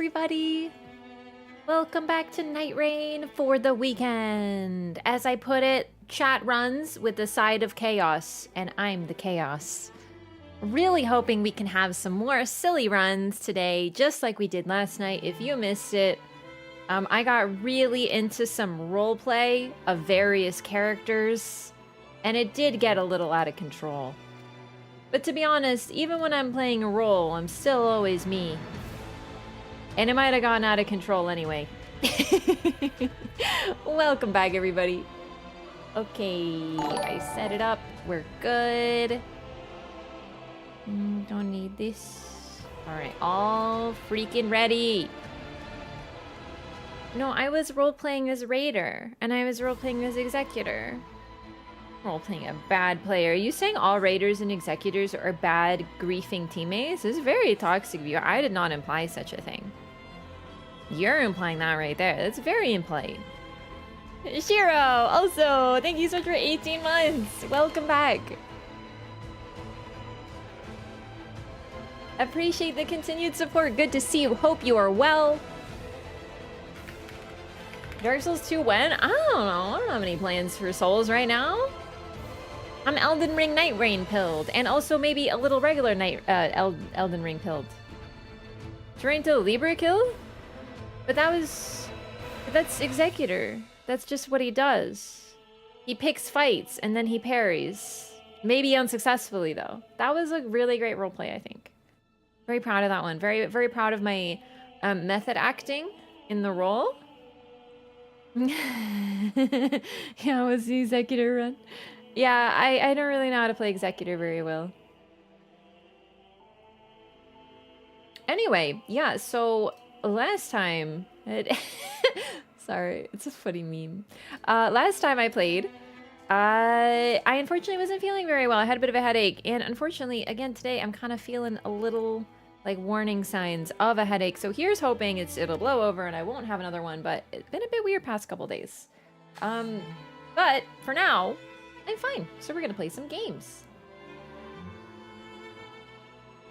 everybody! Welcome back to Nightreign for the weekend. As I put it, chat runs with the side of chaos, and I'm the chaos. Really hoping we can have some more silly runs today, just like we did last night. If you missed it, I got really into some roleplay of various characters, and it did get a little out of control. But to be honest, even when I'm playing a role, I'm still always me. And it might have gotten out of control anyway. Welcome back, everybody. Okay, I set it up. We're good. Don't need this. Alright, all freaking ready. No, I was role-playing as Raider, and I was role-playing as Executor. Role-playing a bad player. Are you saying all Raiders and Executors are bad, griefing teammates? This is very toxic of you. I did not imply such a thing. You're implying that right there. That's very impolite. Shiro, also, thank you so much for 18 months. Welcome back. Appreciate the continued support. Good to see you. Hope you are well. Dark Souls 2 when? I don't have any plans for Souls right now. I'm Elden Ring Nightreign pilled, and also maybe a little regular Elden Ring pilled. Train to Libra killed? But that's Executor. That's just what he does. He picks fights and then he parries. Maybe unsuccessfully though. That was a really great roleplay, I think. Very proud of that one. Very, very proud of my method acting in the role. Yeah, it was the Executor run. Yeah, I don't really know how to play Executor very well. Anyway, yeah, so last time... Sorry, it's a funny meme. Last time I played, I unfortunately wasn't feeling very well. I had a bit of a headache, and unfortunately, again, today I'm kind of feeling a little, like, warning signs of a headache. So here's hoping it'll blow over and I won't have another one, but it's been a bit weird past couple days. But for now, I'm fine. So we're gonna play some games.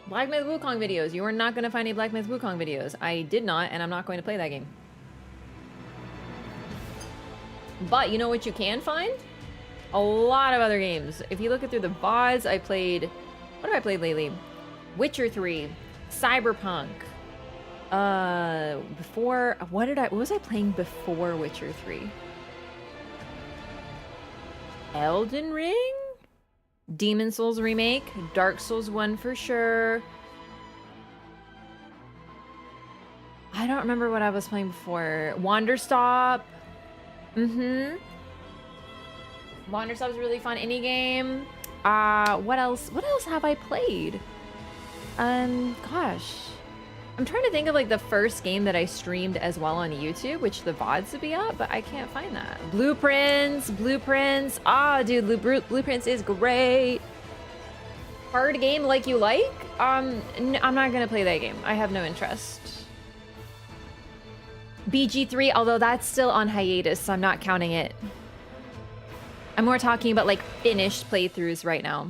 Black Myth Wukong videos. You are not going to find any Black Myth Wukong videos. I did not, and I'm not going to play that game. But you know what you can find? A lot of other games. If you look through the VODs, I played... What have I played lately? Witcher 3. Cyberpunk. What was I playing before Witcher 3? Elden Ring? Demon Souls remake, Dark Souls 1 for sure. I don't remember what I was playing before. Wanderstop. Wanderstop is really fun indie game. What else have I played? Gosh. I'm trying to think of like the first game that I streamed as well on YouTube, which the VODs would be up, but I can't find that. Blueprints. Ah, dude, Blueprints is great. Hard game like you like? I'm not gonna play that game. I have no interest. BG3, although that's still on hiatus, so I'm not counting it. I'm more talking about like finished playthroughs right now.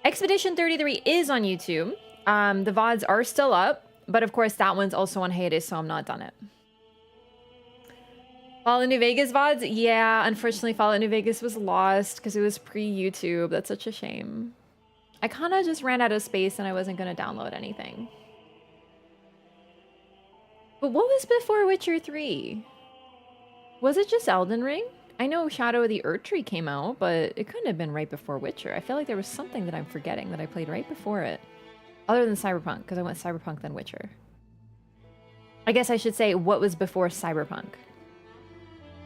Expedition 33 is on YouTube. The VODs are still up, but of course that one's also on hiatus, so I'm not done it. Fallout New Vegas VODs? Yeah, unfortunately Fallout New Vegas was lost because it was pre-YouTube. That's such a shame. I kind of just ran out of space and I wasn't going to download anything. But what was before Witcher 3? Was it just Elden Ring? I know Shadow of the Erdtree came out, but it couldn't have been right before Witcher. I feel like there was something that I'm forgetting that I played right before it. Other than Cyberpunk, because I went Cyberpunk then Witcher. I guess I should say what was before Cyberpunk.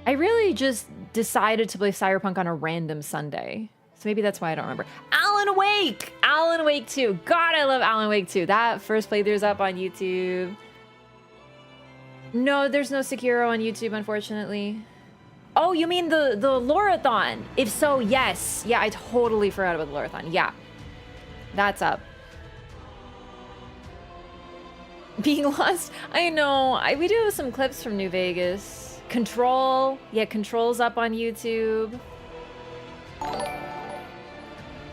I really just decided to play Cyberpunk on a random Sunday. So maybe that's why I don't remember. Alan Wake! Alan Wake 2. God, I love Alan Wake 2. That first playthrough's up on YouTube. No, there's no Sekiro on YouTube, unfortunately. Oh, you mean the Lorathon? If so, yes. Yeah, I totally forgot about the Lorathon. Yeah. That's up. Being lost? I know. We do have some clips from New Vegas. Control. Yeah, Control's up on YouTube.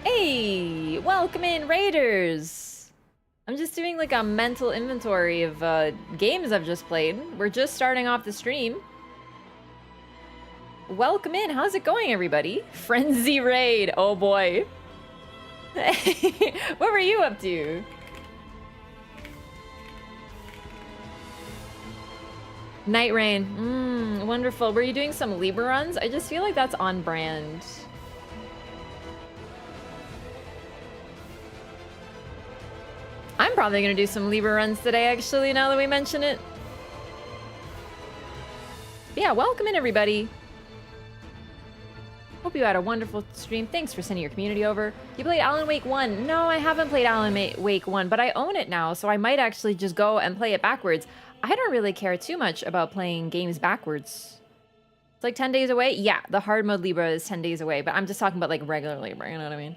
Hey, welcome in, Raiders. I'm just doing like a mental inventory of games I've just played. We're just starting off the stream. Welcome in. How's it going, everybody? Frenzy Raid. Oh boy. What were you up to? Nightreign. Wonderful. Were you doing some Libra runs? I just feel like that's on brand. I'm probably gonna do some Libra runs today, actually, now that we mention it. But yeah, welcome in, everybody. Hope you had a wonderful stream. Thanks for sending your community over. You played Alan Wake 1. No, I haven't played Alan Wake 1, but I own it now, so I might actually just go and play it backwards. I don't really care too much about playing games backwards. It's like 10 days away. Yeah, the hard mode Libra is 10 days away, but I'm just talking about like regular Libra, you know what I mean?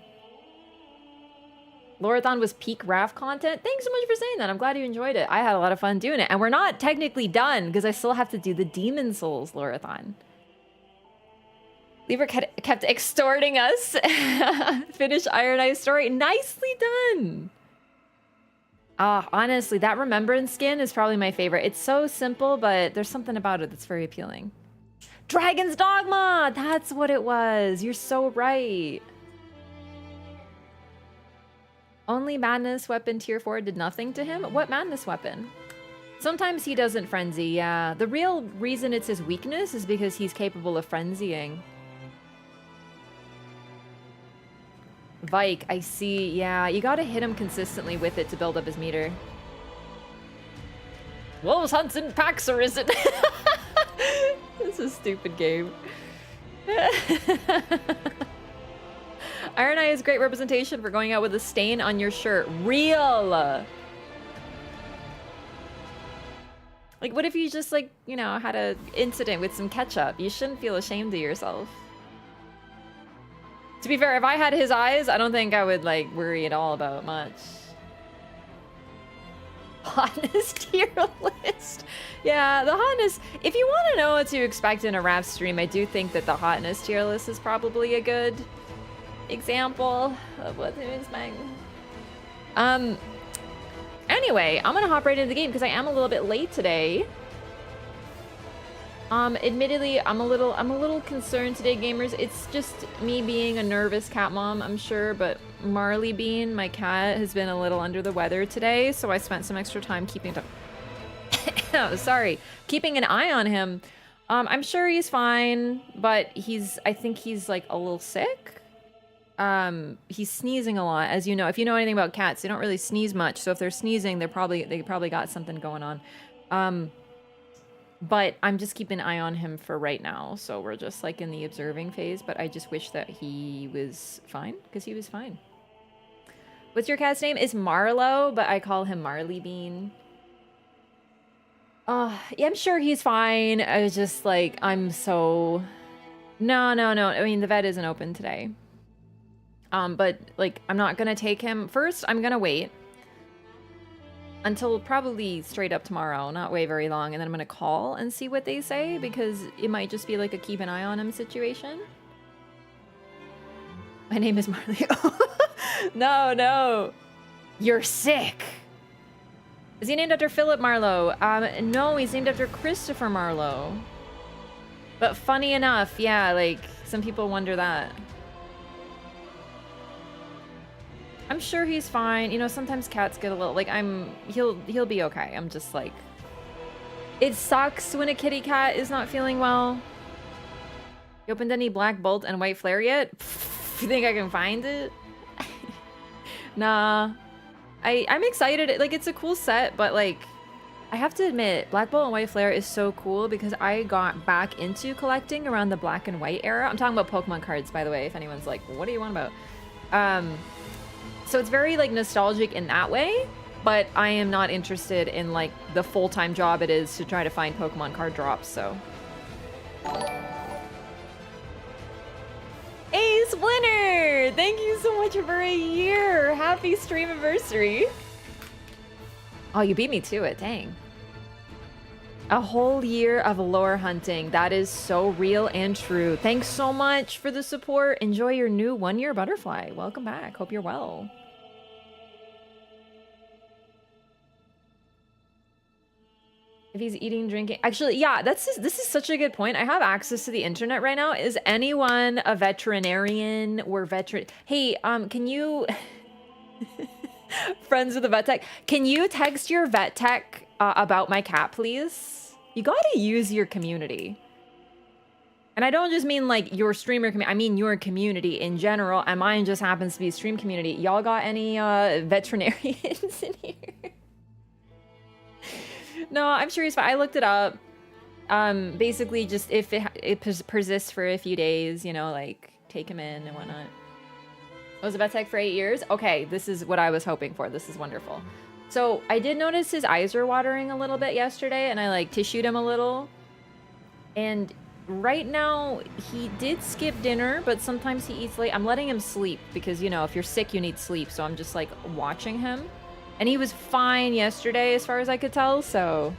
Lorathon was peak RAF content. Thanks so much for saying that. I'm glad you enjoyed it. I had a lot of fun doing it. And we're not technically done because I still have to do the Demon Souls Lorathon. Libra kept extorting us. Finish Iron Eye story. Nicely done. Honestly, that Remembrance skin is probably my favorite. It's so simple, but there's something about it that's very appealing. Dragon's Dogma! That's what it was. You're so right. Only Madness Weapon Tier 4 did nothing to him? What Madness Weapon? Sometimes he doesn't frenzy, yeah. The real reason it's his weakness is because he's capable of frenzying. Vike, I see. Yeah, you gotta hit him consistently with it to build up his meter. Wolves hunts in packs, or is it? This is a stupid game. Iron Eye is great representation for going out with a stain on your shirt. Real! Like, what if you just, like, you know, had an incident with some ketchup? You shouldn't feel ashamed of yourself. To be fair, if I had his eyes, I don't think I would, like, worry at all about much. Hotness tier list. Yeah, the hotness... If you want to know what to expect in a rap stream, I do think that the hotness tier list is probably a good example of what to expect. Anyway, I'm gonna hop right into the game because I am a little bit late today. Admittedly, I'm a little concerned today, gamers. It's just me being a nervous cat mom, I'm sure, but Marley Bean, my cat, has been a little under the weather today, so I spent some extra time keeping keeping an eye on him. I'm sure he's fine, but I think he's like a little sick. He's sneezing a lot, as you know. If you know anything about cats, they don't really sneeze much, so if they're sneezing, they probably got something going on. But I'm just keeping an eye on him for right now, so we're just like in the observing phase, but I just wish that he was fine, because he was fine. What's your cat's name? It's Marlo, but I call him Marley Bean. Yeah, I'm sure he's fine. I was just like, No. I mean, the vet isn't open today. But like, I'm not gonna take him. First, I'm gonna wait until probably straight up tomorrow, not wait very long, and then I'm gonna call and see what they say, because it might just be like a keep an eye on him situation. My name is Marley. No. You're sick. Is he named after Philip Marlowe? No, he's named after Christopher Marlowe. But funny enough, yeah, like, some people wonder that. I'm sure he's fine. You know, sometimes cats get a little, like, he'll be okay. I'm just like, it sucks when a kitty cat is not feeling well. You opened any Black Bolt and White Flare yet? You think I can find it? Nah. I'm excited. Like, it's a cool set, but like, I have to admit, Black Bolt and White Flare is so cool because I got back into collecting around the black and white era. I'm talking about Pokemon cards, by the way, if anyone's like, what do you want about? So it's very like nostalgic in that way, but I am not interested in like the full-time job it is to try to find Pokemon card drops, so. Hey, Splinter! Thank you so much for a year! Happy stream anniversary! Oh, you beat me to it, dang. A whole year of lore hunting. That is so real and true. Thanks so much for the support. Enjoy your new one-year butterfly. Welcome back. Hope you're well. If he's eating, drinking. Actually, yeah, this is such a good point. I have access to the internet right now. Is anyone a veterinarian or veteran? Hey, can you friends with a vet tech? Can you text your vet tech about my cat, please? You gotta use your community. And I don't just mean like your streamer community, I mean your community in general, and mine just happens to be a stream community. Y'all got any veterinarians in here? No, I'm sure he's fine. I looked it up. Basically just if it persists for a few days, you know, like take him in and whatnot. I was a vet tech for 8 years. Okay, this is what I was hoping for. This is wonderful. So I did notice his eyes were watering a little bit yesterday, and I like tissued him a little. And right now he did skip dinner, but sometimes he eats late. I'm letting him sleep because, you know, if you're sick, you need sleep. So I'm just like watching him. And he was fine yesterday as far as I could tell, so...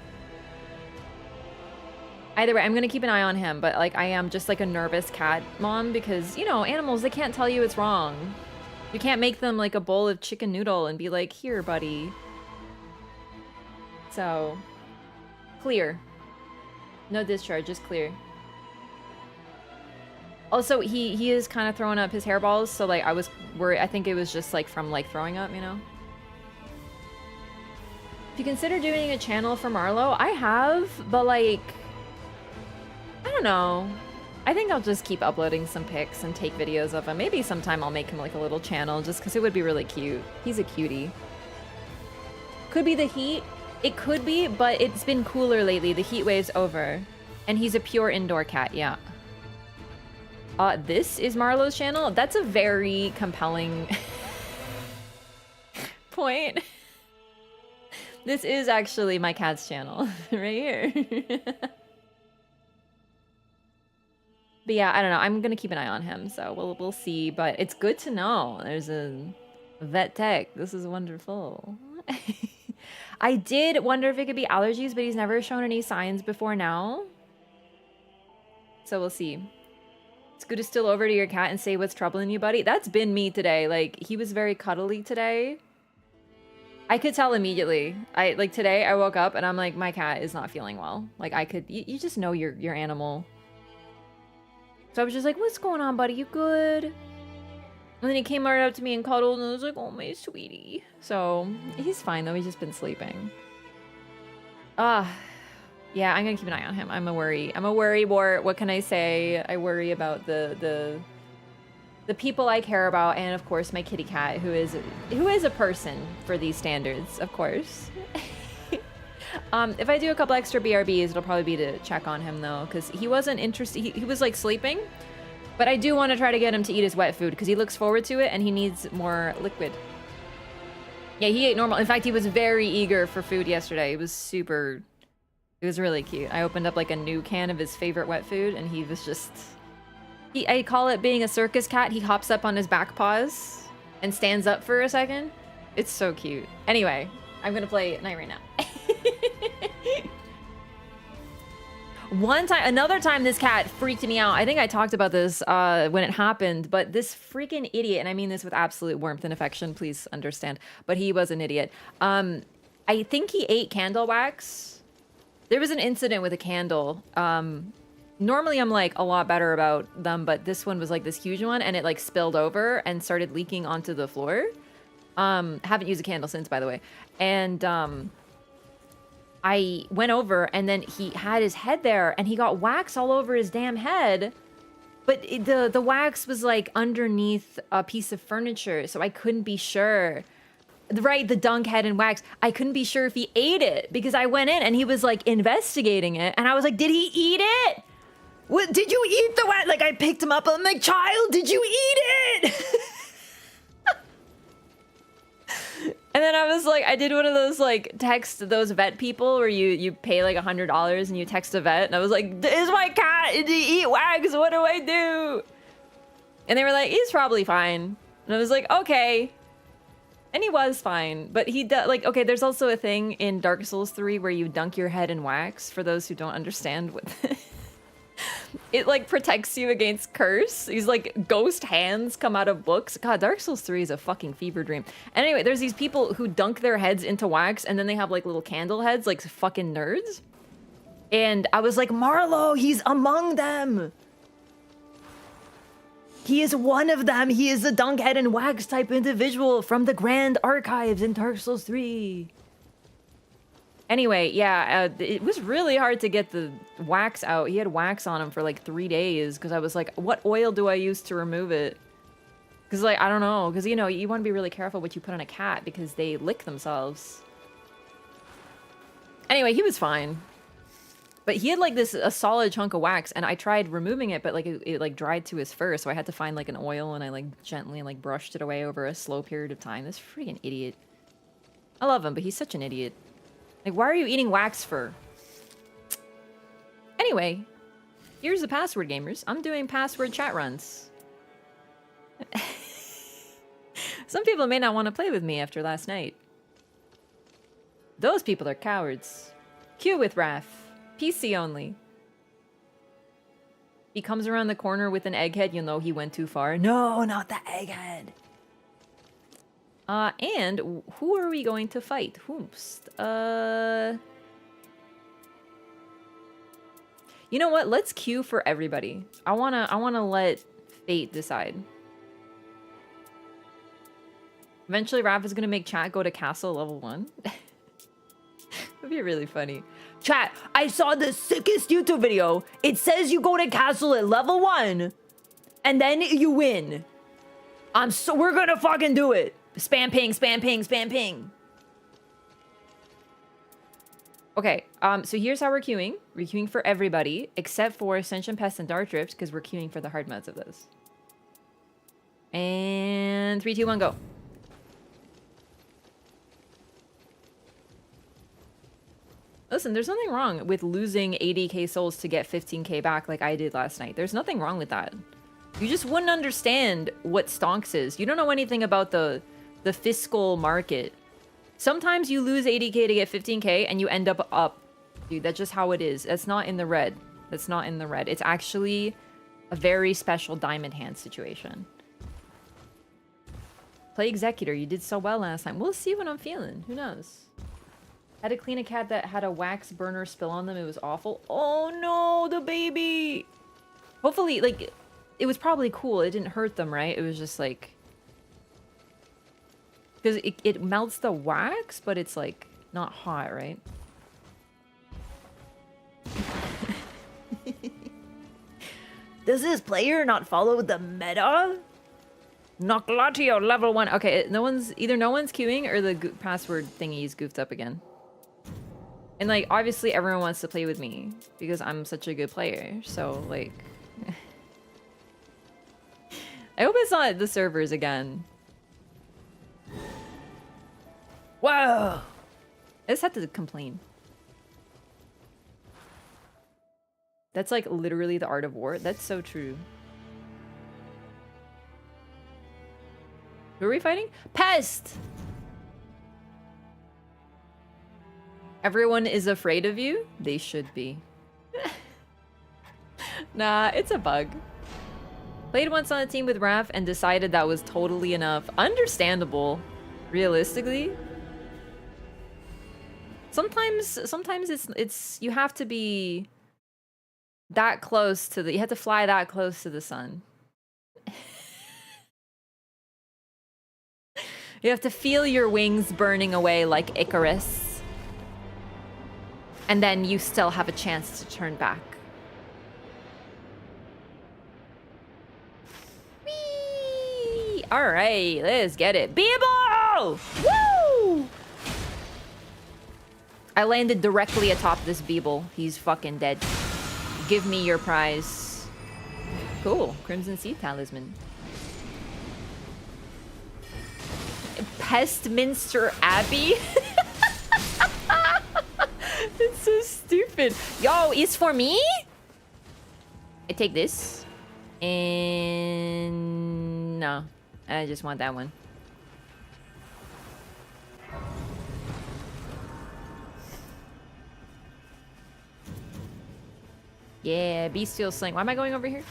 Either way, I'm gonna keep an eye on him, but like I am just like a nervous cat mom because, you know, animals, they can't tell you it's wrong. You can't make them like a bowl of chicken noodle and be like, here, buddy. So, clear. No discharge, just clear. Also, he is kind of throwing up his hairballs, so like I was worried. I think it was just like from like throwing up, you know? If you consider doing a channel for Marlo, I have, but like, I don't know. I think I'll just keep uploading some pics and take videos of him. Maybe sometime I'll make him like a little channel just because it would be really cute. He's a cutie. Could be the heat. It could be, but it's been cooler lately. The heat wave's over. And he's a pure indoor cat, yeah. This is Marlo's channel? That's a very compelling point. This is actually my cat's channel, right here. But yeah, I don't know. I'm gonna keep an eye on him, so we'll see. But it's good to know there's a vet tech. This is wonderful. I did wonder if it could be allergies, but he's never shown any signs before now. So we'll see. It's good to still over to your cat and say what's troubling you, buddy. That's been me today. Like, he was very cuddly today. I could tell immediately. Like today I woke up and I'm like, my cat is not feeling well. Like I could, you just know your animal. So I was just like, what's going on, buddy? You good? And then he came right up to me and cuddled and I was like, oh, my sweetie. So he's fine though. He's just been sleeping. Yeah, I'm gonna keep an eye on him. I'm a worry wart. What can I say? I worry about the people I care about, and of course my kitty cat, who is a person for these standards, of course. If I do a couple extra BRBs, it'll probably be to check on him though, because he wasn't interested. He was like sleeping, but I do want to try to get him to eat his wet food because he looks forward to it and he needs more liquid. Yeah, he ate normal. In fact, he was very eager for food yesterday. It was really cute. I opened up like a new can of his favorite wet food and he was just... I call it being a circus cat. He hops up on his back paws and stands up for a second. It's so cute. Anyway, I'm gonna play Nightreign now. Another time this cat freaked me out. I think I talked about this when it happened, but this freaking idiot, and I mean this with absolute warmth and affection, please understand, but he was an idiot. I think he ate candle wax. There was an incident with a candle. Normally I'm like a lot better about them, but this one was like this huge one and it like spilled over and started leaking onto the floor. Haven't used a candle since, by the way. And I went over and then he had his head there and he got wax all over his damn head. But the wax was like underneath a piece of furniture, so I couldn't be sure. Right, the dunk head and wax. I couldn't be sure if he ate it because I went in and he was like investigating it and I was like, did he eat it? What, did you eat the wax? Like I picked him up. I'm like, child, did you eat it? And then I was like, I did one of those like text those vet people where you pay like $100 and you text a vet. And I was like, is my cat, did he eat wax? What do I do? And they were like, he's probably fine. And I was like, okay. And he was fine, but he does like, okay, there's also a thing in Dark Souls 3 where you dunk your head in wax, for those who don't understand what it like protects you against curse. These like ghost hands come out of books. God, Dark Souls 3 is a fucking fever dream. And anyway, there's these people who dunk their heads into wax and then they have like little candle heads, like fucking nerds. And I was like, Marlo, he's among them. He is one of them. He is a Dunkhead and Wax type individual from the Grand Archives in Dark Souls 3. Anyway, yeah, it was really hard to get the wax out. He had wax on him for like 3 days because I was like, what oil do I use to remove it? Because, like, I don't know. Because, you know, you want to be really careful what you put on a cat because they lick themselves. Anyway, he was fine. But he had, like, a solid chunk of wax, and I tried removing it, but, like, it like, dried to his fur, so I had to find, like, an oil, and I, like, gently, like, brushed it away over a slow period of time. This freaking idiot. I love him, but he's such an idiot. Like, why are you eating wax fur? Anyway, here's the password, gamers. I'm doing password chat runs. Some people may not want to play with me after last night. Those people are cowards. Q with Raph. PC only. He comes around the corner with an egghead, you'll know he went too far. No, not the egghead. And who are we going to fight? Whomst? You know what? Let's queue for everybody. I wanna let fate decide. Eventually, Raph is gonna make chat go to castle level 1. That'd be really funny. Chat, I saw the sickest YouTube video. It says you go to castle at level 1, and then you win. We're gonna fucking do it. Spam ping, spam ping, spam ping. Okay, so here's how we're queuing. We're queuing for everybody, except for Ascension Pest and Dark Drift, because we're queuing for the hard modes of this. And 3, 2, 1, go. Listen, there's nothing wrong with losing 80k souls to get 15k back like I did last night. There's nothing wrong with that. You just wouldn't understand what stonks is. You don't know anything about the fiscal market. Sometimes you lose 80k to get 15k and you end up. Dude, that's just how it is. That's not in the red. That's not in the red. It's actually a very special diamond hand situation. Play Executor. You did so well last time. We'll see what I'm feeling. Who knows? Had to clean a cat that had a wax burner spill on them. It was awful. Oh no, the baby. Hopefully, like, it was probably cool. It didn't hurt them, right? It was just like... Because it melts the wax, but it's like not hot, right? Does this player not follow the meta? Noclatio level 1. Okay, either no one's queuing or the password thingy's goofed up again. And like obviously everyone wants to play with me because I'm such a good player. So like I hope it's not the servers again. Whoa! I just have to complain. That's like literally the art of war. That's so true. Who are we fighting? Pest! Everyone is afraid of you? They should be. Nah, it's a bug. Played once on a team with Raph and decided that was totally enough. Understandable. Realistically. Sometimes it's you have to be that close to you have to fly that close to the sun. You have to feel your wings burning away like Icarus. And then you still have a chance to turn back. Whee! All right, let's get it. Beeble! Woo! I landed directly atop this Beeble. He's fucking dead. Give me your prize. Cool. Crimson Sea Talisman. Pestminster Abbey? It's so stupid. Yo, it's for me? I take this. And... no. I just want that one. Yeah, Bestial Sling. Why am I going over here?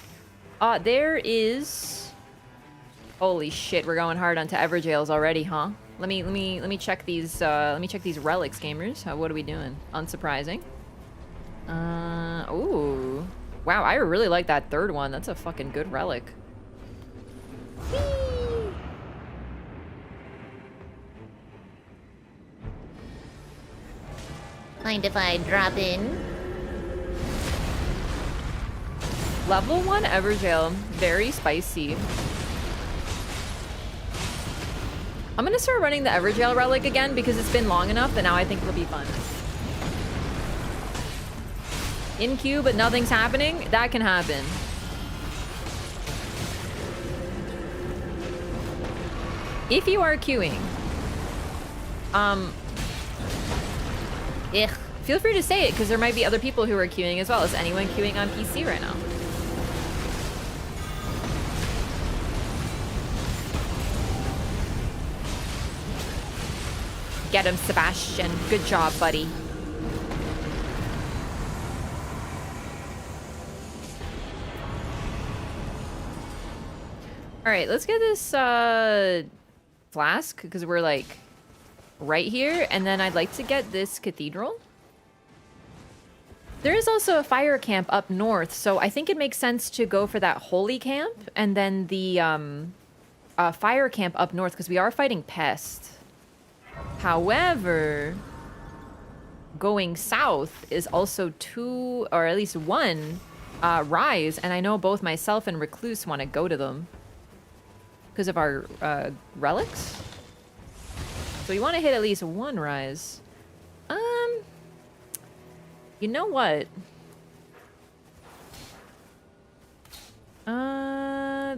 There is... holy shit, we're going hard onto Everjails already, huh? Let me check these relics, gamers. What are we doing? Unsurprising. Wow, I really like that third one. That's a fucking good relic. Whee! Mind if I drop in? Level 1 Everjail. Very spicy. I'm gonna start running the Everjail relic again because it's been long enough that now I think it'll be fun. In queue, but nothing's happening? That can happen. If you are queuing, feel free to say it because there might be other people who are queuing as well. Is anyone queuing on PC right now? Get him, Sebastian. Good job, buddy. All right, let's get this flask because we're like right here, and then I'd like to get this cathedral. There is also a fire camp up north, so I think it makes sense to go for that holy camp and then the fire camp up north because we are fighting pest. However, going south is also 2 or at least 1 rise, and I know both myself and Recluse want to go to them because of our relics. So we want to hit at least 1 rise. You know what?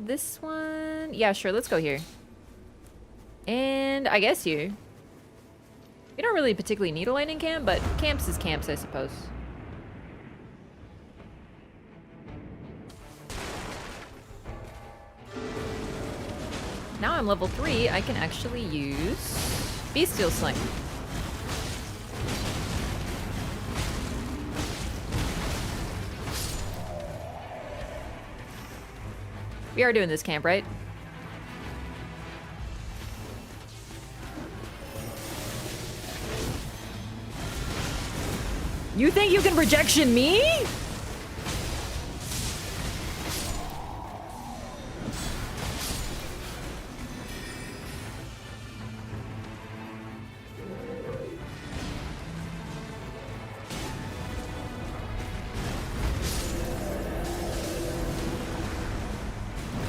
This one? Yeah, sure, let's go here. And I guess here. We don't really particularly need a lightning camp, but camps is camps, I suppose. Now I'm level 3, I can actually use Bestial Sling. We are doing this camp, right? You think you can rejection me?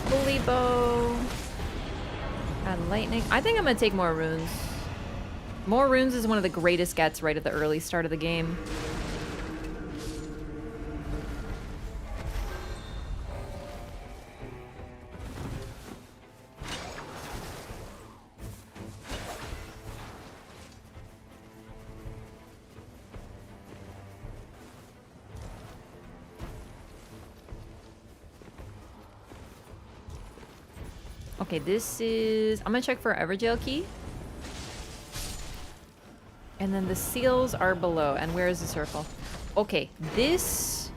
Holy bow. And lightning. I think I'm gonna take more runes. More runes is one of the greatest gets right at the early start of the game. Okay, this is... I'm gonna check for Everjail key. And then the seals are below. And where is the circle? Okay, this...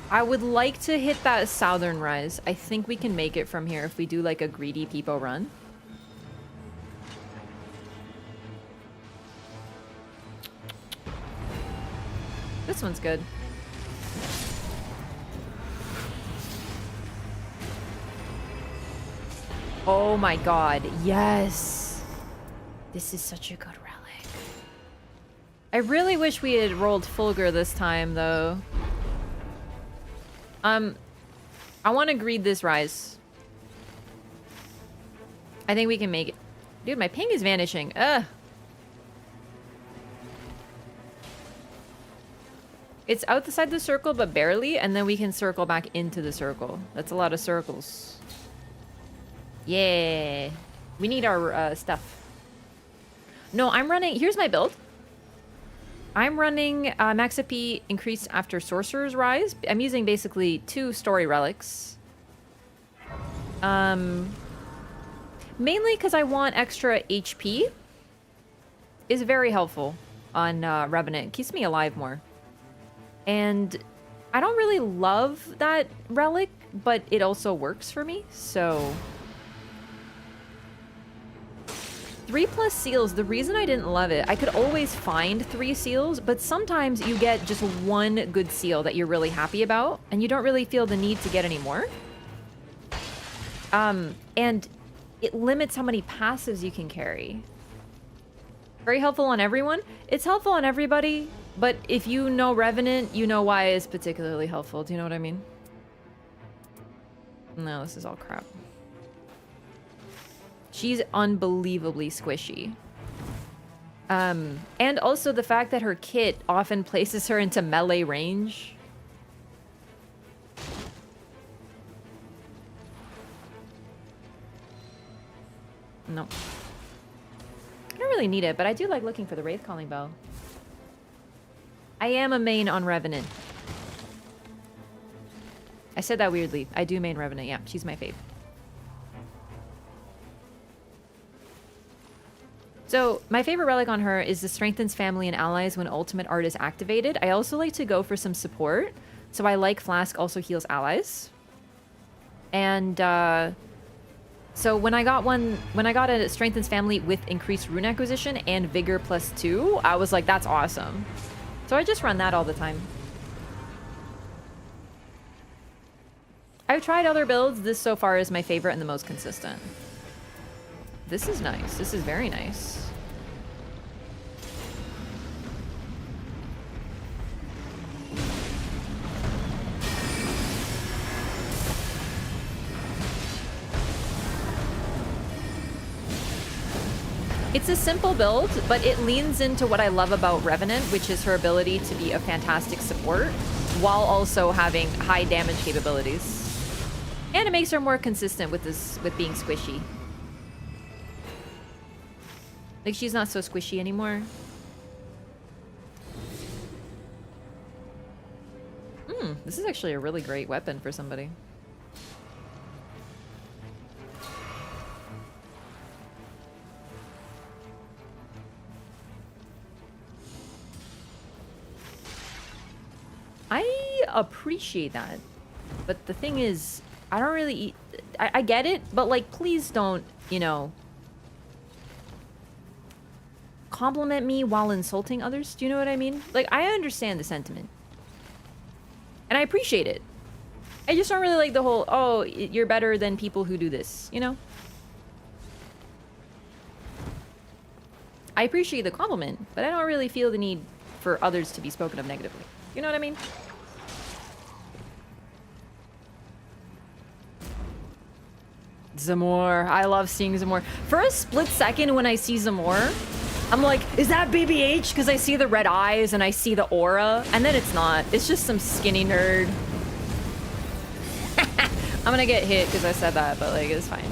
I would like to hit that southern rise. I think we can make it from here if we do like a greedy peepo run. This one's good. Oh my god, yes! This is such a good relic. I really wish we had rolled Fulgur this time, though. I want to greed this rise. I think we can make it. Dude, my ping is vanishing. Ugh! It's outside the circle, but barely, and then we can circle back into the circle. That's a lot of circles. Yeah. We need our stuff. No, I'm running... Here's my build. I'm running Max AP increased after Sorcerer's Rise. I'm using basically 2 story relics. Mainly because I want extra HP. Is very helpful on Revenant. It keeps me alive more. And I don't really love that relic, but it also works for me, so... 3+ seals, the reason I didn't love it, I could always find 3 seals, but sometimes you get just one good seal that you're really happy about, and you don't really feel the need to get any more. And it limits how many passives you can carry. Very helpful on everyone. It's helpful on everybody, but if you know Revenant, you know why it's particularly helpful. Do you know what I mean? No, this is all crap. She's unbelievably squishy. And also the fact that her kit often places her into melee range. No. I don't really need it, but I do like looking for the Wraith Calling Bow. I am a main on Revenant. I said that weirdly. I do main Revenant. Yeah, she's my fave. So, my favorite relic on her is the Strengthens Family and Allies when Ultimate Art is activated. I also like to go for some support. So I like Flask also heals allies. And, so when I got a Strengthens Family with increased rune acquisition and Vigor +2, I was like, that's awesome. So I just run that all the time. I've tried other builds. This so far is my favorite and the most consistent. This is nice. This is very nice. It's a simple build, but it leans into what I love about Revenant, which is her ability to be a fantastic support while also having high damage capabilities. And it makes her more consistent with being squishy. Like, she's not so squishy anymore. This is actually a really great weapon for somebody. I appreciate that. But the thing is, I don't really... I get it, but, like, please don't, you know... compliment me while insulting others. Do you know what I mean? Like, I understand the sentiment. And I appreciate it. I just don't really like the whole, oh, you're better than people who do this, you know? I appreciate the compliment, but I don't really feel the need for others to be spoken of negatively. You know what I mean? Zamor. I love seeing Zamor. For a split second when I see Zamor, I'm like, is that BBH? Because I see the red eyes and I see the aura. And then it's not. It's just some skinny nerd. I'm gonna get hit because I said that, but like, it's fine.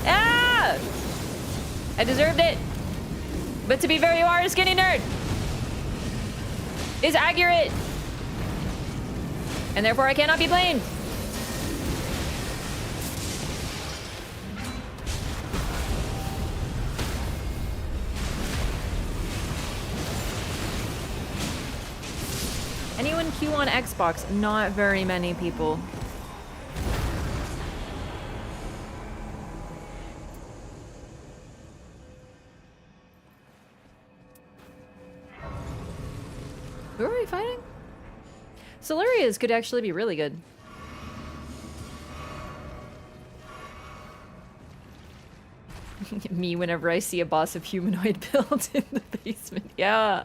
Ah! I deserved it. But to be fair, you are a skinny nerd. It's accurate. And therefore I cannot be blamed. Anyone queue on Xbox? Not very many people. Who are we fighting? Solarius could actually be really good. Me whenever I see a boss of humanoid build in the basement. Yeah.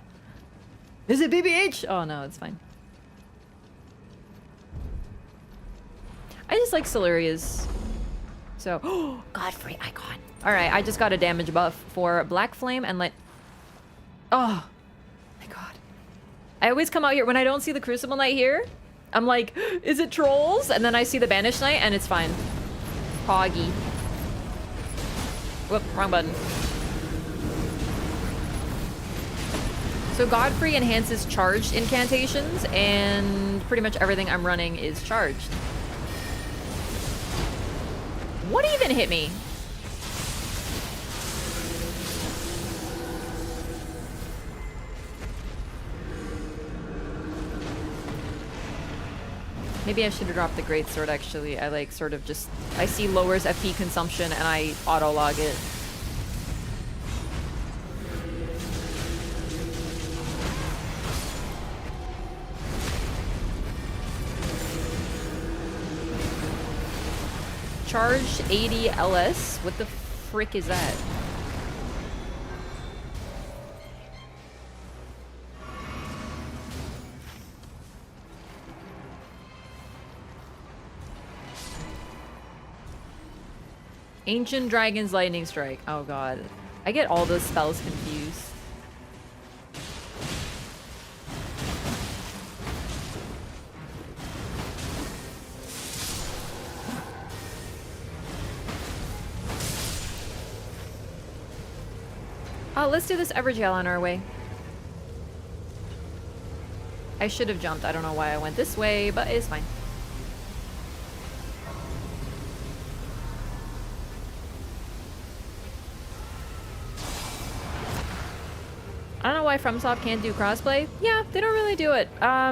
Is it BBH? Oh no, it's fine. I just like Solarius. So, oh, Godfrey icon. Alright, I just got a damage buff for Black Flame and oh my god. I always come out here, when I don't see the Crucible Knight here, I'm like, is it trolls? And then I see the Banished Knight and it's fine. Poggy. Whoop, wrong button. So Godfrey enhances charged incantations, and pretty much everything I'm running is charged. What even hit me? Maybe I should have dropped the greatsword, actually. I like sort of just... I see lowers FP consumption and I auto-log it. Charge 80 LS? What the frick is that? Ancient Dragon's Lightning Strike. Oh god. I get all those spells confused. Oh, let's do this Evergel on our way. I should have jumped. I don't know why I went this way, but it's fine. I don't know why FromSoft can't do crossplay. Yeah, they don't really do it. I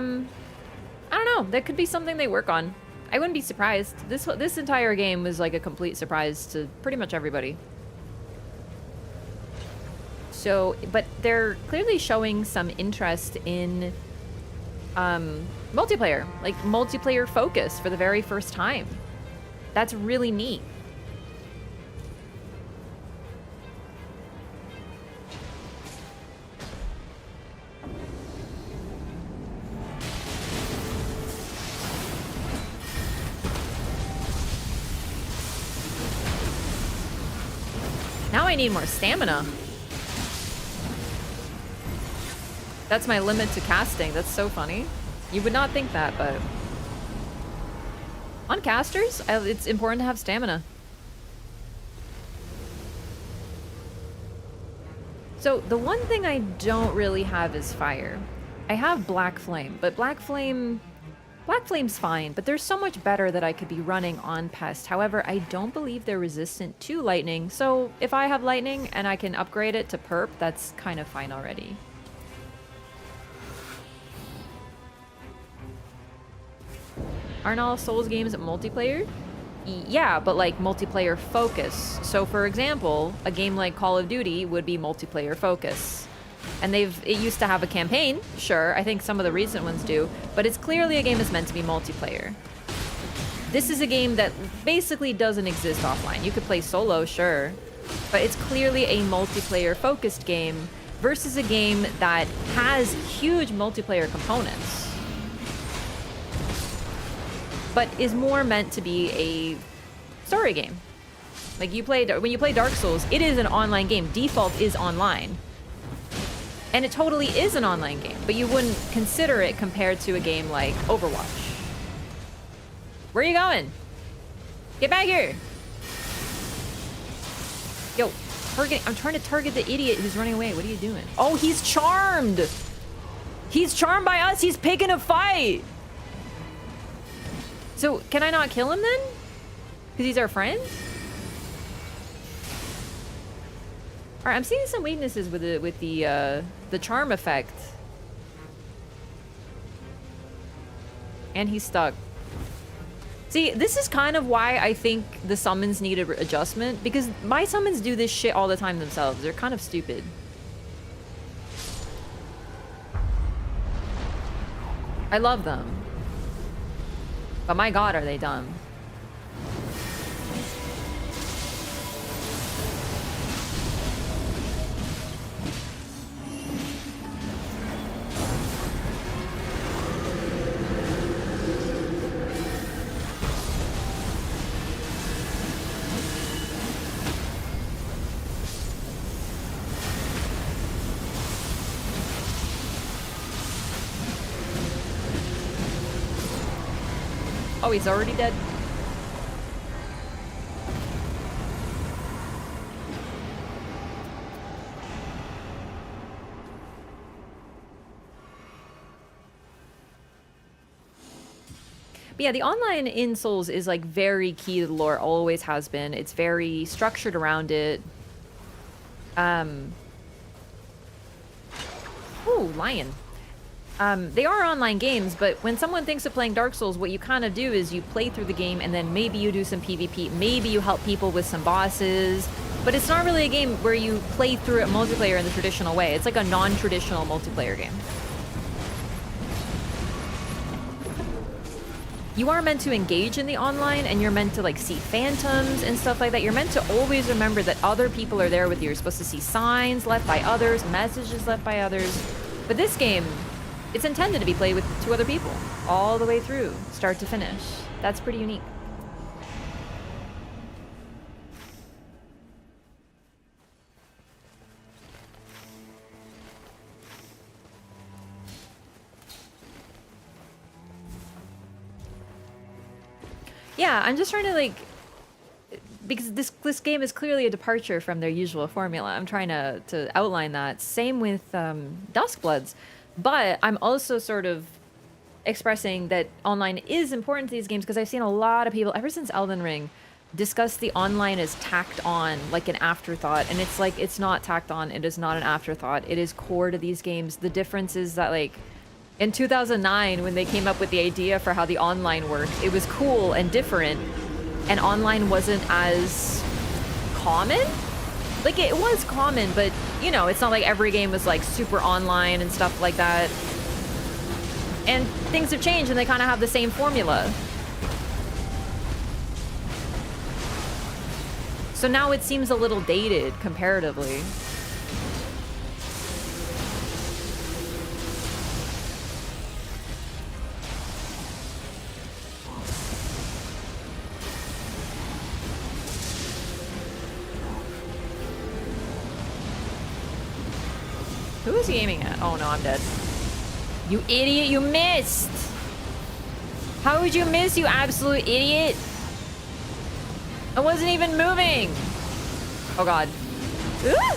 don't know. That could be something they work on. I wouldn't be surprised. This entire game was like a complete surprise to pretty much everybody. So, but they're clearly showing some interest in multiplayer, like multiplayer focus for the very first time. That's really neat. Now I need more stamina. That's my limit to casting. That's so funny. You would not think that, but... on casters, it's important to have stamina. So, the one thing I don't really have is fire. I have Black Flame, but Black Flame's fine, but there's so much better that I could be running on Pest. However, I don't believe they're resistant to lightning, so if I have lightning and I can upgrade it to perp, that's kind of fine already. Aren't all Souls games multiplayer? Yeah, but like multiplayer focus. So for example, a game like Call of Duty would be multiplayer focus. And it used to have a campaign, sure, I think some of the recent ones do, but it's clearly a game that's meant to be multiplayer. This is a game that basically doesn't exist offline. You could play solo, sure, but it's clearly a multiplayer focused game versus a game that has huge multiplayer components, but is more meant to be a story game. Like when you play Dark Souls, it is an online game. Default is online. And it totally is an online game, but you wouldn't consider it compared to a game like Overwatch. Where are you going? Get back here! Yo, I'm trying to target the idiot who's running away. What are you doing? Oh, he's charmed! He's charmed by us! He's picking a fight! So, can I not kill him then? Because he's our friend? Alright, I'm seeing some weaknesses with the charm effect. And he's stuck. See, this is kind of why I think the summons need an adjustment, because my summons do this shit all the time themselves. They're kind of stupid. I love them. But my god, are they dumb. Oh, he's already dead. But yeah, the online in Souls is like very key to the lore, always has been. It's very structured around it. Ooh, lion. They are online games, but when someone thinks of playing Dark Souls, what you kind of do is you play through the game and then maybe you do some PvP, maybe you help people with some bosses, but it's not really a game where you play through it multiplayer in the traditional way. It's like a non-traditional multiplayer game. You are meant to engage in the online, and you're meant to like see phantoms and stuff like that. You're meant to always remember that other people are there with you. You're supposed to see signs left by others, messages left by others. But this game, it's intended to be played with 2 other people all the way through, start to finish. That's pretty unique. Yeah, I'm just trying to like, because this game is clearly a departure from their usual formula. I'm trying to outline that. Same with Duskbloods. But I'm also sort of expressing that online is important to these games because I've seen a lot of people, ever since Elden Ring, discuss the online as tacked on, like an afterthought. And it's like, it's not tacked on. It is not an afterthought. It is core to these games. The difference is that, like, in 2009, when they came up with the idea for how the online worked, it was cool and different. And online wasn't as common. Like, it was common, but, you know, it's not like every game was, like, super online and stuff like that. And things have changed, and they kind of have the same formula. So now it seems a little dated, comparatively. Who is he aiming at? Oh no, I'm dead. You idiot, you missed! How would you miss, you absolute idiot? I wasn't even moving! Oh god. Ooh!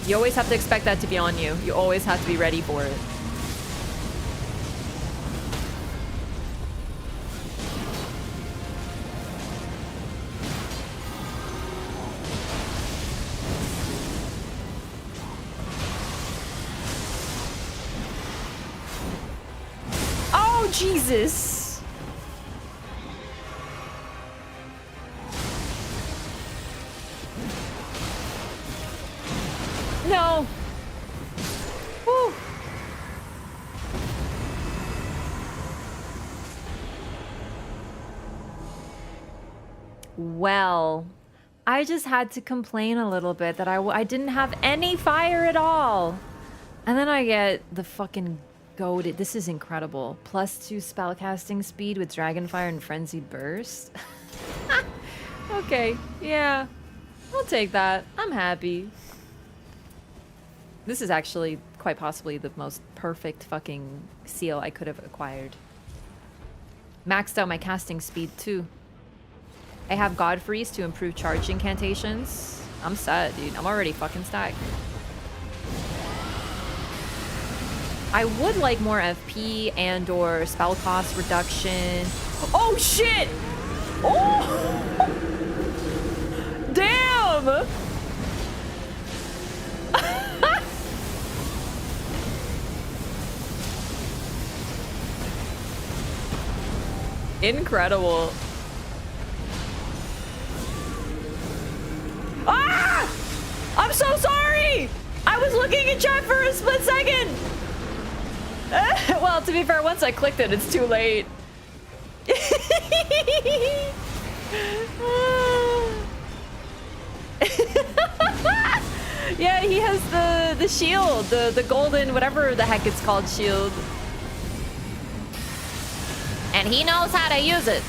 You always have to expect that to be on you. You always have to be ready for it. Jesus. No. Whew. Well, I just had to complain a little bit that I didn't have any fire at all. And then I get the fucking goated. This is incredible. +2 spellcasting speed with Dragonfire and Frenzied Burst. Okay, yeah. I'll take that. I'm happy. This is actually quite possibly the most perfect fucking seal I could have acquired. Maxed out my casting speed too. I have God Freeze to improve charge incantations. I'm set, dude. I'm already fucking stacked. I would like more FP and or spell cost reduction. Oh shit! Oh! Damn! Incredible. Ah! I'm so sorry! I was looking at chat for a split second! Well, to be fair, once I clicked it, it's too late. Yeah, he has the shield, the golden, whatever the heck it's called, shield. And he knows how to use it.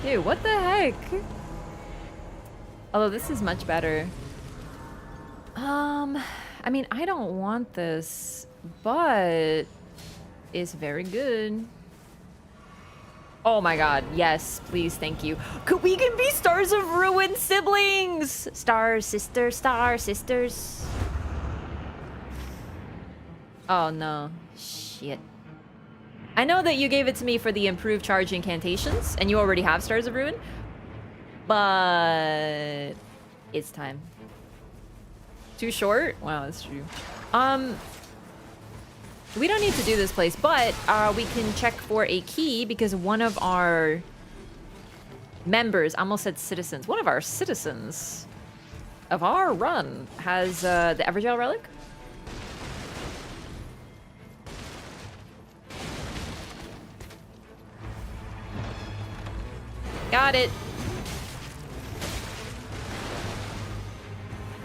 Dude, what the heck? Although this is much better. I mean, I don't want this, but it's very good. Oh my god, yes, please, thank you. We can be Stars of Ruin siblings! Star sisters. Oh no, shit. I know that you gave it to me for the improved charge incantations, and you already have Stars of Ruin, but it's time. Too short? Wow, that's true. We don't need to do this place, but we can check for a key because one of our members, I almost said citizens, one of our citizens of our run has the Evergel relic. Got it.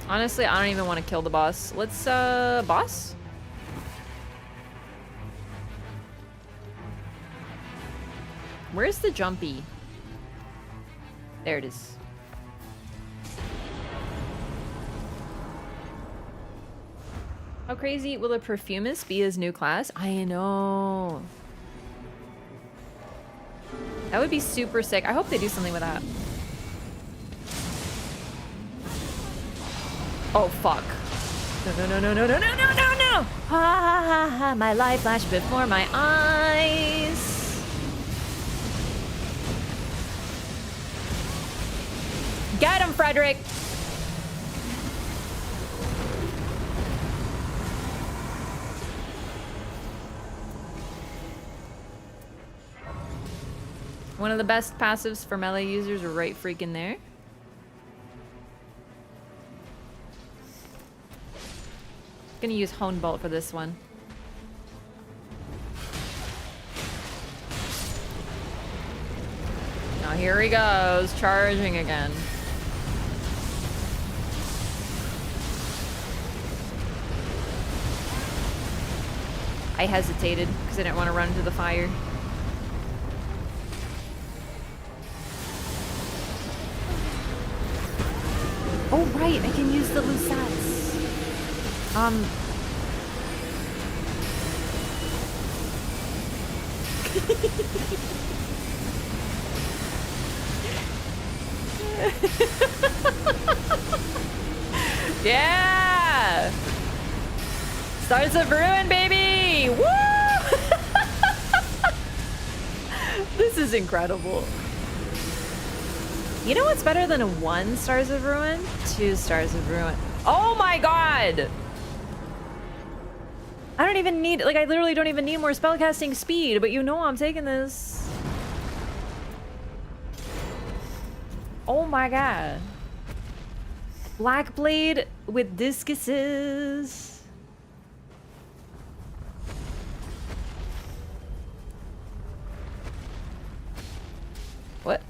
Honestly, I don't even want to kill the boss. Let's, boss? Where's the jumpy? There it is. How crazy will a perfumist be his new class? I know. That would be super sick. I hope they do something with that. Oh, fuck. No, no, no, no, no, no, no, no, no, no! Ha ha ha ha, my life flashed before my eyes. Get him, Frederick! One of the best passives for melee users are right freaking there. Gonna use Hone Bolt for this one. Now here he goes, charging again. I hesitated because I didn't want to run into the fire. Oh right, I can use the Lusats. Yeah! Stars of Ruin, baby! Woo! This is incredible. You know what's better than a 1 Stars of Ruin? 2 Stars of Ruin. Oh my god! I don't even need, like, I literally don't even need more spellcasting speed, but you know I'm taking this. Oh my god. Black Blade with discuses. What?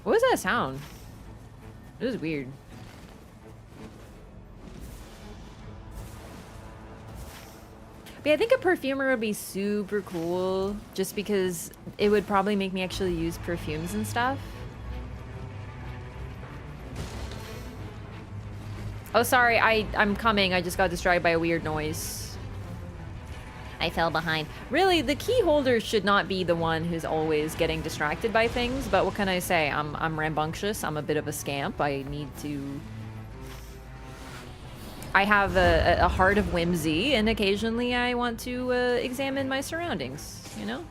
What was that sound? It was weird. But yeah, I think a perfumer would be super cool just because it would probably make me actually use perfumes and stuff. Oh, sorry, I'm coming. I just got distracted by a weird noise. I fell behind. Really, the key holder should not be the one who's always getting distracted by things, but what can I say? I'm rambunctious. I'm a bit of a scamp. I need to... I have a heart of whimsy, and occasionally I want to examine my surroundings, you know?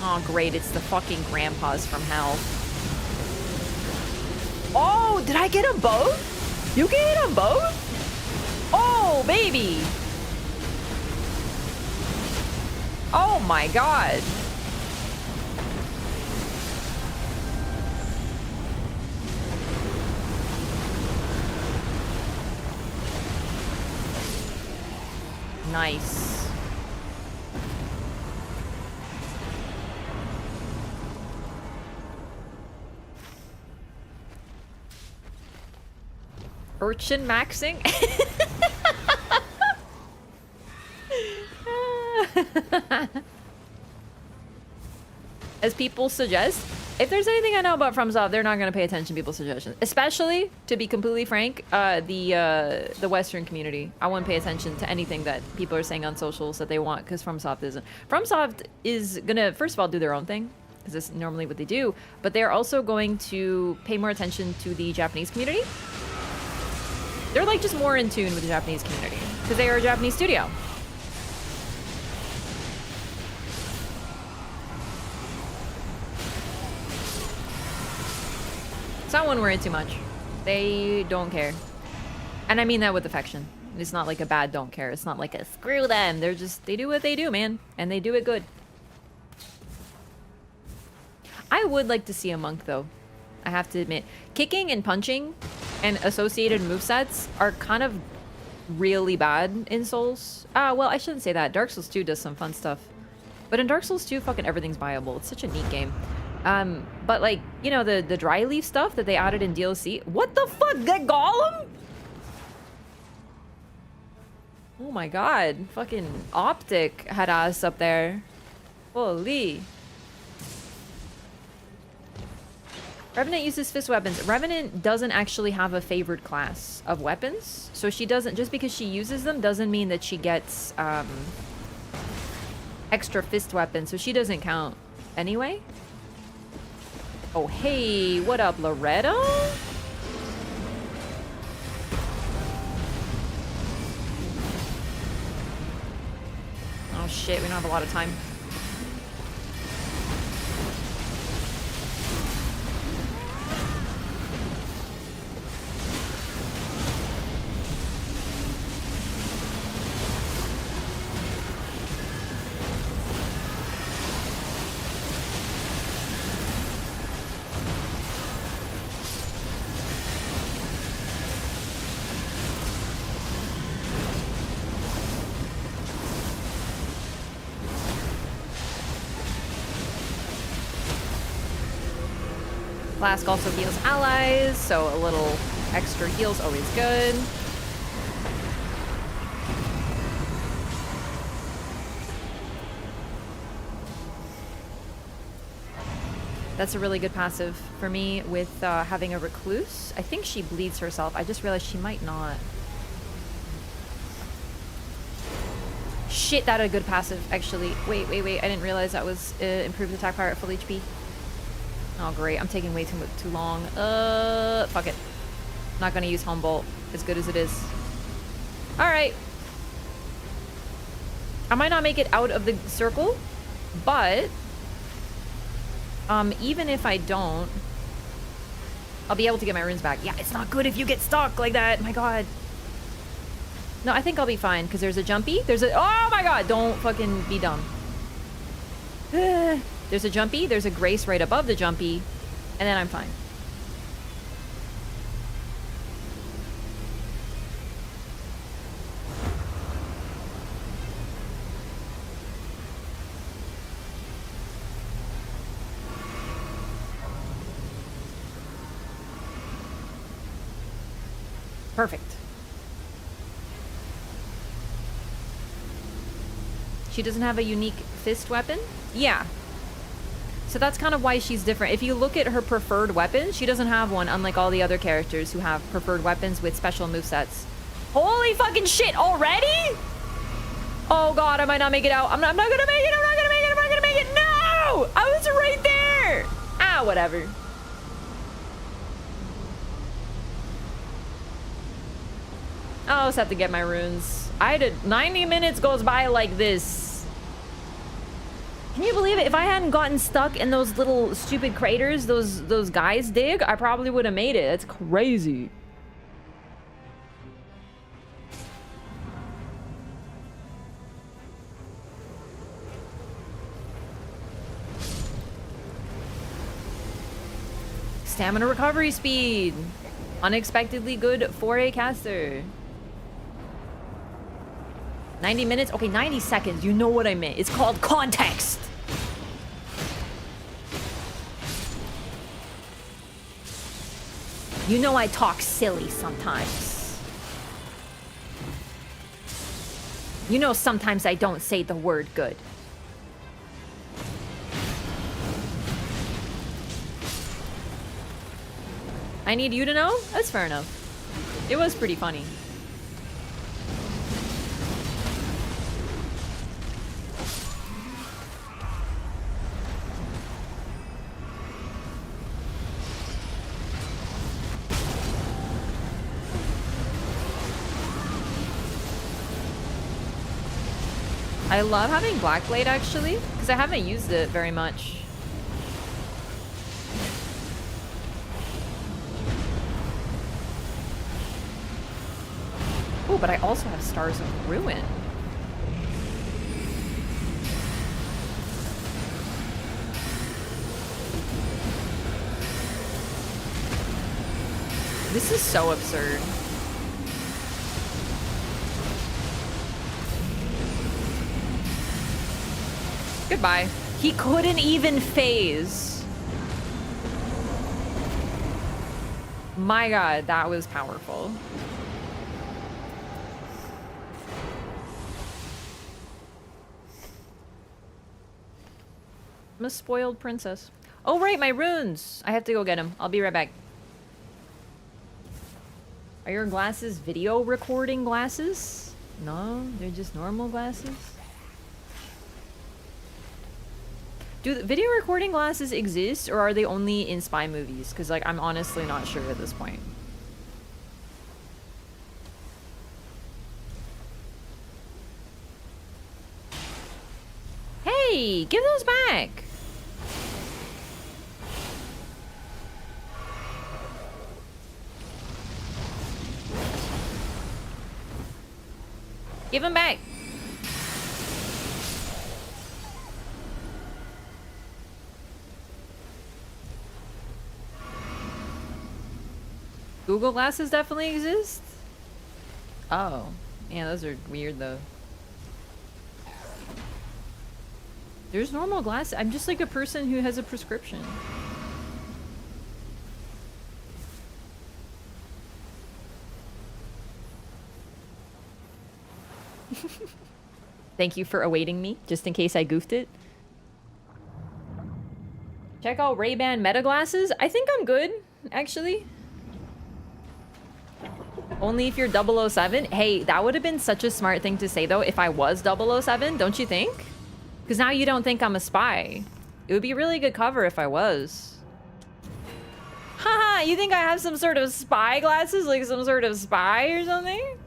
Oh, great. It's the fucking grandpas from hell. Oh, did I get them both? You get them both? Oh, baby! Oh my god! Nice. Urchin maxing? As people suggest, if there's anything I know about FromSoft, they're not going to pay attention to people's suggestions. Especially, to be completely frank, the Western community. I wouldn't pay attention to anything that people are saying on socials that they want, because FromSoft isn't. FromSoft is going to, first of all, do their own thing, because that's normally what they do, but they're also going to pay more attention to the Japanese community. They're like just more in tune with the Japanese community because they are a Japanese studio. It's not one we're in too much. They don't care. And I mean that with affection. It's not like a bad don't care. It's not like a screw them. They're just, they do what they do, man. And they do it good. I would like to see a monk, though. I have to admit. Kicking and punching and associated movesets are kind of really bad in Souls. Well, I shouldn't say that. Dark Souls 2 does some fun stuff. But in Dark Souls 2, fucking everything's viable. It's such a neat game. But like, you know, the dry leaf stuff that they added in DLC. What the fuck? That Golem? Oh my god. Fucking Optic had ass up there. Holy. Revenant uses fist weapons. Revenant doesn't actually have a favored class of weapons. So she doesn't, just because she uses them doesn't mean that she gets extra fist weapons. So she doesn't count anyway. Oh, hey, what up, Loretto? Oh shit, we don't have a lot of time. Flask also heals allies, so a little extra heal's always good. That's a really good passive for me with having a recluse. I think she bleeds herself. I just realized she might not. Shit, that a good passive, actually. Wait. I didn't realize that was improved attack power at full HP. Oh, great. I'm taking way too long. Fuck it. Not gonna use Home Bolt, as good as it is. Alright. I might not make it out of the circle, but even if I don't, I'll be able to get my runes back. Yeah, it's not good if you get stuck like that. My god. No, I think I'll be fine, because there's a jumpy. There's a... Oh my god! Don't fucking be dumb. There's a jumpy, there's a grace right above the jumpy, and then I'm fine. Perfect. She doesn't have a unique fist weapon? Yeah. So that's kind of why she's different. If you look at her preferred weapons, she doesn't have one, unlike all the other characters who have preferred weapons with special movesets. Holy fucking shit, already? Oh god, I might not make it out. I'm not gonna make it, I'm not gonna make it, I'm not gonna make it. No! I was right there! Ah, whatever. I'll just have to get my runes. 90 minutes goes by like this. Can you believe it? If I hadn't gotten stuck in those little stupid craters those guys dig, I probably would have made it. It's crazy. Stamina recovery speed. Unexpectedly good for a caster. 90 minutes? Okay, 90 seconds. You know what I meant. It's called context. You know I talk silly sometimes. You know sometimes I don't say the word good. I need you to know? That's fair enough. It was pretty funny. I love having Black Blade actually, because I haven't used it very much. Oh, but I also have Stars of Ruin. This is so absurd. Goodbye. He couldn't even phase. My god, that was powerful. I'm a spoiled princess. Oh, right, my runes. I have to go get them. I'll be right back. Are your glasses video recording glasses? No, they're just normal glasses. Do the video recording glasses exist, or are they only in spy movies? Because, like, I'm honestly not sure at this point. Hey, give those back. Give them back. Google Glasses definitely exist? Oh. Yeah, those are weird though. There's normal glasses. I'm just like a person who has a prescription. Thank you for awaiting me, just in case I goofed it. Check out Ray-Ban Meta Glasses. I think I'm good, actually. Only if you're 007. Hey, that would have been such a smart thing to say, though, if I was 007, don't you think? Because now you don't think I'm a spy. It would be a really good cover if I was. Haha, you think I have some sort of spy glasses? Like some sort of spy or something?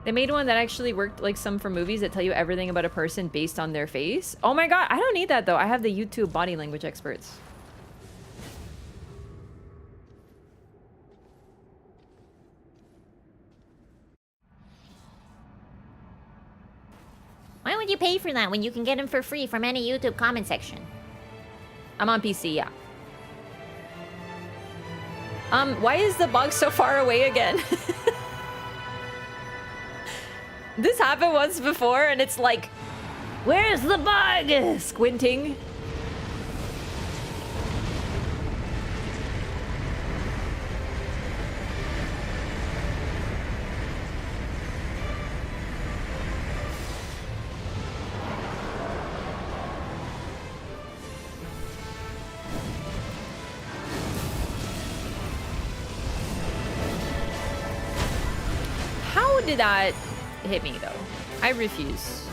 They made one that actually worked like some for movies that tell you everything about a person based on their face. Oh my god, I don't need that though. I have the YouTube body language experts. Why would you pay for that when you can get them for free from any YouTube comment section? I'm on PC, yeah. Why is the bug so far away again? This happened once before and it's like, where's the bug? Squinting. How did that hit me though? I refuse.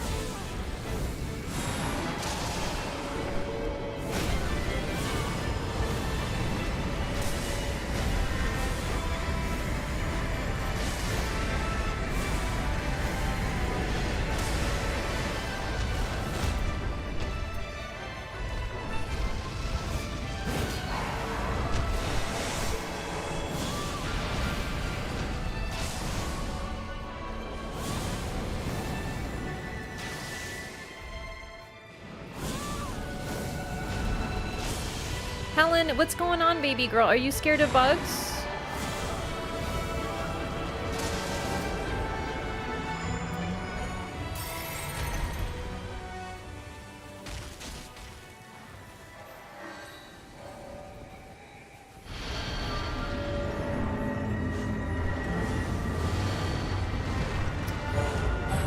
Helen, what's going on, baby girl? Are you scared of bugs?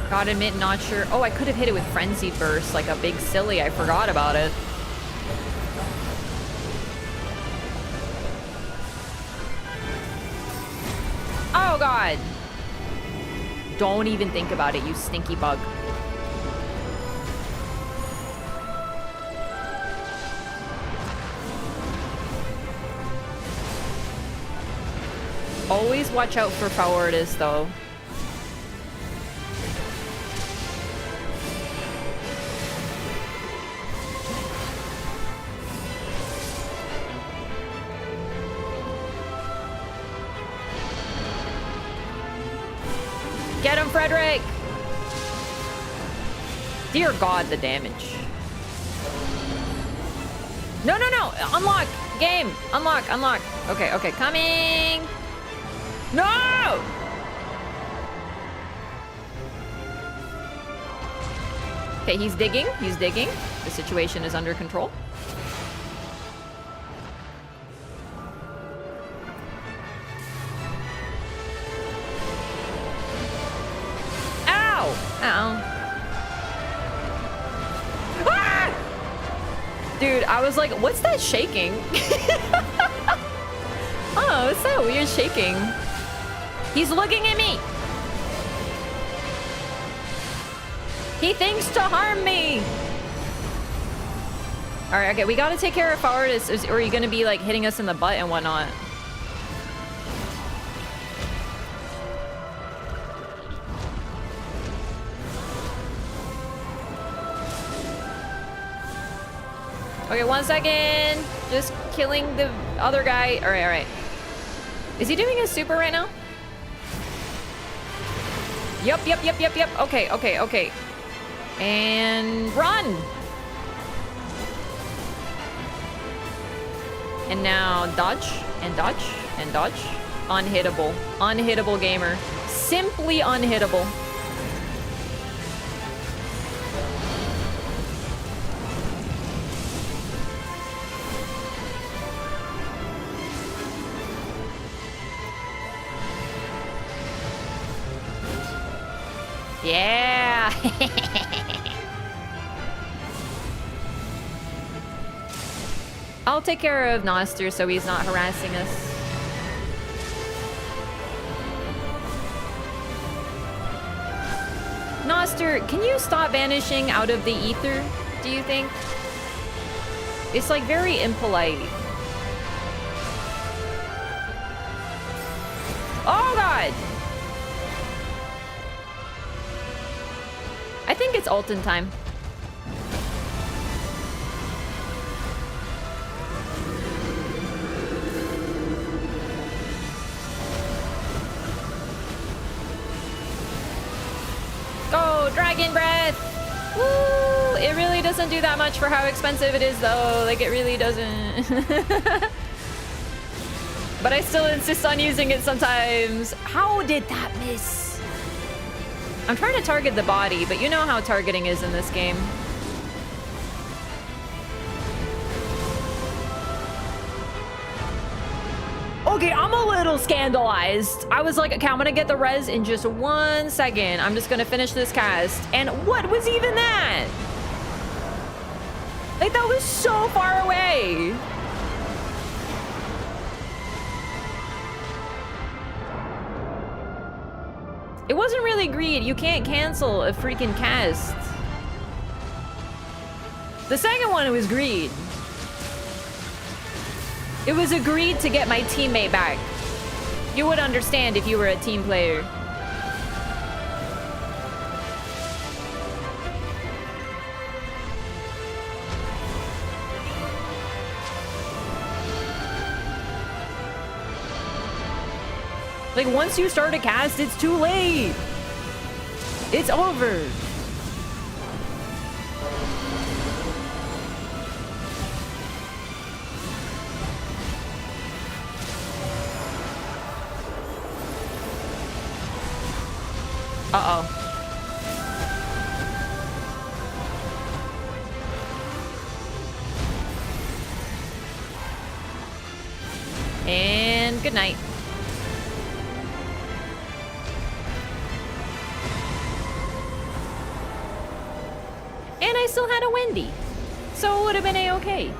Gotta admit, not sure. Oh, I could have hit it with Frenzied Burst like a big silly. I forgot about it. Oh god. Don't even think about it, you stinky bug. Always watch out for forwardist, though. Get him, Frederick! Dear God, the damage. No, no, no! Unlock! Game! Unlock, unlock. Okay, okay, coming! No! Okay, he's digging. He's digging. The situation is under control. Ow! Ow. Ah! Dude, I was like, what's that shaking? Oh, what's that weird shaking? He's looking at me! He thinks to harm me! Alright, okay, we gotta take care of forwardist, or are you gonna be like hitting us in the butt and whatnot? Okay, 1 second. Just killing the other guy. Alright, alright. Is he doing his super right now? Yep, yep, yep, yep, yep. Okay, okay, okay. And run! And now dodge, and dodge, and dodge. Unhittable. Unhittable gamer. Simply unhittable. Yeah! I'll take care of Noster so he's not harassing us. Noster, can you stop vanishing out of the ether, do you think? It's like very impolite. Oh god! I think it's Alton time. Go, Dragon Breath! Woo! It really doesn't do that much for how expensive it is, though. Like, it really doesn't. But I still insist on using it sometimes. How did that miss? I'm trying to target the body, but you know how targeting is in this game. Okay, I'm a little scandalized. I was like, okay, I'm gonna get the res in just 1 second. I'm just gonna finish this cast. And what was even that? Like, that was so far away. It wasn't really greed. You can't cancel a freaking cast. The second one was greed. It was a greed to get my teammate back. You would understand if you were a team player. Like, once you start a cast, it's too late. It's over. Uh-oh. And good night. And I still had a Wendy. So it would have been a-okay.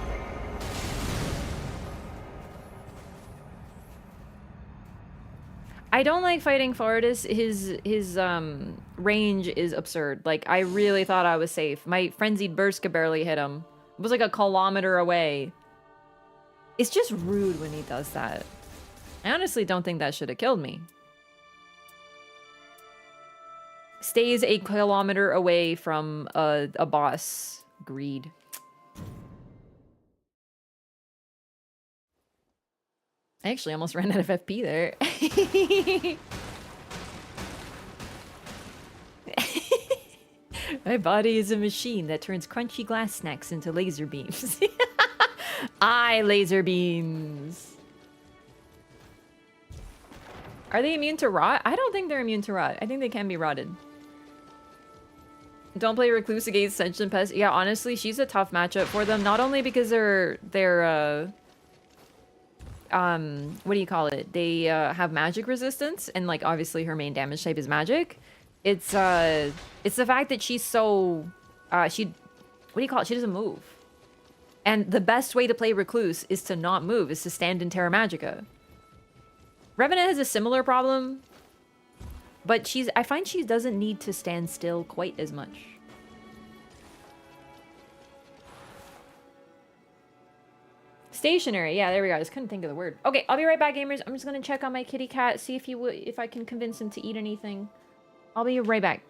I don't like fighting Fardis. His range is absurd. Like, I really thought I was safe. My Frenzied Burst could barely hit him. It was like a kilometer away. It's just rude when he does that. I honestly don't think that should have killed me. Stays a kilometer away from a boss. Greed. I actually almost ran out of FP there. My body is a machine that turns crunchy glass snacks into laser beams. Laser beams. Are they immune to rot? I don't think they're immune to rot. I think they can be rotted. Don't play Recluse against Sentient Pest. Yeah, honestly, she's a tough matchup for them. Not only because they're what do you call it? They have magic resistance, and like obviously her main damage type is magic. It's the fact that she's so what do you call it? She doesn't move. And the best way to play Recluse is to not move, is to stand in Terra Magica. Revenant has a similar problem, but I find she doesn't need to stand still quite as much. Stationary, yeah, there we go. I just couldn't think of the word. Okay, I'll be right back, gamers. I'm just gonna check on my kitty cat, see if I can convince him to eat anything. I'll be right back.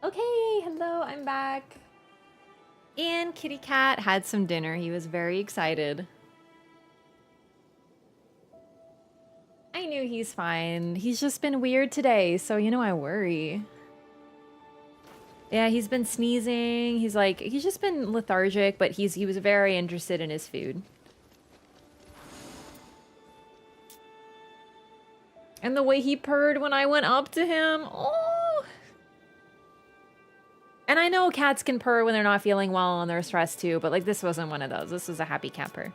Okay, hello, I'm back. And kitty cat had some dinner. He was very excited. I knew he's fine. He's just been weird today, so you know I worry. Yeah, he's been sneezing. He's just been lethargic, but he was very interested in his food. And the way he purred when I went up to him. Oh. And I know cats can purr when they're not feeling well and they're stressed too, but like this wasn't one of those. This was a happy cat purr.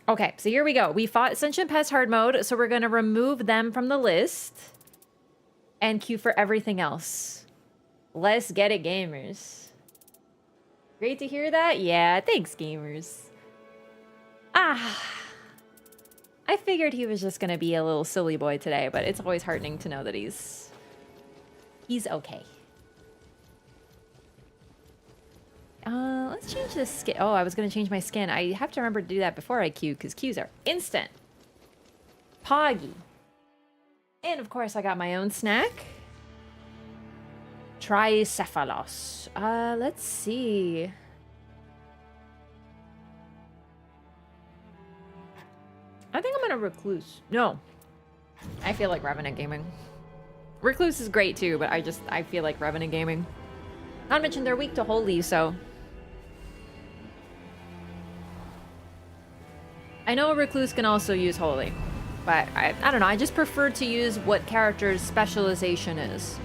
Okay, so here we go. We fought Sentient Pest hard mode, so we're gonna remove them from the list and queue for everything else. Let's get it, gamers. Great to hear that? Yeah, thanks, gamers. Ah. I figured he was just gonna be a little silly boy today, but it's always heartening to know that he's okay. Let's change this skin. Oh, I was gonna change my skin. I have to remember to do that before I queue, because queues are instant. Poggy. And of course, I got my own snack. Tricephalos. Let's see. I think I'm gonna Recluse. No. I feel like Revenant Gaming. Recluse is great too, but I feel like Revenant Gaming. Not to mention they're weak to Holy, so... I know Recluse can also use Holy, but I don't know, I just prefer to use what character's specialization is.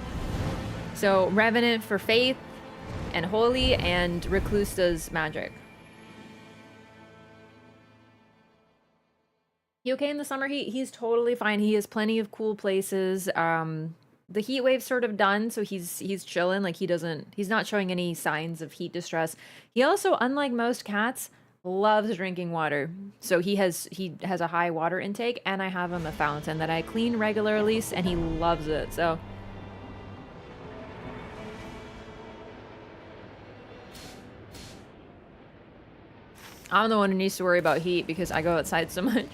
So Revenant for Faith and Holy, and Recluse does Magic. He okay in the summer heat? He's totally fine. He has plenty of cool places. The heat wave's sort of done, so he's chilling. Like he's not showing any signs of heat distress. He also, unlike most cats, loves drinking water. So he has a high water intake, and I have him a fountain that I clean regularly, and he loves it. So I'm the one who needs to worry about heat because I go outside so much.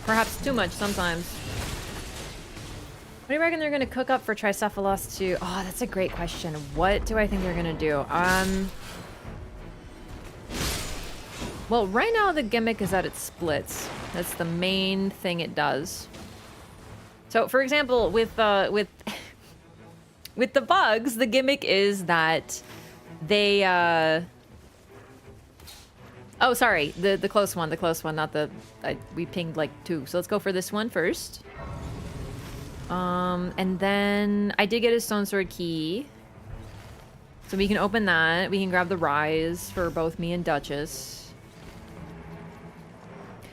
Perhaps too much sometimes. What do you reckon they're gonna cook up for Tricephalos to... Oh, that's a great question. What do I think they're gonna do? Well, right now the gimmick is that it splits. That's the main thing it does. So, for example, with with the bugs, the gimmick is that they oh, sorry, the close one, not the... we pinged like 2. So let's go for this one first. And then I did get a Stone Sword key. So we can open that. We can grab the Rise for both me and Duchess.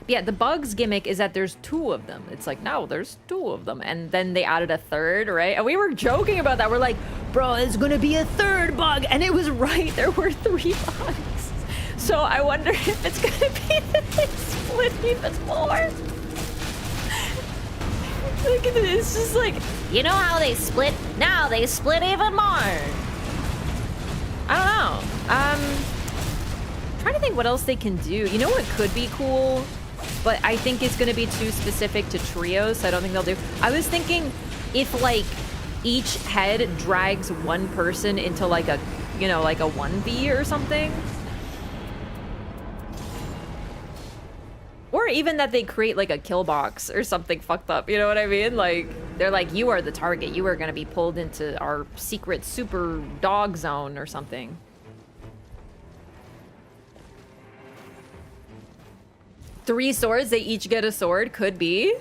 But yeah, the bugs gimmick is that there's 2 of them. It's like, no, there's 2 of them. And then they added a 3rd, right? And we were joking about that. We're like, bro, it's gonna be a 3rd bug. And it was right. There were 3 bugs. So I wonder if it's gonna be that they split even more. Look at it, it's just like... You know how they split? Now they split even more. I don't know. I'm trying to think what else they can do. You know what could be cool? But I think it's gonna be too specific to trios, so I don't think they'll do. I was thinking if like each head drags one person into like a, you know, like a 1v or something. Or even that they create like a kill box or something fucked up, you know what I mean? Like, they're like, you are the target. You are gonna be pulled into our secret super dog zone or something. Three swords, they each get a sword, could be.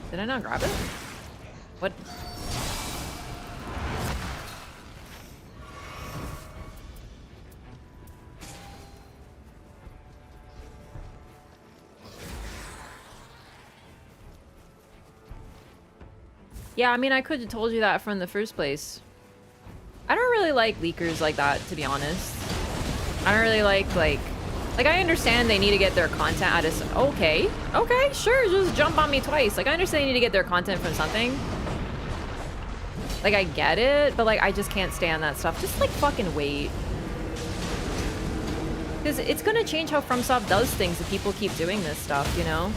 Did I not grab it? What? Yeah, I mean, I could have told you that from the first place. I don't really like leakers like that, to be honest. I don't really like, I understand they need to get their content out of... Okay, sure, just jump on me twice. Like, I understand they need to get their content from something. Like, I get it, but, like, I just can't stand that stuff. Just, like, fucking wait. Because it's gonna change how FromSoft does things if people keep doing this stuff, you know?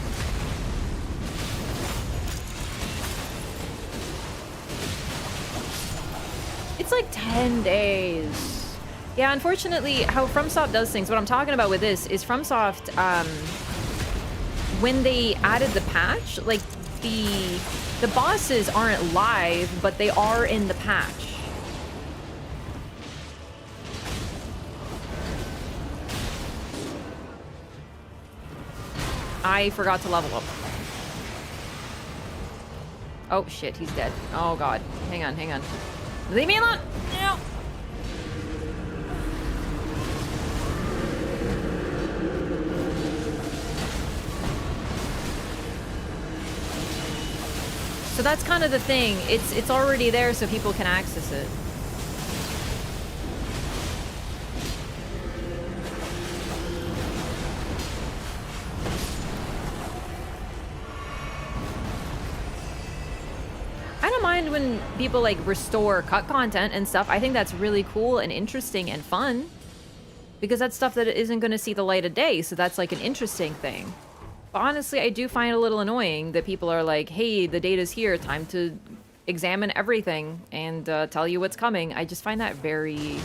It's like 10 days. Yeah, unfortunately, how FromSoft does things, what I'm talking about with this is FromSoft, when they added the patch, like, the bosses aren't live, but they are in the patch. I forgot to level up. Oh, shit, he's dead. Oh, God. Hang on, hang on. Leave me alone! No! So that's kind of the thing. It's already there so people can access it. I don't mind when people like restore cut content and stuff. I think that's really cool and interesting and fun. Because that's stuff that isn't going to see the light of day, so that's like an interesting thing. But honestly, I do find it a little annoying that people are like, hey, the data's here, time to examine everything and tell you what's coming. I just find that very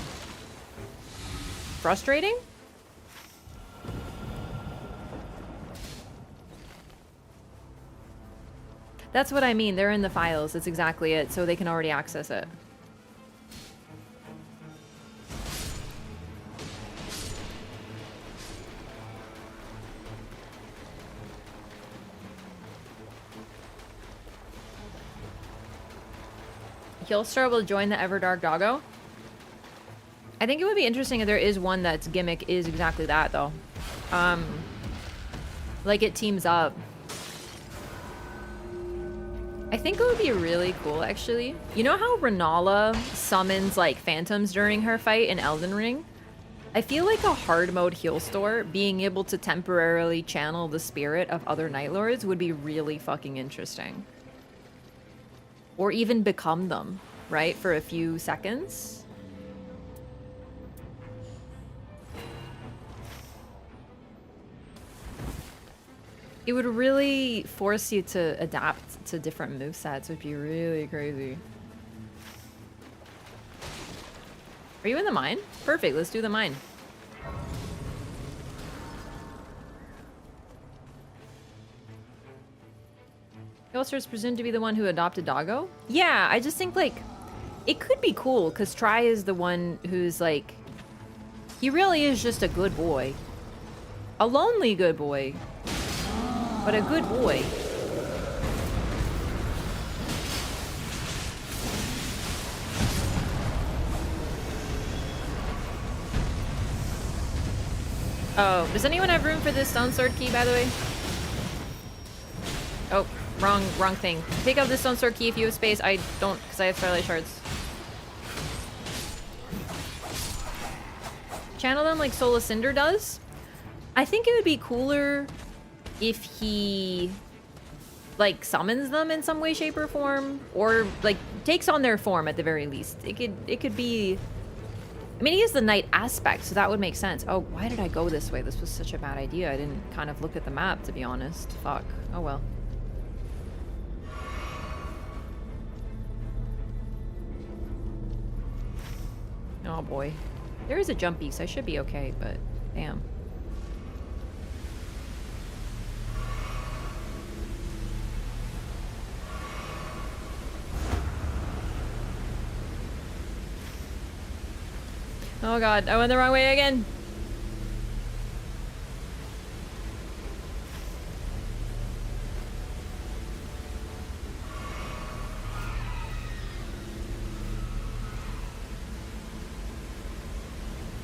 frustrating. That's what I mean. They're in the files. That's exactly it. So they can already access it. Killstar will join the Everdark Doggo. I think it would be interesting if there is one that's gimmick is exactly that, though. Like it teams up. I think it would be really cool, actually. You know how Renala summons, like, phantoms during her fight in Elden Ring? I feel like a hard mode heal store, being able to temporarily channel the spirit of other Night Lords would be really fucking interesting. Or even become them, right? For a few seconds. It would really force you to adapt to different movesets. It would be really crazy. Are you in the mine? Perfect, let's do the mine. Killstar is presumed to be the one who adopted Doggo? Yeah, I just think, like, it could be cool, because Try is the one who's, like, he really is just a good boy. A lonely good boy. But a good boy. Oh, does anyone have room for this stone sword key, by the way? Oh, wrong thing. Pick up the stone sword key if you have space. I don't, because I have Starlight Shards. Channel them like Soul of Cinder does. I think it would be cooler if he, like, summons them in some way, shape, or form. Or, like, takes on their form at the very least. It could be... I mean, he is the knight aspect, so that would make sense. Oh, why did I go this way? This was such a bad idea. I didn't kind of look at the map, to be honest. Fuck. Oh, well. Oh, boy. There is a jump piece. I should be okay, but damn. Oh god, I went the wrong way again.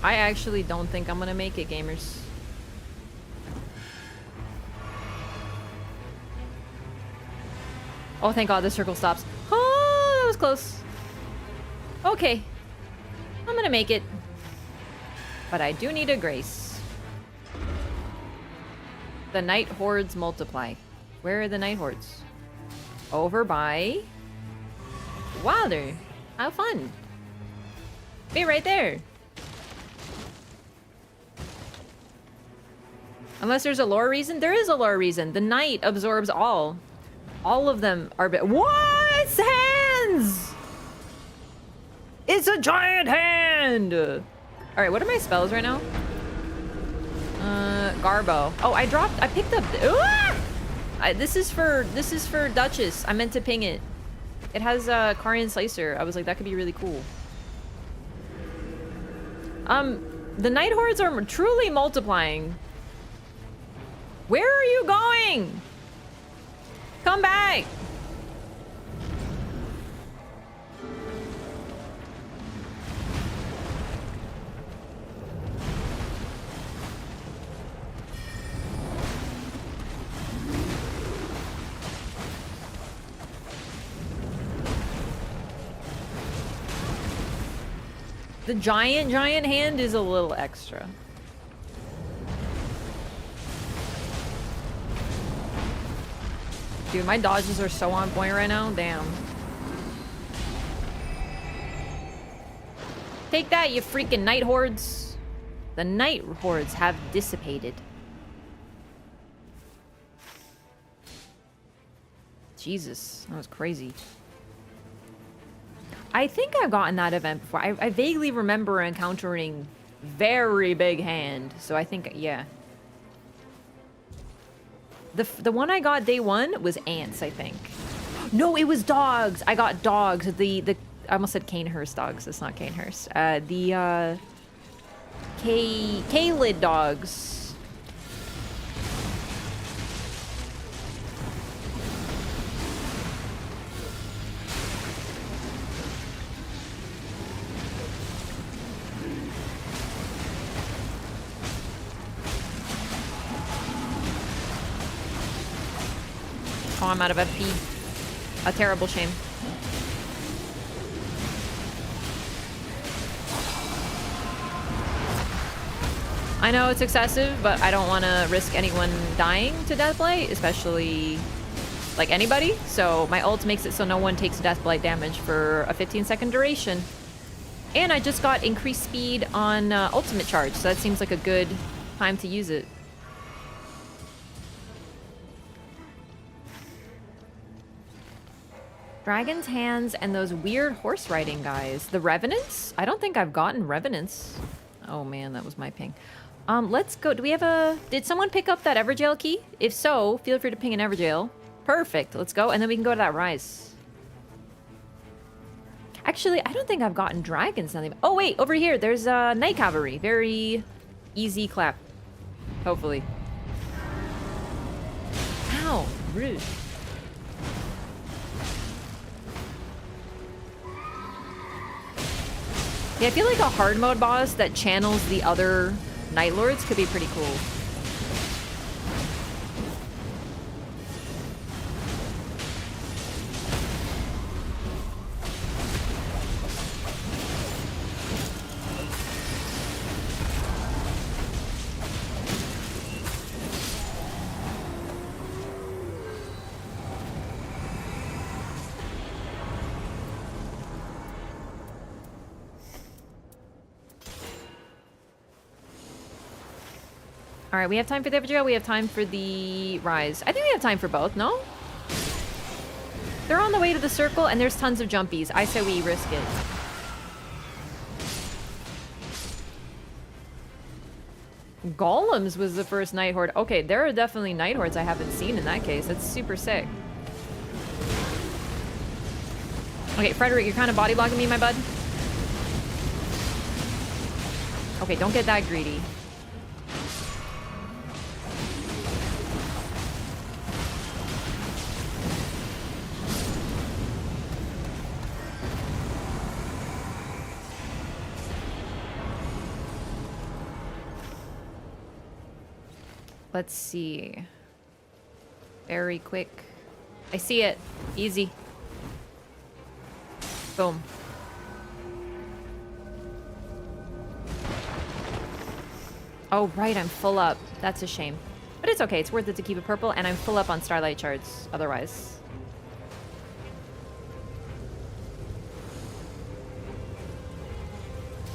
I actually don't think I'm gonna make it, gamers. Oh, thank god, the circle stops. Oh, that was close. Okay. I'm gonna make it. But I do need a grace. The night hordes multiply. Where are the night hordes? Over by... Wilder. How fun. Be right there. Unless there's a lore reason. There is a lore reason. The knight absorbs all. All of them are... What? It's hands! It's a giant hand! Alright, what are my spells right now? Garbo. Oh, I picked up... This is for Duchess. I meant to ping it. It has Carian Slicer. I was like, that could be really cool. The Night Hordes are truly multiplying. Where are you going? Come back! The giant hand is a little extra. Dude, my dodges are so on point right now. Damn. Take that, you freaking Night Hordes. The Night Hordes have dissipated. Jesus, that was crazy. I think I've gotten that event before. I vaguely remember encountering very big hand. So I think, yeah. The one I got day one was ants, I think. No, it was dogs. I got dogs. I almost said Canehurst dogs. It's not Canehurst. The K-lid dogs. Oh, I'm out of FP. A terrible shame. I know it's excessive, but I don't want to risk anyone dying to Deathblight, especially like anybody. So my ult makes it so no one takes Deathblight damage for a 15-second duration. And I just got increased speed on ultimate charge, so that seems like a good time to use it. Dragon's Hands and those weird horse riding guys. The Revenants? I don't think I've gotten Revenants. Oh man, that was my ping. Let's go. Do we have a... Did someone pick up that Everjail key? If so, feel free to ping an Everjail. Perfect. Let's go. And then we can go to that Rise. Actually, I don't think I've gotten Dragons. Oh wait, over here. There's Night Cavalry. Very easy clap. Hopefully. Ow. Rude. Yeah, I feel like a hard mode boss that channels the other Night Lords could be pretty cool. All right, we have time for the Everjail. We have time for the Rise. I think we have time for both, no? They're on the way to the circle, and there's tons of jumpies. I say we risk it. Golems was the first Night Horde. Okay, there are definitely Night Hordes I haven't seen in that case. That's super sick. Okay, Frederick, you're kind of body blocking me, my bud. Okay, don't get that greedy. Let's see. Very quick. I see it. Easy. Boom. Oh, right. I'm full up. That's a shame. But it's okay. It's worth it to keep it purple. And I'm full up on Starlight Shards otherwise.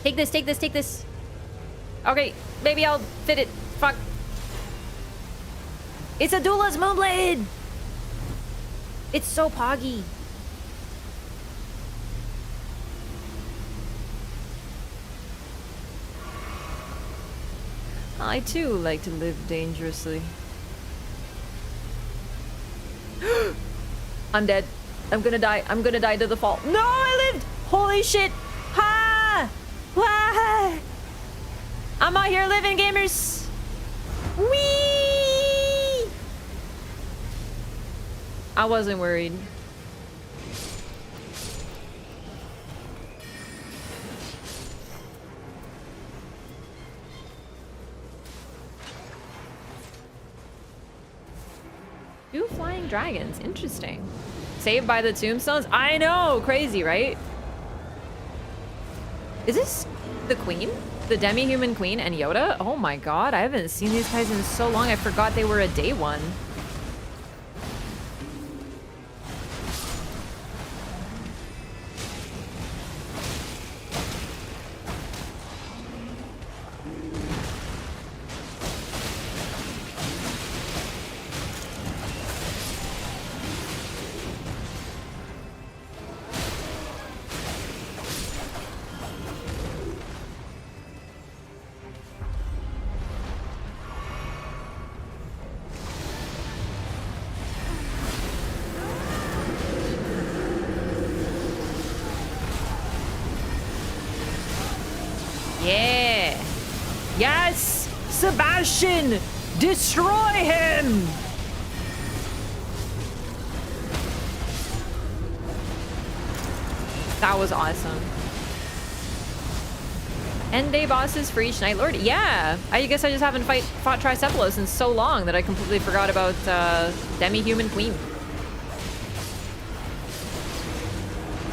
Take this, take this, take this. Okay. Maybe I'll fit it. Fuck. It's a Dula's Moonblade! It's so poggy. I too like to live dangerously. I'm dead. I'm gonna die. I'm gonna die to the fall. No, I lived! Holy shit! Ha! Wah! I'm out here living, gamers! Whee! I wasn't worried. Two flying dragons. Interesting. Saved by the tombstones? I know! Crazy, right? Is this the queen? The demi-human queen and Yoda? Oh my god, I haven't seen these guys in so long. I forgot they were a day one. Yeah. Yes! Sebastian! Destroy him! That was awesome. End day bosses for each Night Lord? Yeah! I guess I just haven't fought Tricephalos in so long that I completely forgot about Demi-Human Queen.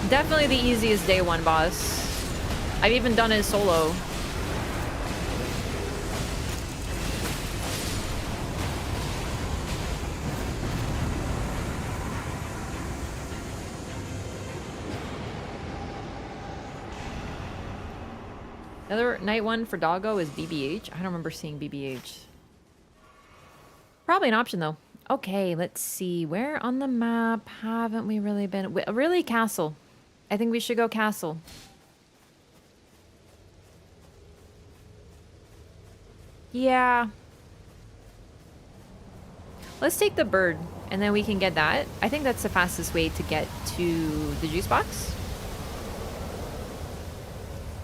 Definitely the easiest day one boss. I've even done it solo. Another night one for Doggo is BBH. I don't remember seeing BBH. Probably an option though. Okay, let's see. Where on the map haven't we really been? Really, Castle. I think we should go Castle. Yeah. Let's take the bird, and then we can get that. I think that's the fastest way to get to the juice box.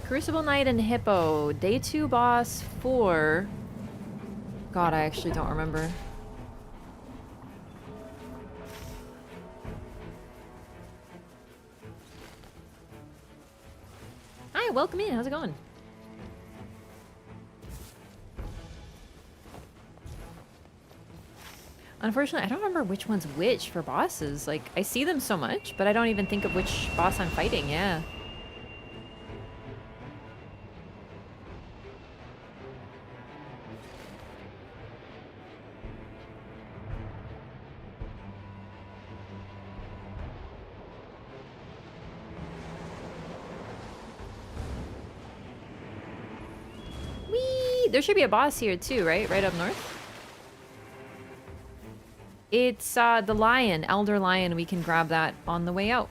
Crucible Knight and Hippo. Day 2 boss 4. God, I actually don't remember. Hi, welcome in. How's it going? Unfortunately, I don't remember which one's which for bosses. Like, I see them so much, but I don't even think of which boss I'm fighting. Yeah. Whee! There should be a boss here too, right? Right up north? It's the lion, Elder Lion. We can grab that on the way out.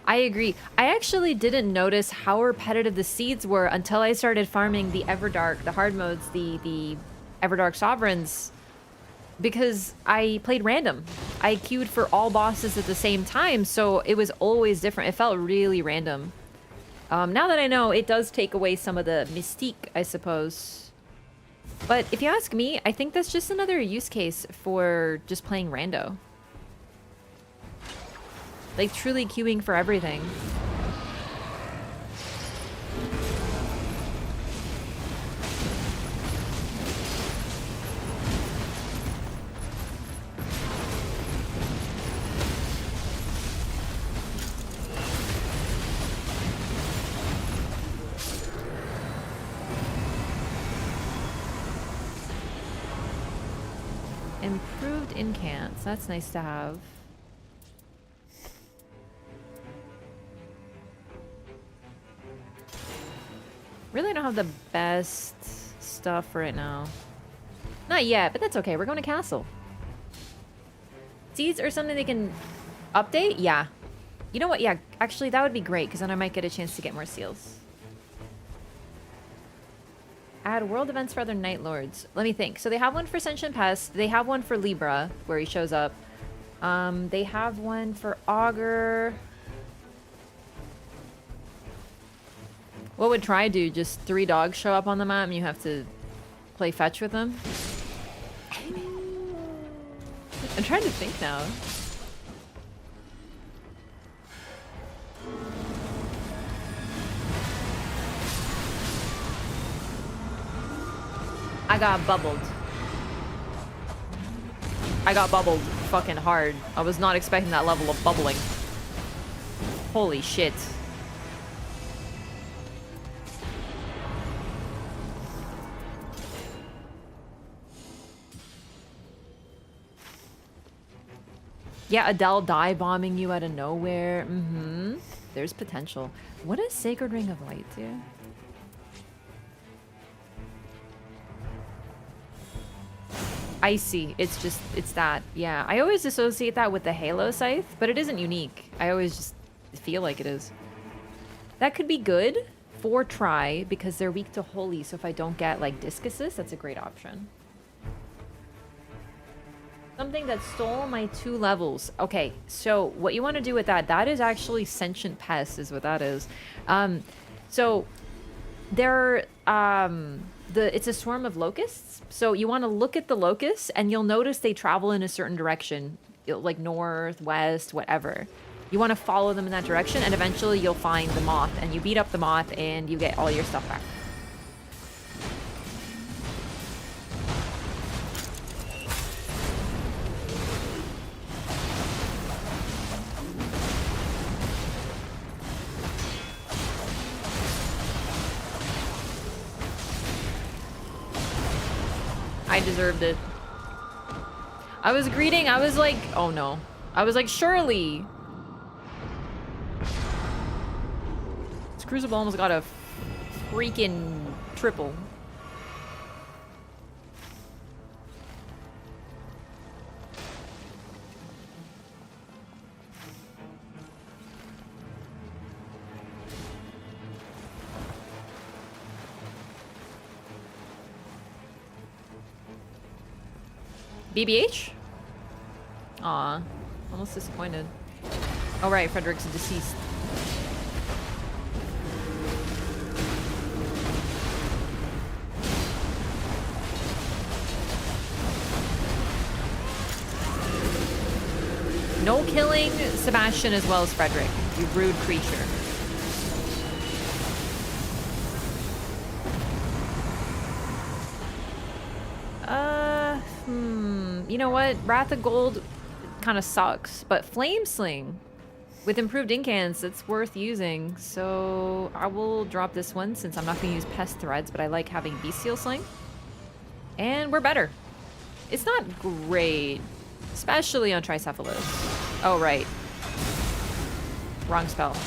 I agree. I actually didn't notice how repetitive the seeds were until I started farming the Everdark, the hard modes, the Everdark Sovereigns, because I played random. I queued for all bosses at the same time, so it was always different. It felt really random. Now that I know, it does take away some of the mystique, I suppose. But if you ask me, I think that's just another use case for just playing rando. Like, truly queuing for everything. Improved incants. That's nice to have. Really don't have the best stuff right now. Not yet, but that's okay. We're going to castle. Seeds are something they can update? Yeah. You know what? Yeah, actually, that would be great, because then I might get a chance to get more seals. Add world events for other Night Lords. Let me think. So they have one for Sentient Pest. They have one for Libra, where he shows up. They have one for Augur. What would Try do? Just 3 dogs show up on the map and you have to play fetch with them? I'm trying to think now. I got bubbled. I got bubbled fucking hard. I was not expecting that level of bubbling. Holy shit. Yeah, Adele dive bombing you out of nowhere. Mm-hmm. There's potential. What does Sacred Ring of Light do? Icy. It's that. Yeah, I always associate that with the Halo Scythe, but it isn't unique. I always just feel like it is. That could be good for Try, because they're weak to Holy, so if I don't get, like, Discuses, that's a great option. Something that stole my 2 levels. Okay, so what you want to do with that, that is actually Sentient Pest is what that is. So they're, it's a swarm of locusts. So you want to look at the locusts and you'll notice they travel in a certain direction, like north, west, whatever. You want to follow them in that direction and eventually you'll find the moth and you beat up the moth and you get all your stuff back. I deserved it. I was greeting, I was like, oh no. I was like, surely. This Crucible almost got a freaking triple. BBH? Aw, almost disappointed. Oh right, Frederick's deceased. No killing Sebastian as well as Frederick, you rude creature. You know what? Wrath of Gold kind of sucks, but Flame Sling with improved incans, it's worth using. So I will drop this one since I'm not going to use Pest Threads, but I like having Bestial Sling. And we're better. It's not great, especially on Tricephalus. Oh, right. Wrong spell.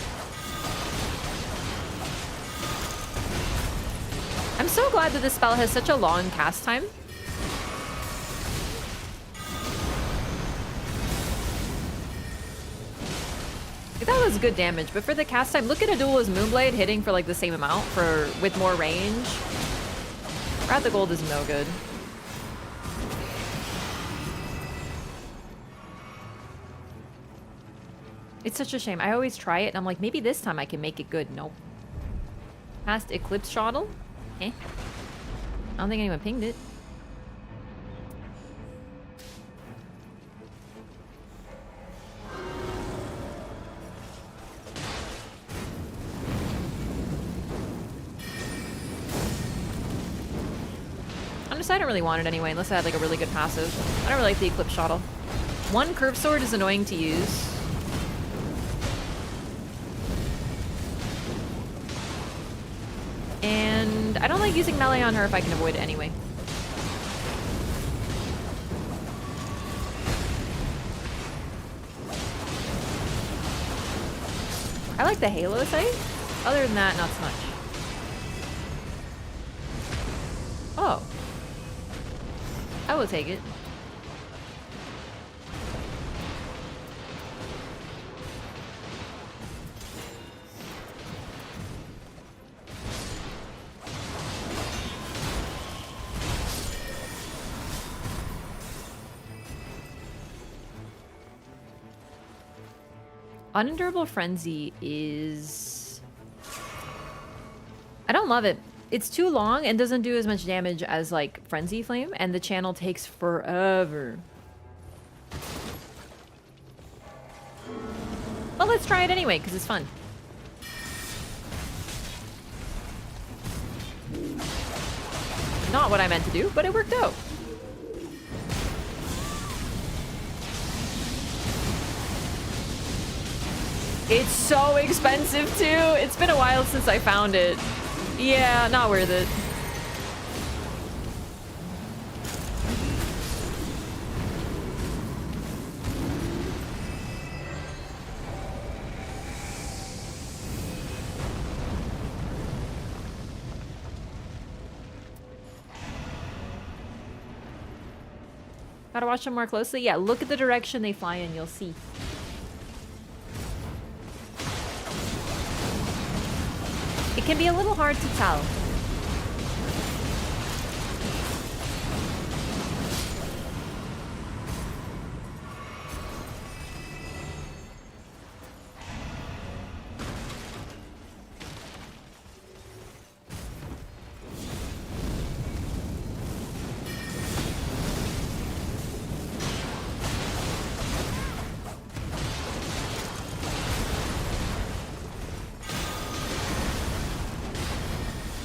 I'm so glad that this spell has such a long cast time. That was good damage, but for the cast time, look at a duel as Moonblade hitting for like the same amount with more range. Wrath of Gold is no good. It's such a shame. I always try it and I'm like, maybe this time I can make it good. Nope. Past Eclipse Shottle? Eh. I don't think anyone pinged it. I don't really want it anyway, unless I had like a really good passive. I don't really like the Eclipse Shottle. 1 Curve Sword is annoying to use. And I don't like using melee on her if I can avoid it anyway. I like the Halo sight. Other than that, not so much. Oh. I will take it. Unendurable Frenzy is... I don't love it. It's too long and doesn't do as much damage as, like, Frenzy Flame, and the channel takes forever. Well, let's try it anyway, because it's fun. Not what I meant to do, but it worked out. It's so expensive too. It's been a while since I found it. Yeah, not worth it. Gotta watch them more closely. Yeah, look at the direction they fly in, you'll see. It can be a little hard to tell.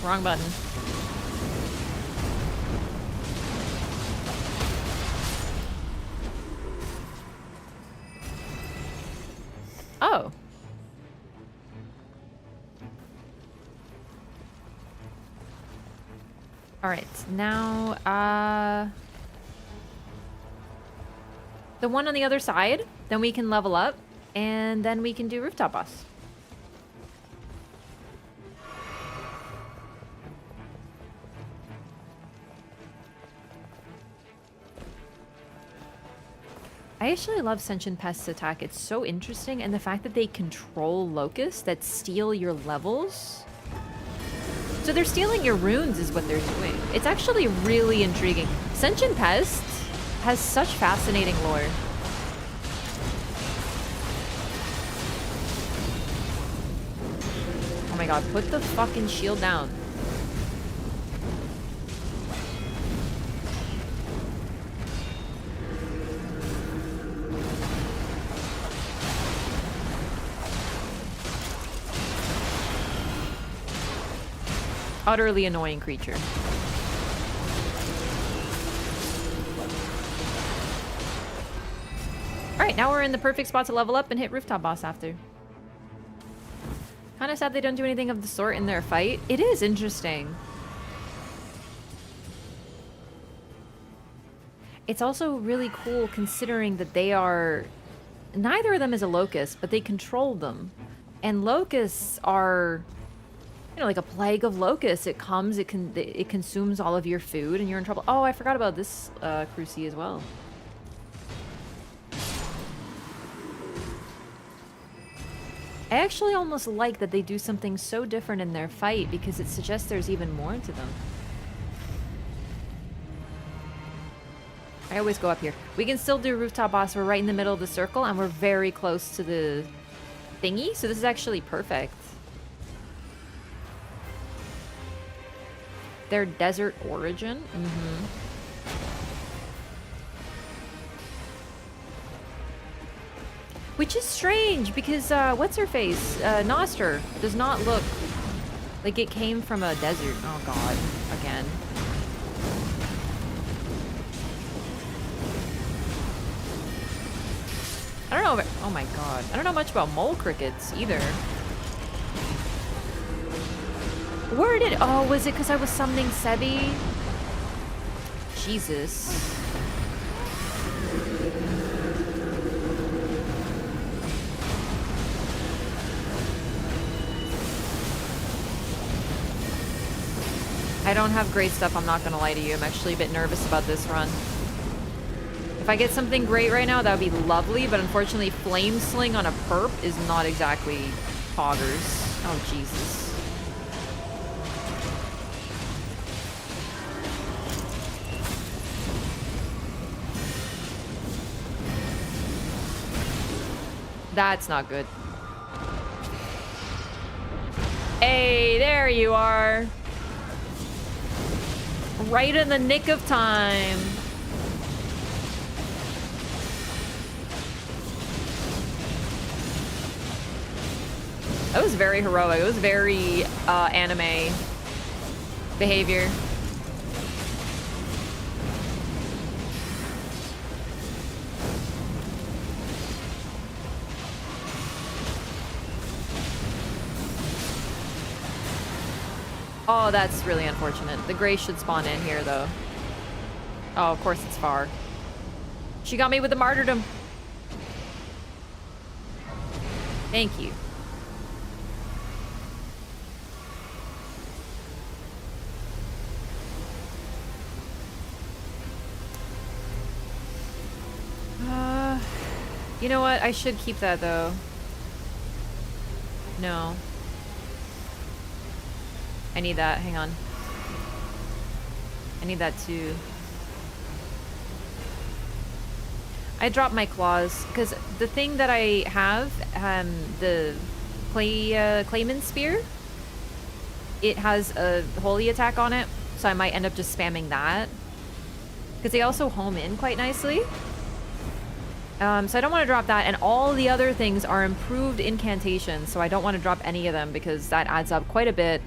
Wrong button. Oh. All right, now, the one on the other side, then we can level up, and then we can do rooftop boss. I actually love Sentient Pest's attack. It's so interesting, and the fact that they control locusts that steal your levels. So they're stealing your runes is what they're doing. It's actually really intriguing. Sentient Pest has such fascinating lore. Oh my god, put the fucking shield down. Utterly annoying creature. Alright, now we're in the perfect spot to level up and hit rooftop boss after. Kinda sad they don't do anything of the sort in their fight. It is interesting. It's also really cool considering that they are... Neither of them is a locust, but they control them. And locusts are... You know, like a plague of locusts. It comes, it consumes all of your food, and you're in trouble. Oh, I forgot about this Cruci as well. I actually almost like that they do something so different in their fight because it suggests there's even more to them. I always go up here. We can still do rooftop boss. We're right in the middle of the circle, and we're very close to the thingy, so this is actually perfect. Their desert origin? Mm-hmm. Which is strange, because, what's her face? Noster does not look like it came from a desert. Oh god, again. I don't know, oh my god. I don't know much about mole crickets, either. Where did... Oh, was it because I was summoning Sebi? Jesus. I don't have great stuff, I'm not gonna lie to you. I'm actually a bit nervous about this run. If I get something great right now, that would be lovely, but unfortunately, Flame Sling on a perp is not exactly poggers. Oh, Jesus. That's not good. Hey, there you are. Right in the nick of time. That was very heroic. It was very anime behavior. Oh, that's really unfortunate. The Gray should spawn in here, though. Oh, of course it's far. She got me with the martyrdom. Thank you. You know what? I should keep that, though. No. I need that. Hang on. I need that, too. I dropped my claws, because the thing that I have, the Clayman Spear, it has a holy attack on it, so I might end up just spamming that. Because they also home in quite nicely. So I don't want to drop that, and all the other things are improved incantations, so I don't want to drop any of them because that adds up quite a bit.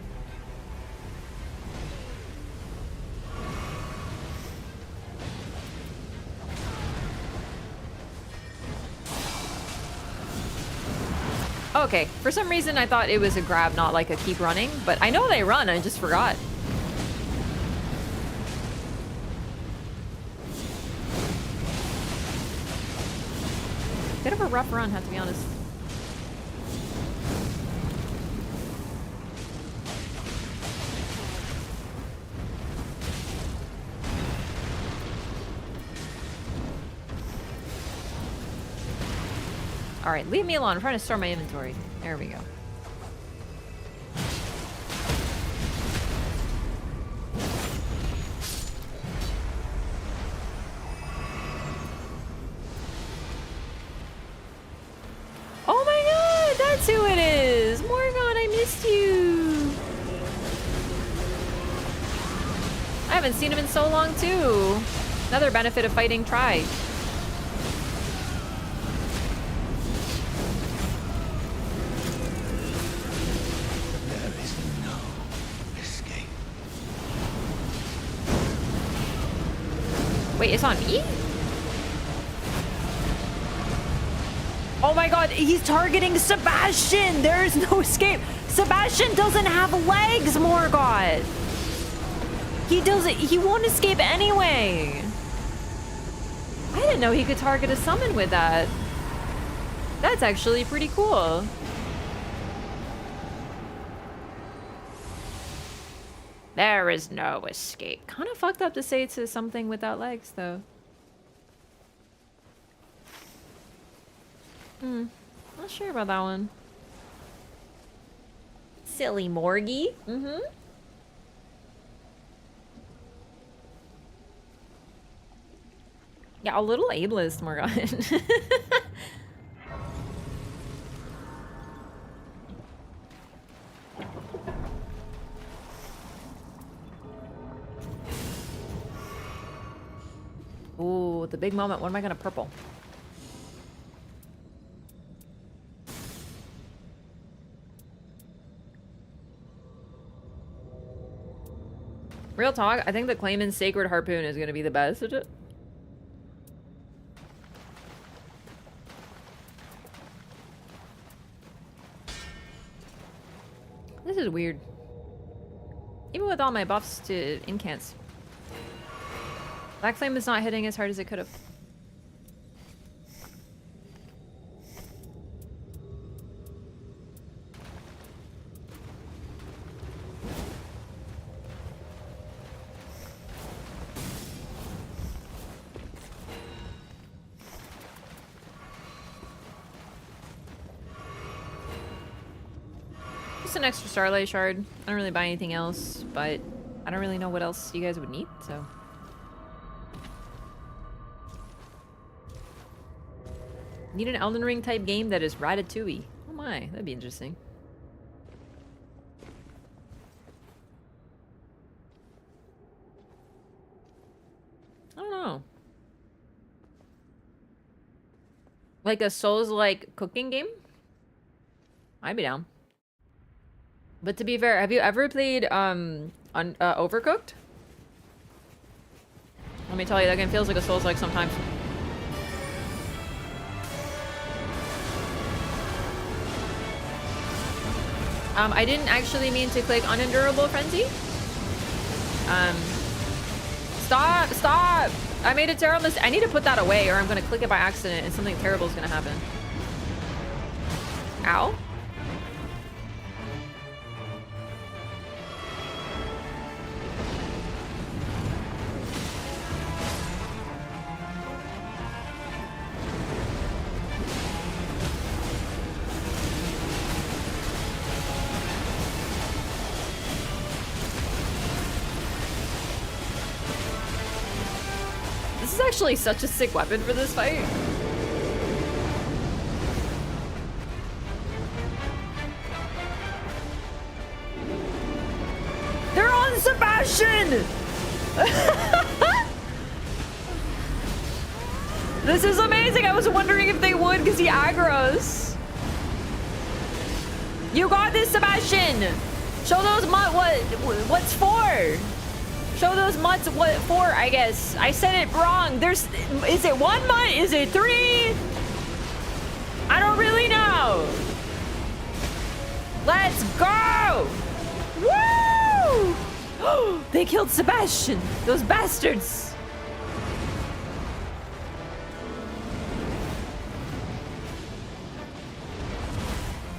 Okay, for some reason I thought it was a grab, not like a keep running, but I know they run, I just forgot. Bit of a rough run, have to be honest. All right, leave me alone. I'm trying to store my inventory. There we go. Oh my god, that's who it is! Morgan, I missed you! I haven't seen him in so long, too. Another benefit of fighting Tri. There is no escape. Wait, it's on me? Oh my god, he's targeting Sebastian! There is no escape! Sebastian doesn't have legs, Morgoth! He won't escape anyway! I didn't know he could target a summon with that. That's actually pretty cool. There is no escape. Kind of fucked up to say to something without legs, though. Not sure about that one. Silly Morgie. Mm-hmm. Yeah, a little ableist, Morgan. Ooh, the big moment. What am I gonna purple? Real talk, I think the Clayman's Sacred Harpoon is gonna be the best. This is weird. Even with all my buffs to incants. Black Flame is not hitting as hard as it could have. just an extra Starlight Shard. I don't really buy anything else, but I don't really know what else you guys would need, so. Need an Elden Ring type game that is Ratatouille. Oh my, that'd be interesting. I don't know. Like a Souls-like cooking game? I'd be down. But to be fair, have you ever played Overcooked? Let me tell you, that game feels like a Souls-like sometimes. I didn't actually mean to click Unendurable Frenzy. Stop! I made a terrible mistake. I need to put that away or I'm gonna click it by accident and something terrible is gonna happen. Ow. This is actually such a sick weapon for this fight. They're on Sebastian! This is amazing! I was wondering if they would because he aggroes. You got this, Sebastian! Show those what's for! Show those mutts what for, I guess. I said it wrong. Is it 1 mutt? Is it 3? I don't really know. Let's go! Woo! They killed Sebastian. Those bastards.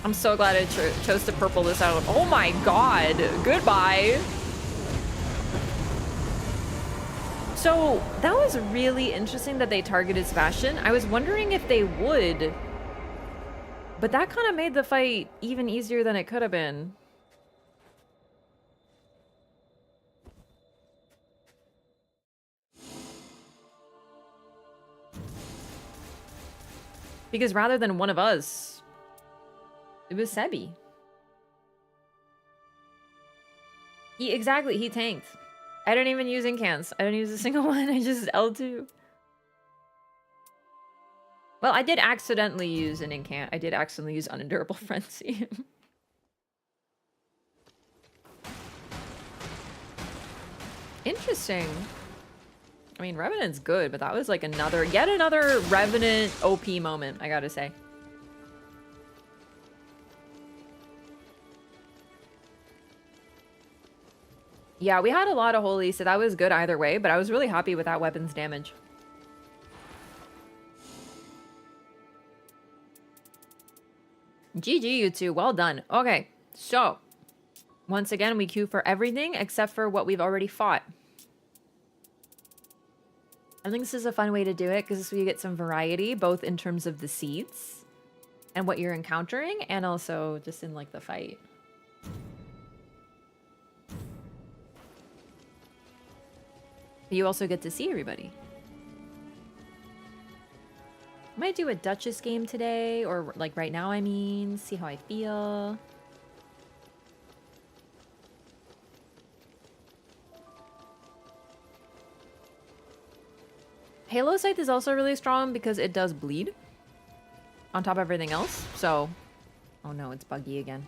I'm so glad I chose to purple this out. Oh my god. Goodbye. So that was really interesting that they targeted Sebastian. I was wondering if they would, but that kind of made the fight even easier than it could have been. Because rather than one of us, it was Sebi. Exactly, he tanked. I don't even use incants. I don't use a single one. I just L2. Well, I did accidentally use an incant. I did accidentally use Unendurable Frenzy. Interesting. I mean, Revenant's good, but that was like yet another Revenant OP moment, I gotta say. Yeah, we had a lot of holy, so that was good either way, but I was really happy with that weapon's damage. GG, you two. Well done. Okay, so once again, we queue for everything except for what we've already fought. I think this is a fun way to do it because this way you get some variety, both in terms of the seeds and what you're encountering, and also just in like the fight. But you also get to see everybody. Might do a Duchess game today, or like right now, I mean, see how I feel. Halo Scythe is also really strong because it does bleed on top of everything else, so... Oh no, it's buggy again.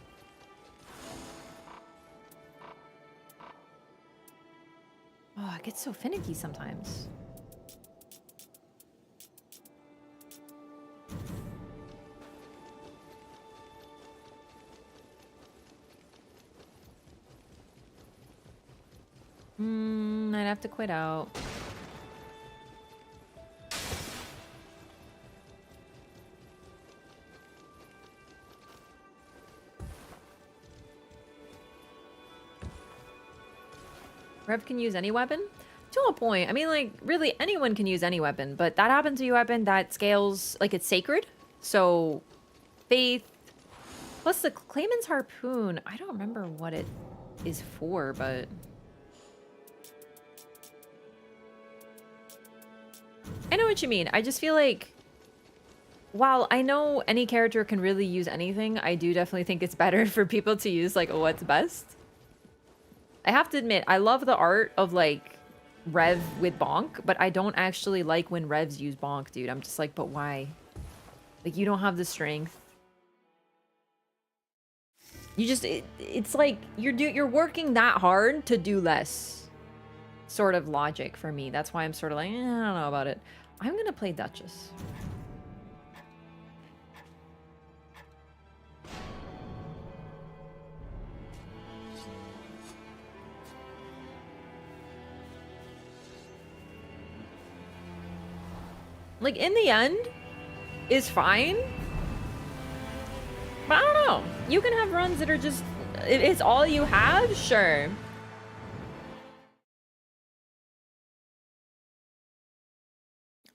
Oh, it gets so finicky sometimes. I'd have to quit out. Rev can use any weapon? To a point. I mean, like, really, anyone can use any weapon, but that happens to be a weapon that scales, like, it's sacred. So, Faith, Plus the Clayman's Harpoon, I don't remember what it is for, but... I know what you mean. I just feel like... While I know any character can really use anything, I do definitely think it's better for people to use, like, what's best. I have to admit, I love the art of, like, Rev with Bonk, but I don't actually like when Revs use Bonk, dude. I'm just like, but why? Like, you don't have the strength. You just, it's like, you're working that hard to do less. Sort of logic for me. That's why I'm sort of like, I don't know about it. I'm gonna play Duchess. Like, in the end, is fine. But I don't know. You can have runs that are just... It's all you have? Sure.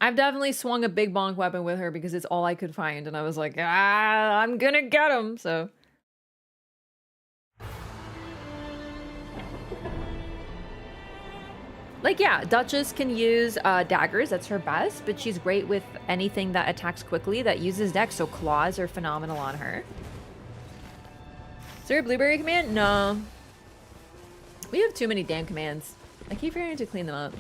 I've definitely swung a big bonk weapon with her because it's all I could find. And I was like, I'm gonna get him, so... Like, yeah, Duchess can use daggers. That's her best. But she's great with anything that attacks quickly that uses dex. So claws are phenomenal on her. Is there a blueberry command? No. We have too many damn commands. I keep forgetting to clean them up.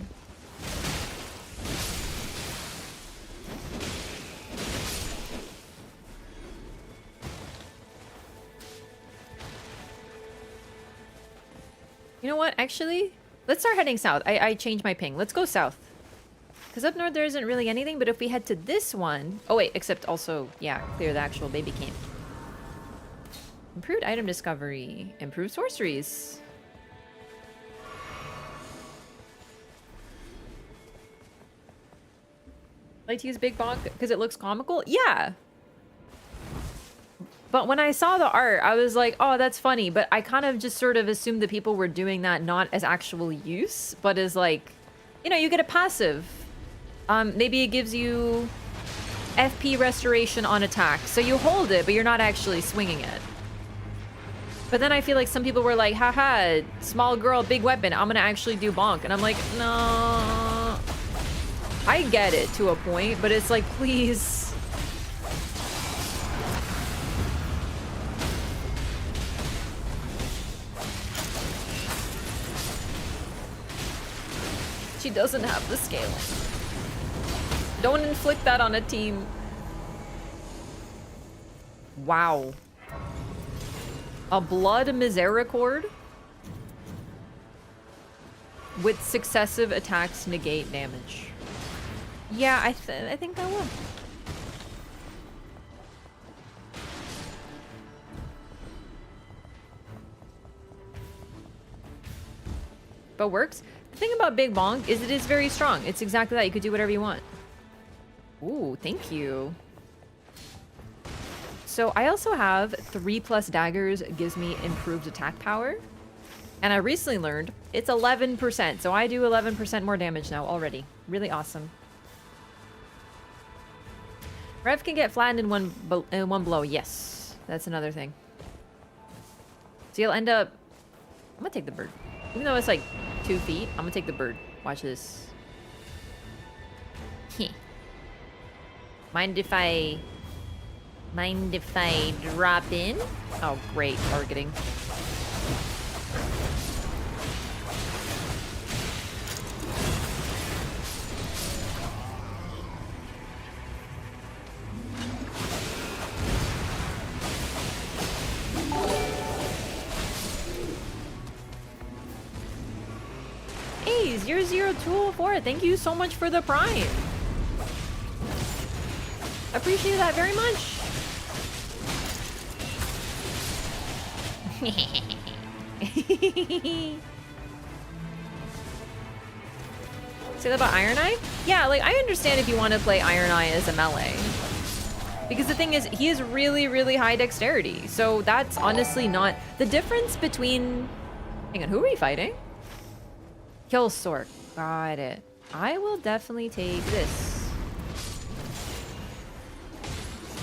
You know what? Actually, let's start heading south. I changed my ping. Let's go south. Because up north there isn't really anything, but if we head to this one... Oh wait, except also, yeah, clear the actual baby camp. Improved item discovery. Improved sorceries. Like to use Big Bonk because it looks comical? Yeah. But when I saw the art, I was like, oh, that's funny. But I kind of just sort of assumed that people were doing that not as actual use, but as like, you know, you get a passive. Maybe it gives you FP restoration on attack. So you hold it, but you're not actually swinging it. But then I feel like some people were like, haha, small girl, big weapon. I'm going to actually do bonk. And I'm like, no. I get it to a point, but it's like, please. She doesn't have the scaling. Don't inflict that on a team. Wow. A blood misericord with successive attacks negate damage. Yeah, I think I will. But works. The thing about Big Bonk is it is very strong. It's exactly that. You could do whatever you want. Ooh, thank you. So I also have 3+ daggers gives me improved attack power. And I recently learned it's 11%. So I do 11% more damage now already. Really awesome. Rev can get flattened in one blow. Yes, that's another thing. So you'll end up... I'm gonna take the bird. Even though it's like 2 feet, I'm gonna take the bird. Watch this. Mind if I drop in? Oh, great. Targeting. Hey, 00204, thank you so much for the prime. Appreciate that very much. Say that about Iron Eye? Yeah, like, I understand if you want to play Iron Eye as a melee. Because the thing is, he is really, really high dexterity. So that's honestly not... The difference between... Hang on, who are we fighting? Killsort. Got it. I will definitely take this.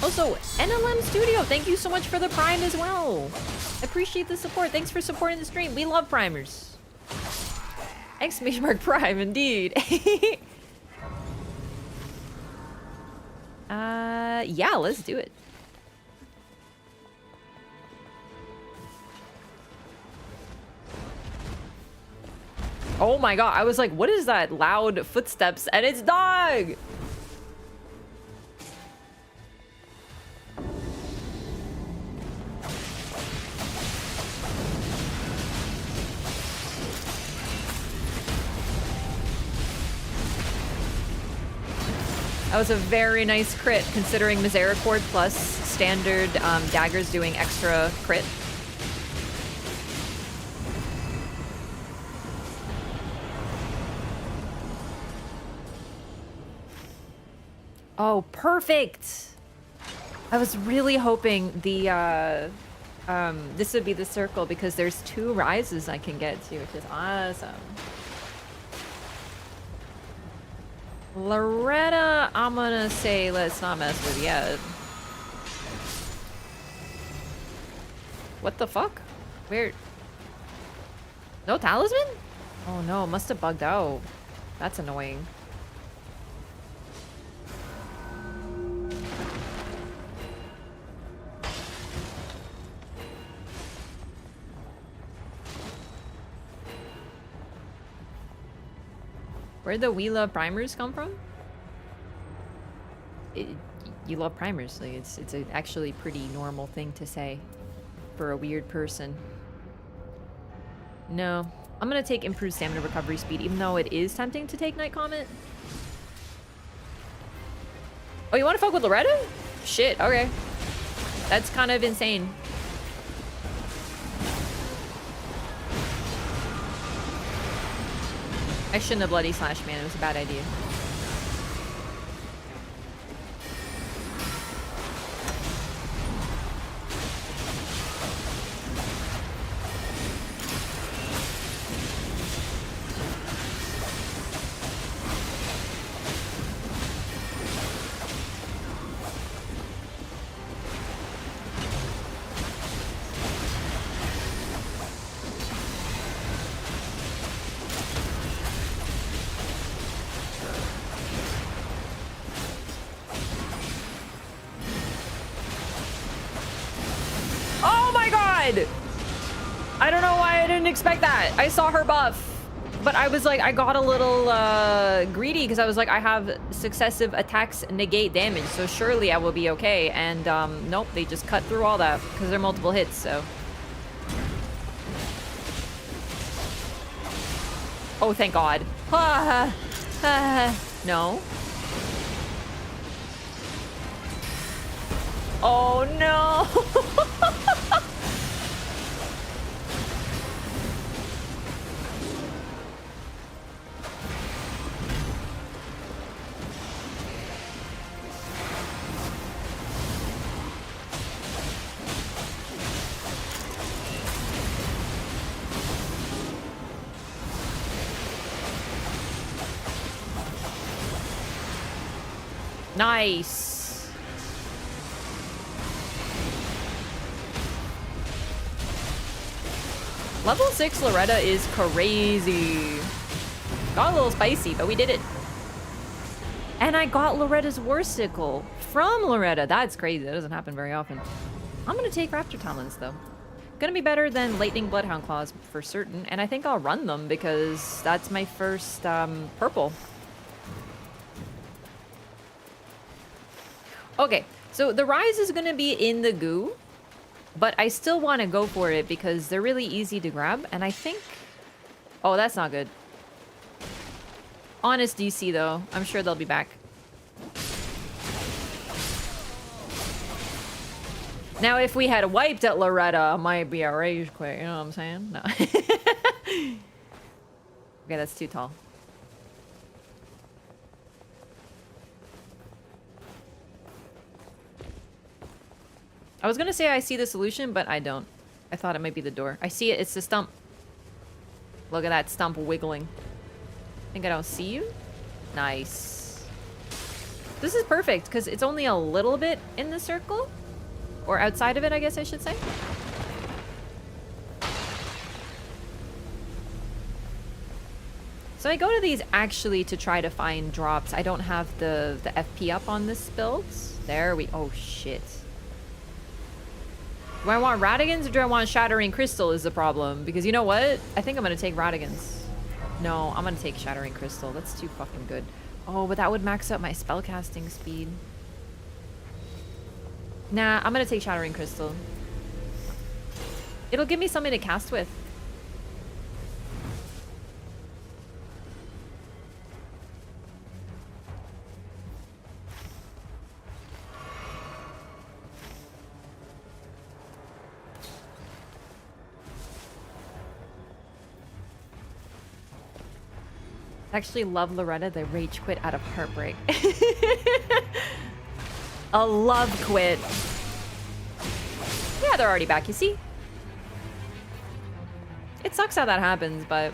Also, NLM Studio, thank you so much for the prime as well. I appreciate the support. Thanks for supporting the stream. We love primers. Exclamation mark prime, indeed. Yeah, let's do it. Oh my god, I was like, what is that loud footsteps? And it's dog! That was a very nice crit, considering Misericord plus standard daggers doing extra crit. Oh, perfect! I was really hoping the, this would be the circle because there's 2 rises I can get to, which is awesome. Loretta, I'm gonna say let's not mess with yet. What the fuck? Where? No talisman? Oh no, must have bugged out. That's annoying. Where'd the we love primers come from? You love primers. Like it's a actually pretty normal thing to say for a weird person. No. I'm gonna take improved stamina recovery speed, even though it is tempting to take Night Comet. Oh, you wanna fuck with Loretta? Shit, okay. That's kind of insane. I shouldn't have bloody slash, man. It was a bad idea. I don't know why I didn't expect that. I saw her buff, but I was like, I got a little greedy because I was like, I have successive attacks negate damage, so surely I will be okay. And nope, they just cut through all that because they're multiple hits, so. Oh, thank God. No. Oh no. Nice. Level 6 Loretta is crazy. Got a little spicy, but we did it. And I got Loretta's War Sickle from Loretta. That's crazy. That doesn't happen very often. I'm gonna take Raptor Talons though. Gonna be better than Lightning Bloodhound Claws for certain. And I think I'll run them because that's my first purple. Okay, so the Rise is gonna be in the goo, but I still want to go for it because they're really easy to grab, and I think... Oh, that's not good. Honest DC though, I'm sure they'll be back. Now if we had wiped at Loretta, I might be a rage quit, you know what I'm saying? No. Okay, that's too tall. I was gonna say I see the solution, but I don't. I thought it might be the door. I see it, it's the stump. Look at that stump wiggling. Think I don't see you? Nice. This is perfect, because it's only a little bit in the circle. Or outside of it, I guess I should say. So I go to these actually to try to find drops. I don't have the FP up on this build. There we... Oh, shit. Do I want Radigans or do I want Shattering Crystal is the problem? Because you know what? I think I'm going to take Radigans. No, I'm going to take Shattering Crystal. That's too fucking good. Oh, but that would max out my spellcasting speed. Nah, I'm going to take Shattering Crystal. It'll give me something to cast with. I actually love Loretta, the rage quit out of heartbreak. A love quit. Yeah, they're already back, you see? It sucks how that happens, but...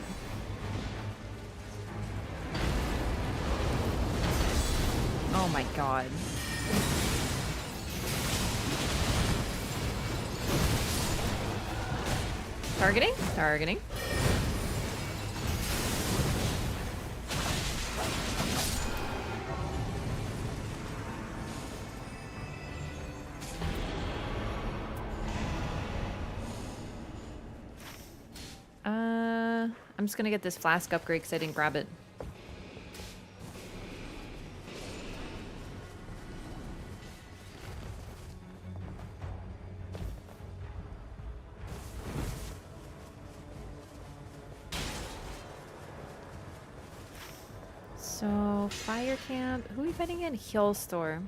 Oh my god. Targeting? Targeting. I'm just gonna get this flask upgrade because I didn't grab it. So, fire camp. Who are we fighting in? Hill store.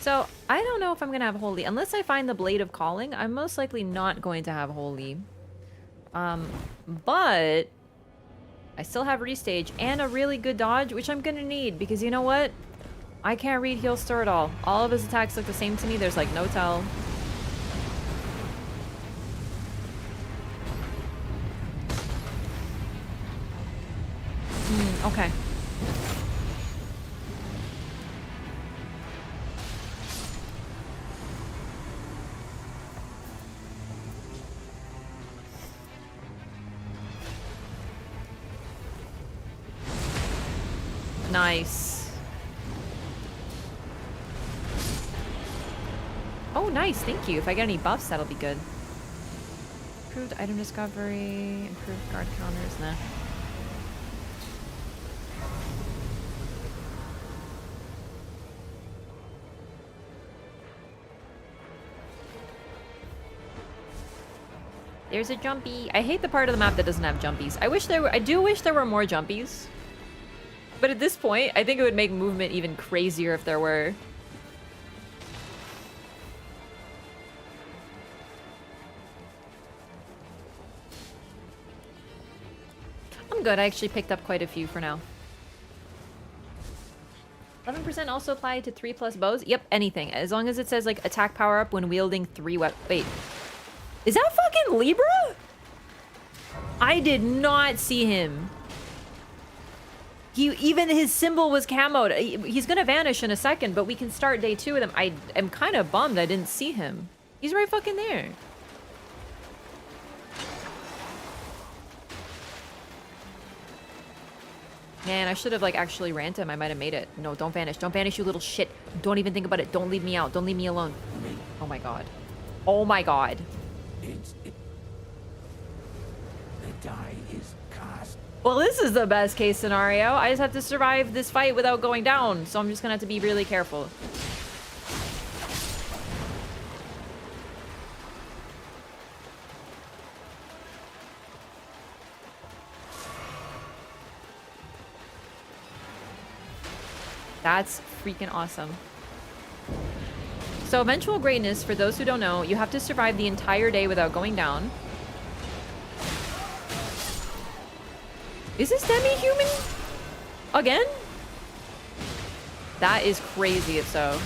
So, I don't know if I'm gonna have Holy. Unless I find the Blade of Calling, I'm most likely not going to have Holy. But I still have restage and a really good dodge, which I'm gonna need because you know what? I can't read heal store at all. All of his attacks look the same to me. There's like no tell. Okay. Nice. Oh, nice. Thank you. If I get any buffs, that'll be good. Improved item discovery. Improved guard counters. Nah. There's a jumpy. I hate the part of the map that doesn't have jumpies. I do wish there were more jumpies. But at this point, I think it would make movement even crazier if there were. I'm good. I actually picked up quite a few for now. 11% also apply to 3+ bows? Yep, anything. As long as it says, like, attack power up when wielding 3 weapons. Wait. Is that fucking Libra? I did not see him. Even his symbol was camoed. He's gonna vanish in a second, but we can start day 2 with him. I am kind of bummed I didn't see him. He's right fucking there. Man, I should have like actually ran to him. I might have made it. No, don't vanish. Don't vanish, you little shit. Don't even think about it. Don't leave me out. Don't leave me alone. Oh my god. Oh my god. The die is cast. Well, this is the best case scenario. I just have to survive this fight without going down. So I'm just gonna have to be really careful. That's freaking awesome. So eventual greatness, for those who don't know, you have to survive the entire day without going down. Is this demi-human? Again? That is crazy if so.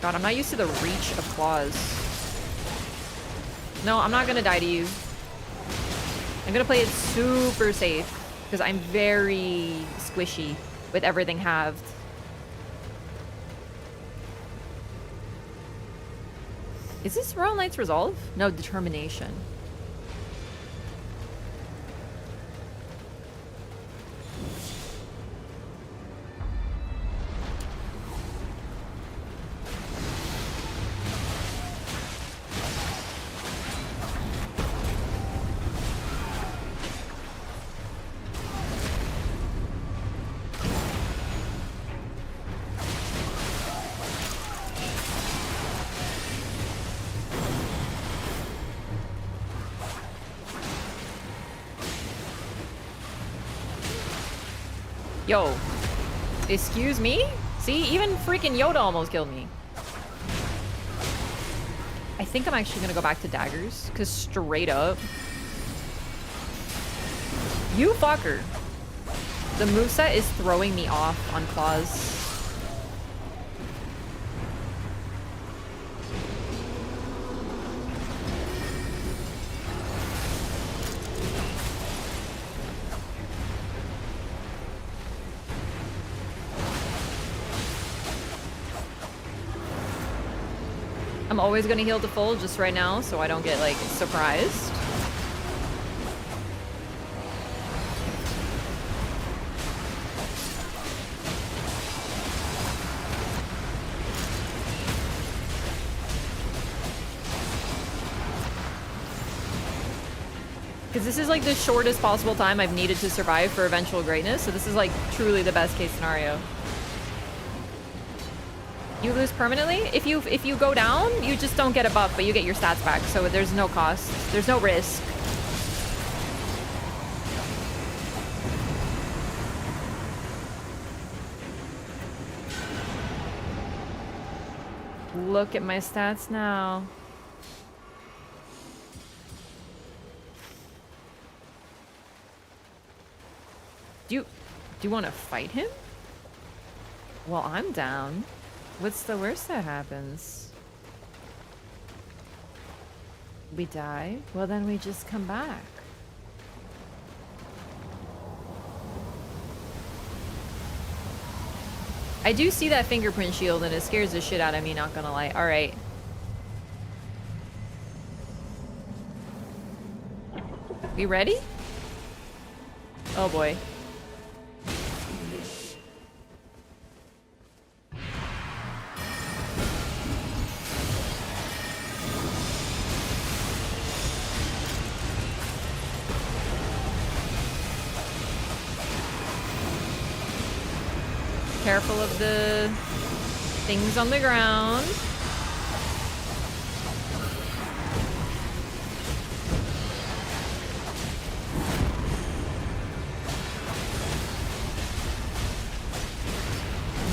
God, I'm not used to the reach of claws. No, I'm not gonna die to you. I'm gonna play it super safe because I'm very squishy with everything halved. Is this Royal Knight's Resolve? No, Determination. Yo, excuse me? See, even freaking Yoda almost killed me. I think I'm actually gonna go back to daggers, because straight up, you fucker. The moveset is throwing me off on claws. I'm always gonna heal to full just right now so I don't get like surprised. Because this is like the shortest possible time I've needed to survive for eventual greatness, so this is like truly the best case scenario. You lose permanently? If you go down, you just don't get a buff, but you get your stats back, so there's no cost. There's no risk. Look at my stats now. Do you want to fight him? Well, I'm down. What's the worst that happens? We die? Well, then we just come back. I do see that fingerprint shield and it scares the shit out of me, not gonna lie. Alright. We ready? Oh boy. Careful of the things on the ground.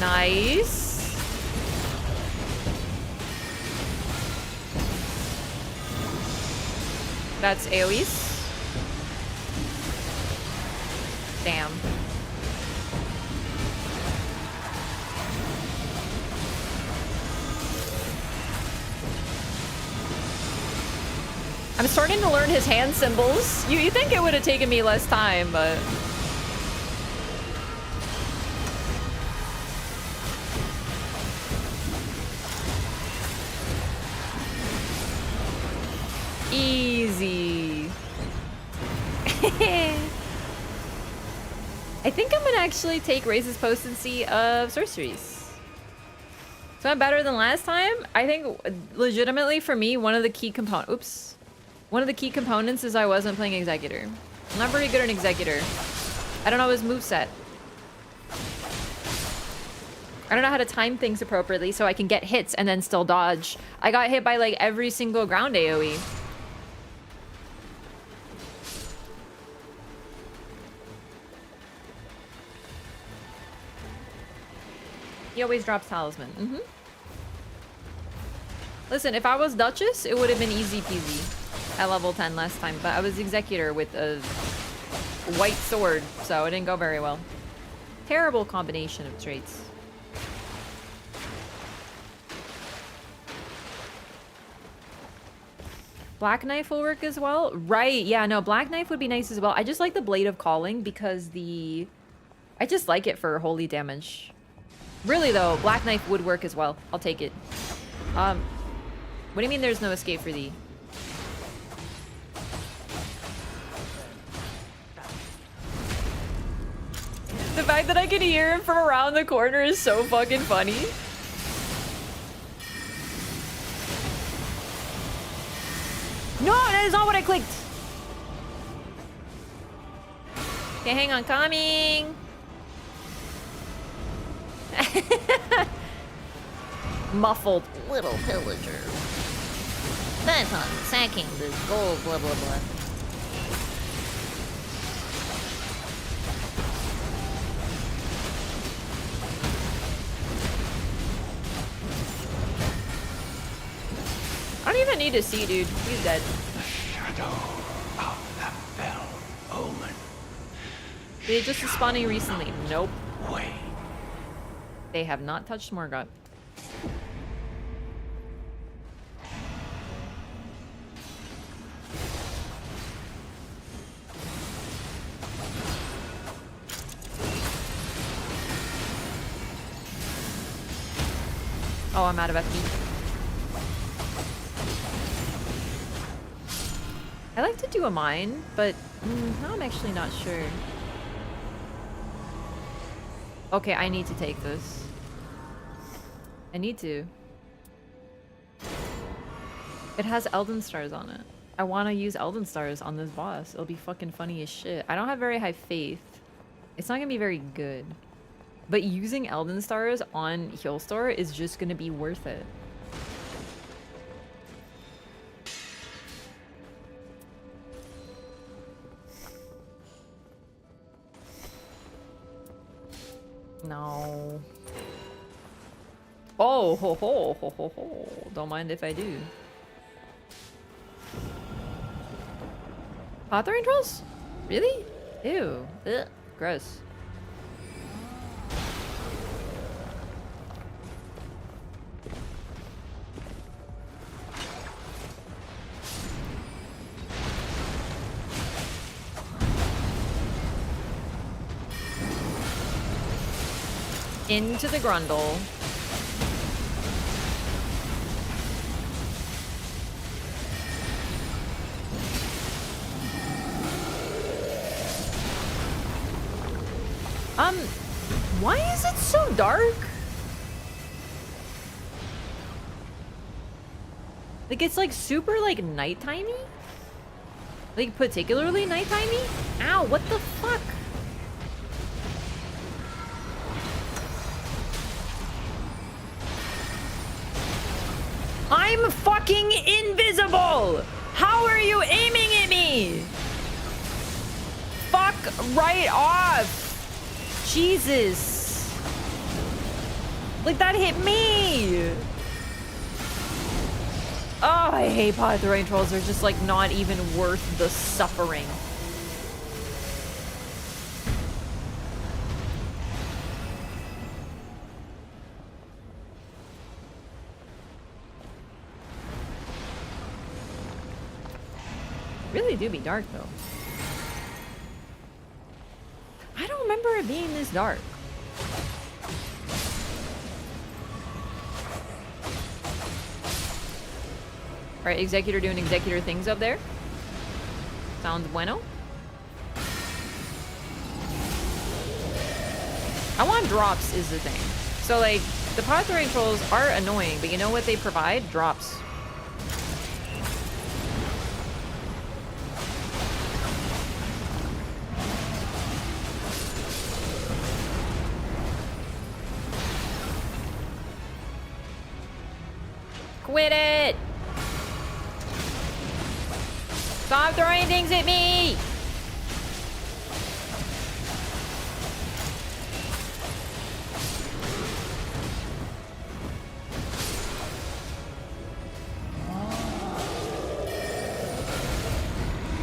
Nice. That's AoEs. Damn. I'm starting to learn his hand symbols. You think it would have taken me less time, but... Easy. I think I'm gonna actually take Raze's potency of sorceries. So I'm better than last time. I think legitimately for me, one of the key components... One of the key components is I wasn't playing Executor. I'm not very good at Executor. I don't know his moveset. I don't know how to time things appropriately so I can get hits and then still dodge. I got hit by like every single ground AoE. He always drops Talisman. Mm-hmm. Listen, if I was Duchess, it would have been easy peasy at level 10 last time, but I was Executor with a white sword, so it didn't go very well. Terrible combination of traits. Black Knife will work as well. Right, yeah, no, Black Knife would be nice as well. I just like the Blade of Calling because I just like it for holy damage. Really though, Black Knife would work as well. I'll take it. What do you mean there's no escape for thee? The fact that I can hear him from around the corner is so fucking funny. No, that is not what I clicked. Okay, hang on, coming. Muffled. Little pillager. Bent on sacking the gold, blah blah blah. I don't even need to see, dude. He's dead. The shadow of the fell omen. They just spawning recently. Nope. Wait. They have not touched Morgoth. Oh, I'm out of FP. I like to do a mine, but now I'm actually not sure. Okay, I need to take this. I need to. It has Elden Stars on it. I want to use Elden Stars on this boss. It'll be fucking funny as shit. I don't have very high faith. It's not gonna be very good. But using Elden Stars on Healstore is just gonna be worth it. No. Oh, ho, ho, ho, ho, ho. Don't mind if I do. Hawthorne trolls? Really? Ew. Ugh. Gross. Into the grundle. Why is it so dark? Like, it's like super like nighttimey? Like, particularly nighttimey? Ow, what the fuck? I'm fucking invisible! How are you aiming at me? Fuck right off! Jesus. Like, that hit me! Oh, I hate Hawthorne trolls. They're just, like, not even worth the suffering. Really do be dark, though. I don't remember it being this dark. Alright, Executor doing Executor things up there. Sounds bueno. I want drops is the thing. So, like, the Hawthorne trolls are annoying, but you know what they provide? Drops. Quit it! Stop throwing things at me!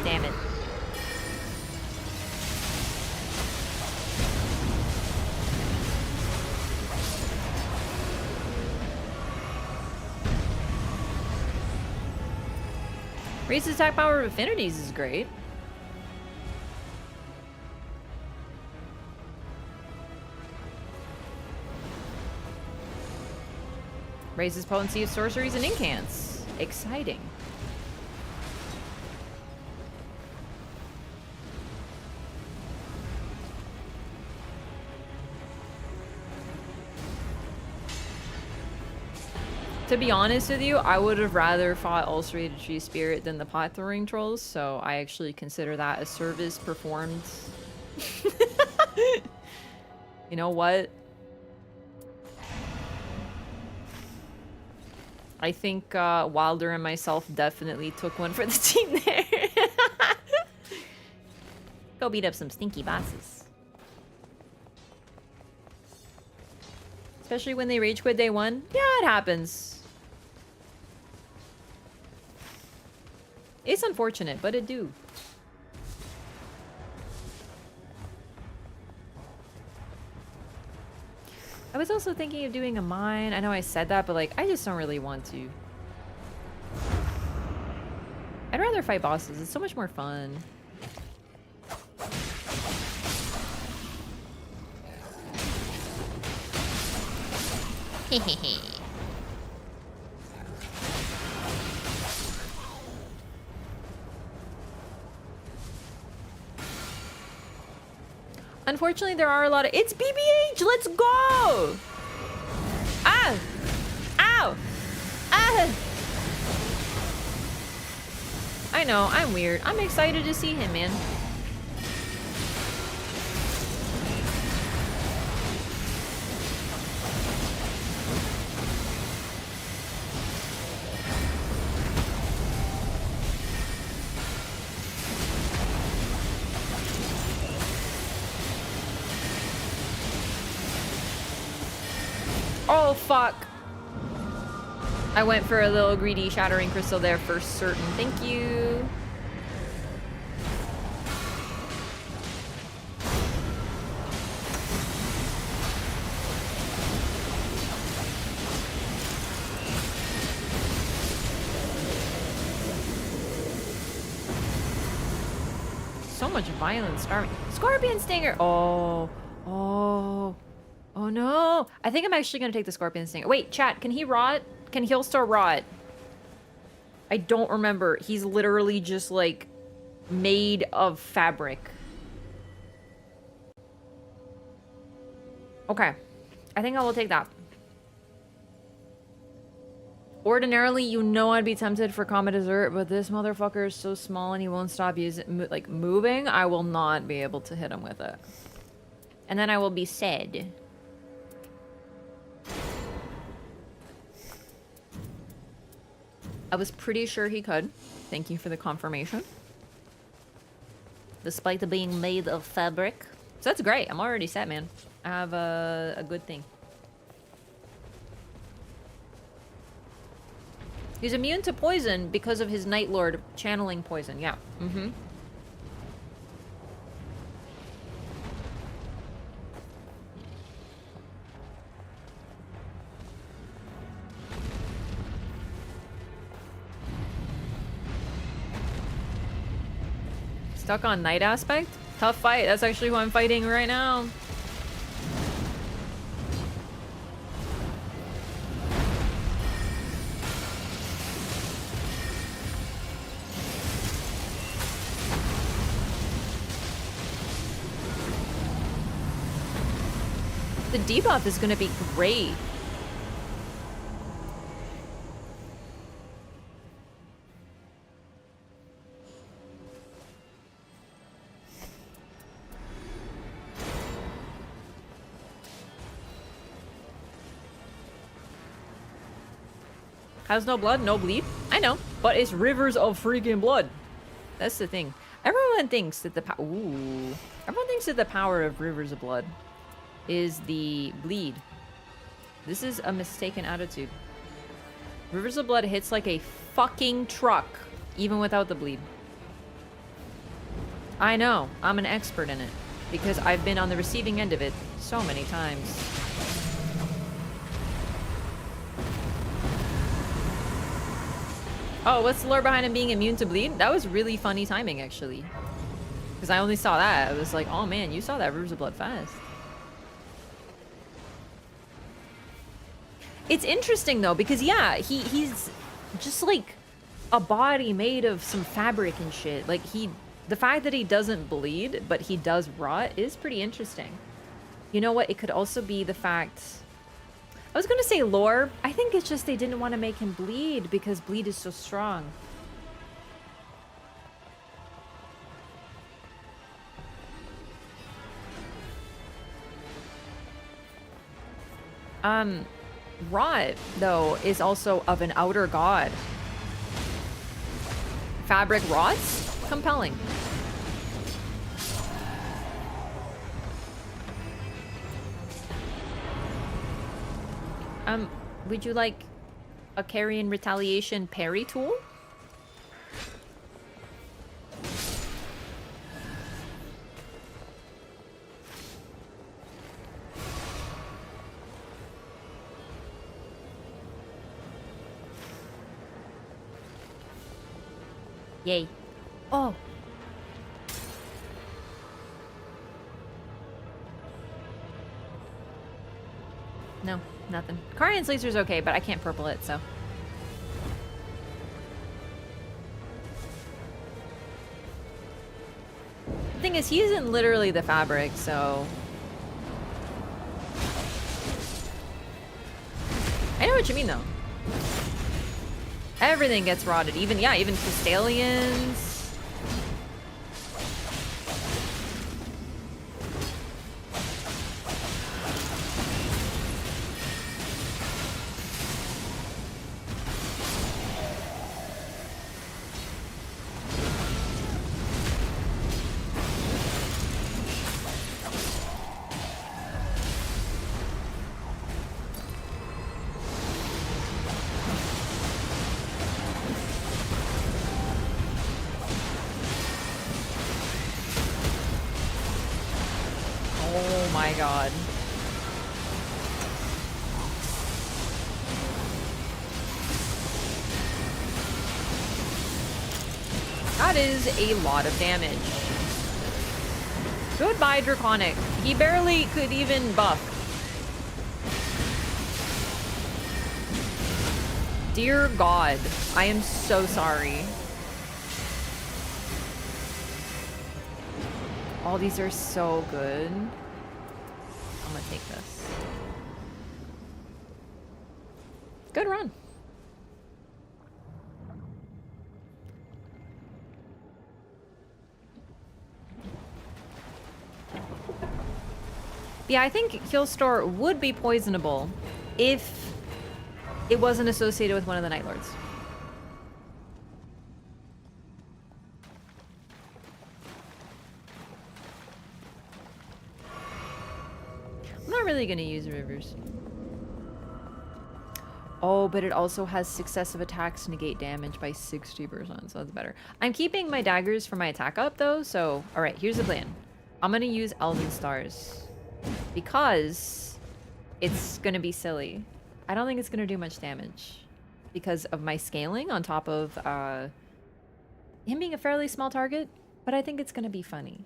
Damn it. Raises attack power of affinities is great. Raises potency of sorceries and incants. Exciting. To be honest with you, I would have rather fought Ulcerated Tree Spirit than the Pot Throwing Trolls, so I actually consider that a service performed. You know what? I think Wilder and myself definitely took one for the team there. Go beat up some stinky bosses. Especially when they rage quit day one. Yeah, it happens. It's unfortunate, but it do. I was also thinking of doing a mine. I know I said that, but like, I just don't really want to. I'd rather fight bosses. It's so much more fun. Hehehe. Unfortunately, there are a lot of... It's BBH! Let's go! Ah! Ow! Ah! I know, I'm weird. I'm excited to see him, man. Oh, fuck. I went for a little greedy shattering crystal there for certain. Thank you. So much violence. Scorpion Stinger. Oh. Oh. Oh no! I think I'm actually gonna take the Scorpion Stinger. Wait, chat, can he rot? Can Healstar rot? I don't remember. He's literally just like made of fabric. Okay. I think I will take that. Ordinarily, you know I'd be tempted for Comet Dessert, but this motherfucker is so small and he won't stop using like moving. I will not be able to hit him with it. And then I will be sad. I was pretty sure he could. Thank you for the confirmation. Despite being made of fabric. So that's great. I'm already set, man. I have a good thing. He's immune to poison because of his Night Lord channeling poison. Yeah. Mm-hmm. Stuck on Night Aspect? Tough fight. That's actually who I'm fighting right now. The debuff is going to be great. Has no blood, no bleed. I know, but it's rivers of freaking blood. That's the thing. Everyone thinks that everyone thinks that the power of rivers of blood is the bleed. This is a mistaken attitude. Rivers of blood hits like a fucking truck, even without the bleed. I know, I'm an expert in it, because I've been on the receiving end of it so many times. Oh, what's the lore behind him being immune to bleed? That was really funny timing, actually. Because I only saw that. I was like, oh man, you saw that Rivers of Blood fast. It's interesting though, because yeah, he's just like a body made of some fabric and shit. Like the fact that he doesn't bleed, but he does rot is pretty interesting. You know what? It could also be the fact... I was gonna say lore. I think it's just they didn't want to make him bleed because bleed is so strong. Rot, though, is also of an outer god. Fabric rots? Compelling. Would you like a Carrion Retaliation parry tool? Yay. Oh. No, nothing. Carrion's laser's okay, but I can't purple it, so. The thing is, he isn't literally the fabric, so. I know what you mean, though. Everything gets rotted, even Crystallians. God. That is a lot of damage. Goodbye, Draconic. He barely could even buff. Dear God, I am so sorry. All these are so good. I'm gonna take this. Good run. Yeah, I think Killstore would be poisonable if it wasn't associated with one of the Night Lords. I'm not really gonna use Rivers. Oh, but it also has successive attacks negate damage by 60%, so that's better. I'm keeping my daggers for my attack up though, so alright, here's the plan. I'm gonna use Elven Stars because it's gonna be silly. I don't think it's gonna do much damage because of my scaling on top of him being a fairly small target, but I think it's gonna be funny.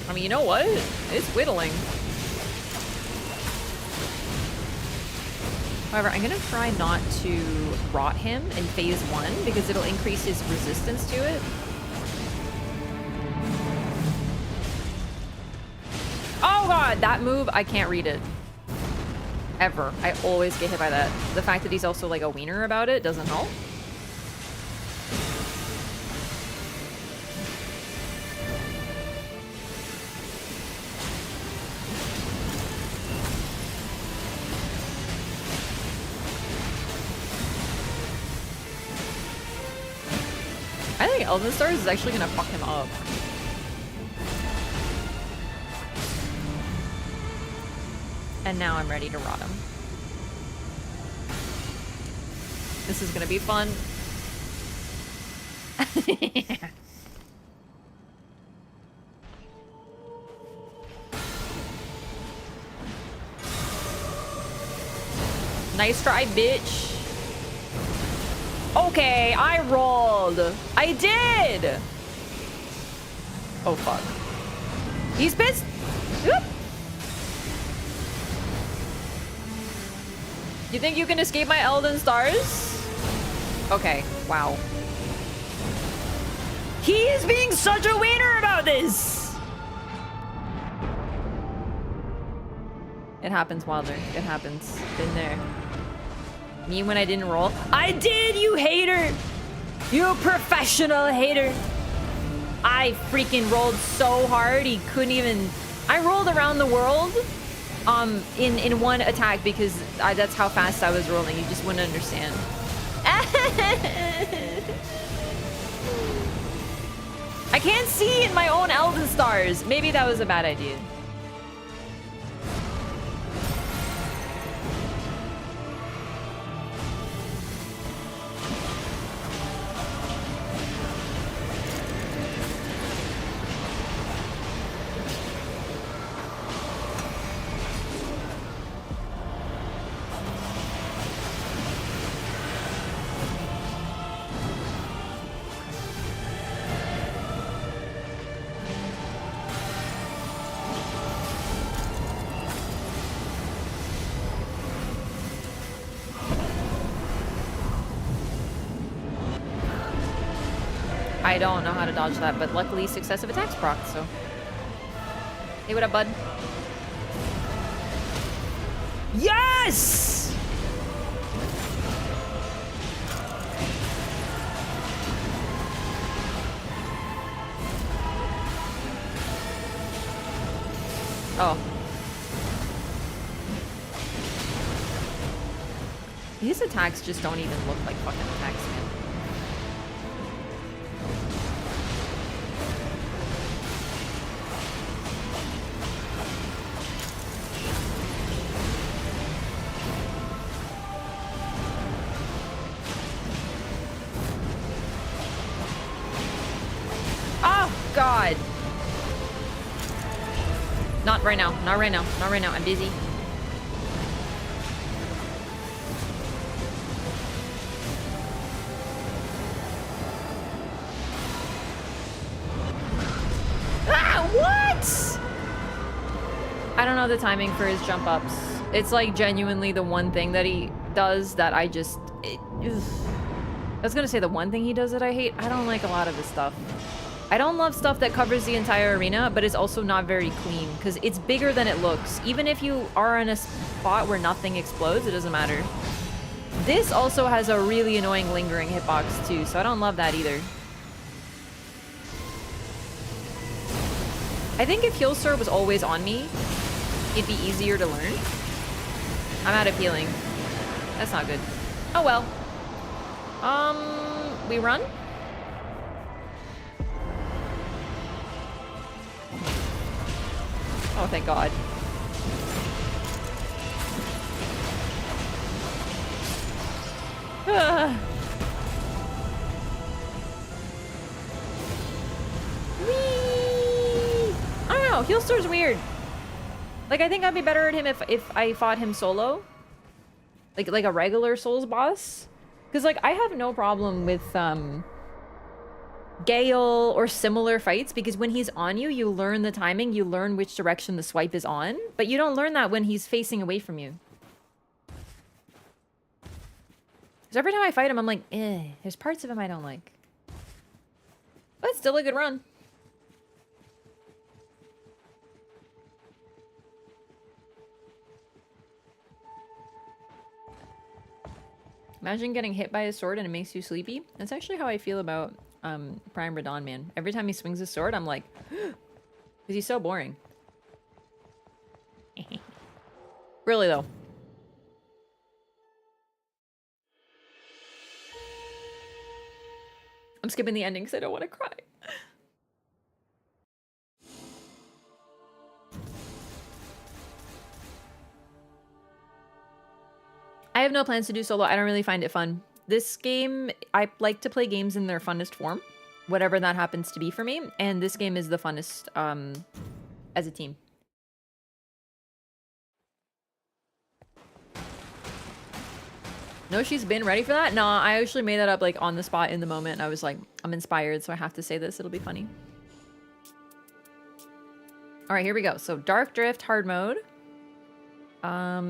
I mean, you know what? It's whittling. However, I'm gonna try not to rot him in phase 1 because it'll increase his resistance to it. Oh god, that move, I can't read it. Ever. I always get hit by that. The fact that he's also like a wiener about it doesn't help. I think Elven Stars is actually gonna fuck him up. And now I'm ready to rot him. This is gonna be fun. Nice try, bitch. Okay, I rolled. I did. Oh, fuck. He's pissed. Oop. You think you can escape my Elden Stars? Okay, wow. He is being such a wiener about this. It happens, Wilder. It happens. Been there. Me when I didn't roll? I did, you hater! You professional hater! I freaking rolled so hard, he couldn't even... I rolled around the world in one attack because that's how fast I was rolling. You just wouldn't understand. I can't see in my own Elden Stars. Maybe that was a bad idea. I don't know how to dodge that, but luckily successive attacks proc, so. Hey, what up, bud? Yes! Oh. His attacks just don't even look like fucking attacks, man. God. Not right now. Not right now. Not right now. I'm busy. Ah, what? I don't know the timing for his jump ups. It's like genuinely the one thing that he does that I just... I was gonna say the one thing he does that I hate. I don't like a lot of his stuff. I don't love stuff that covers the entire arena, but it's also not very clean, because it's bigger than it looks. Even if you are in a spot where nothing explodes, it doesn't matter. This also has a really annoying lingering hitbox too, so I don't love that either. I think if Heal Sword was always on me, it'd be easier to learn. I'm out of healing. That's not good. Oh well. We run? Oh, thank God. Whee! I don't know. Heal Sword's weird. Like, I think I'd be better at him if I fought him solo. Like a regular Souls boss. Because, like, I have no problem with, Gale or similar fights, because when he's on you, you learn the timing, you learn which direction the swipe is on, but you don't learn that when he's facing away from you. Because every time I fight him, I'm like, eh, there's parts of him I don't like. But it's still a good run. Imagine getting hit by a sword and it makes you sleepy. That's actually how I feel about Prime Radon, man. Every time he swings his sword, I'm like, because he's so boring. Really, though. I'm skipping the ending because I don't want to cry. have no plans to do solo. I don't really find it fun. This game, I like to play games in their funnest form, whatever that happens to be for me. And this game is the funnest as a team. No, she's been ready for that? No, I actually made that up like on the spot in the moment. I was like, I'm inspired, so I have to say this. It'll be funny. All right, here we go. So Dark Drift, hard mode.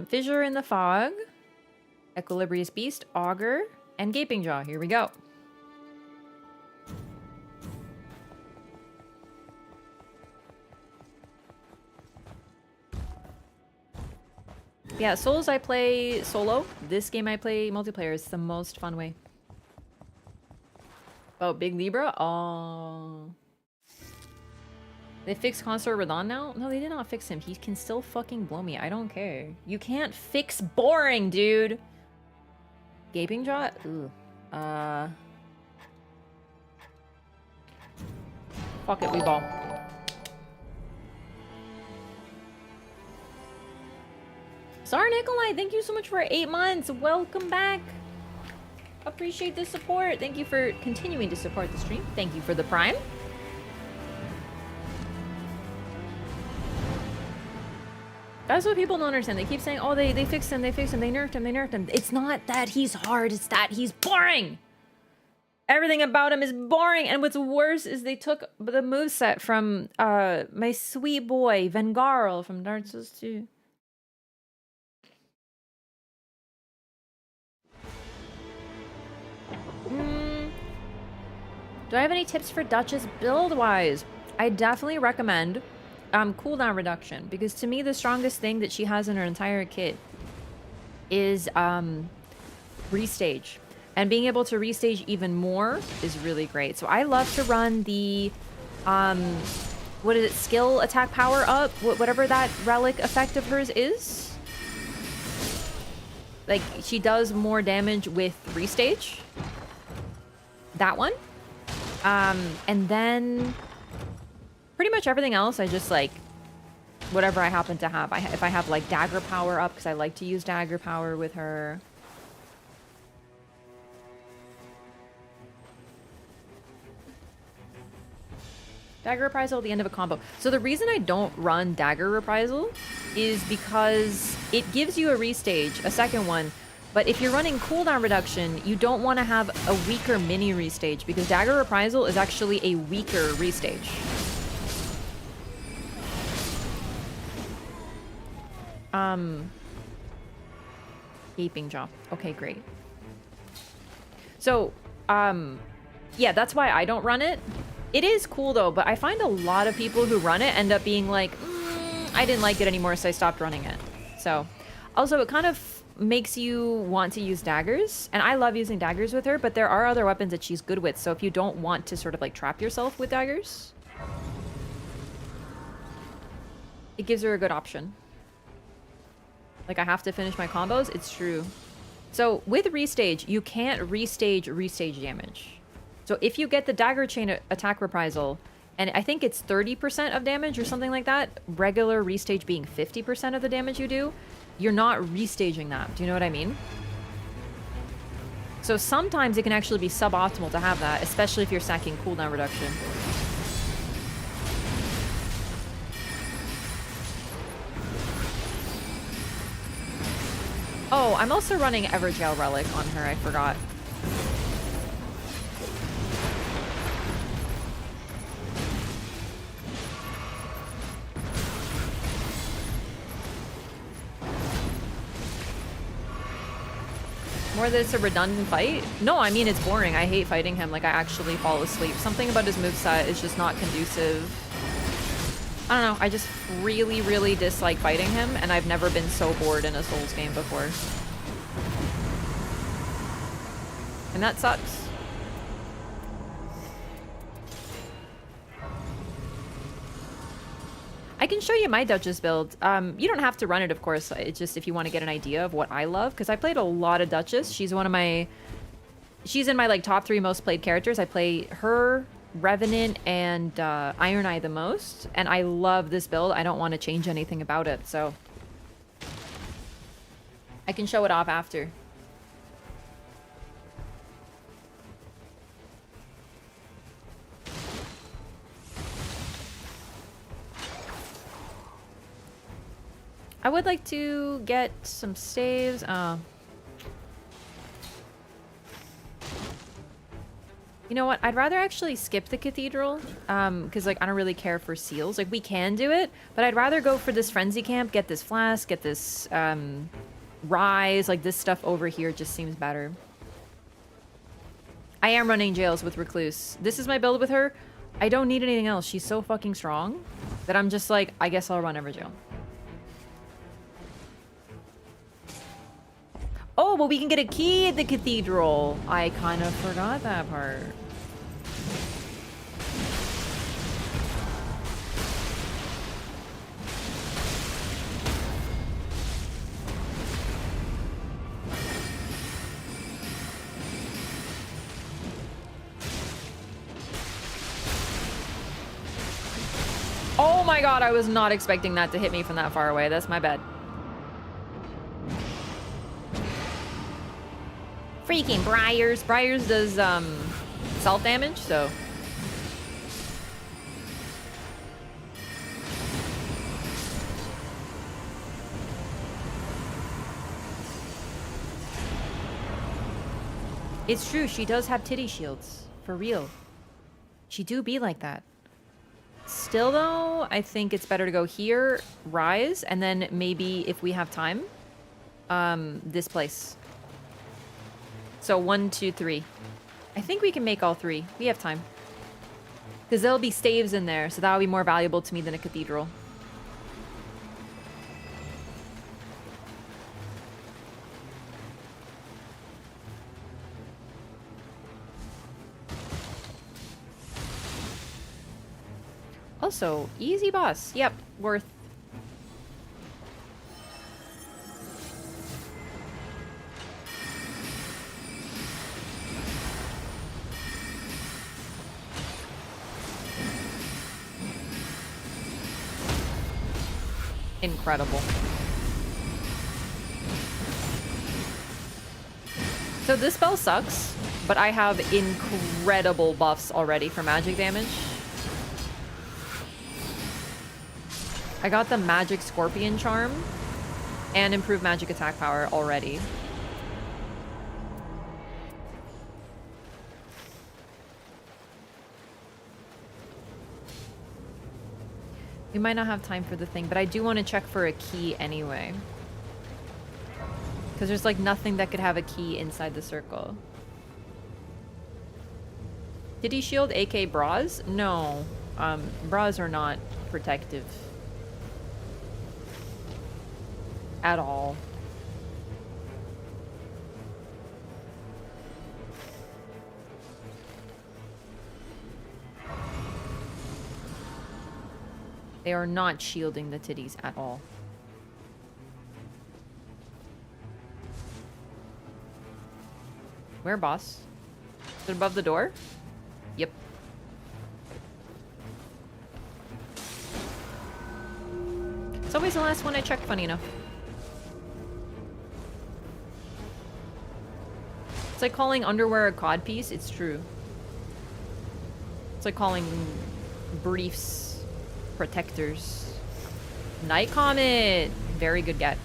Fissure in the Fog. Equilibrious Beast, Augur, and Gaping Jaw. Here we go. Yeah, Souls I play solo. This game I play multiplayer. It's the most fun way. Oh, Big Libra? Oh. They fixed Consort Radon now? No, they did not fix him. He can still fucking blow me. I don't care. You can't fix boring, dude. Gaping Jaw? Ooh. Fuck it, we ball. Sorry, Nikolai, thank you so much for 8 months. Welcome back. Appreciate the support. Thank you for continuing to support the stream. Thank you for the Prime. That's what people don't understand. They keep saying, oh, they fixed him, they fixed him, they nerfed him, they nerfed him. It's not that he's hard, it's that he's boring. Everything about him is boring. And what's worse is they took the moveset from my sweet boy, Vengarl from Dark Souls 2. Do I have any tips for Duchess build-wise? I definitely recommend cooldown reduction, because to me the strongest thing that she has in her entire kit is restage. And being able to restage even more is really great. So I love to run the what is it, skill attack power up, whatever that relic effect of hers is. Like, she does more damage with restage. That one. And then pretty much everything else, I just like whatever I happen to have. If I have like dagger power up, because I like to use dagger power with her. Dagger reprisal at the end of a combo. So the reason I don't run dagger reprisal is because it gives you a restage, a second one. But if you're running cooldown reduction, you don't want to have a weaker mini restage, because dagger reprisal is actually a weaker restage. Gaping Jaw. Okay, great. So, yeah, that's why I don't run it. It is cool though, but I find a lot of people who run it end up being like, I didn't like it anymore, so I stopped running it. So, also it kind of makes you want to use daggers, and I love using daggers with her, but there are other weapons that she's good with, so if you don't want to sort of like trap yourself with daggers, it gives her a good option. Like, I have to finish my combos, it's true. So with restage, you can't restage damage. So if you get the dagger chain attack reprisal, and I think it's 30% of damage or something like that, regular restage being 50% of the damage you do, you're not restaging that. Do you know what I mean? So sometimes it can actually be suboptimal to have that, especially if you're stacking cooldown reduction. Oh, I'm also running Evergale Relic on her, I forgot. More that it's a redundant fight? No, I mean, it's boring. I hate fighting him. Like, I actually fall asleep. Something about his moveset is just not conducive. I don't know. I just really, really dislike fighting him, and I've never been so bored in a Souls game before. And that sucks. I can show you my Duchess build. You don't have to run it, of course. It's just if you want to get an idea of what I love, because I played a lot of Duchess. She's one of my... She's in my like top 3 most played characters. I play her, Revenant, and Iron Eye the most, and I love this build. I don't want to change anything about it, so I can show it off after. I would like to get some staves. You know what? I'd rather actually skip the cathedral, because like I don't really care for seals. Like we can do it, but I'd rather go for this frenzy camp, get this flask, get this rise. Like this stuff over here just seems better. I am running jails with Recluse. This is my build with her. I don't need anything else. She's so fucking strong that I'm just like, I guess I'll run every jail. Oh, well, we can get a key at the cathedral. I kind of forgot that part. Oh my god, I was not expecting that to hit me from that far away. That's my bad. Freaking Briars. Briars does self-damage, so... It's true, she does have titty shields. For real. She do be like that. Still though, I think it's better to go here, rise, and then maybe if we have time, this place. So 1, 2, 3. I think we can make all 3. We have time. Because there'll be staves in there, so that'll be more valuable to me than a cathedral. Also, easy boss. Yep, worth. Incredible. So this spell sucks, but I have incredible buffs already for magic damage. I got the magic scorpion charm and improved magic attack power already. We might not have time for the thing, but I do want to check for a key anyway. Because there's like nothing that could have a key inside the circle. Did he shield AK bras? No. Bras are not protective. At all. They are not shielding the titties at all. Where, boss? Is it above the door? Yep. It's always the last one I check, funny enough. It's like calling underwear a codpiece. It's true. It's like calling briefs protectors. Night Comet. Very good get.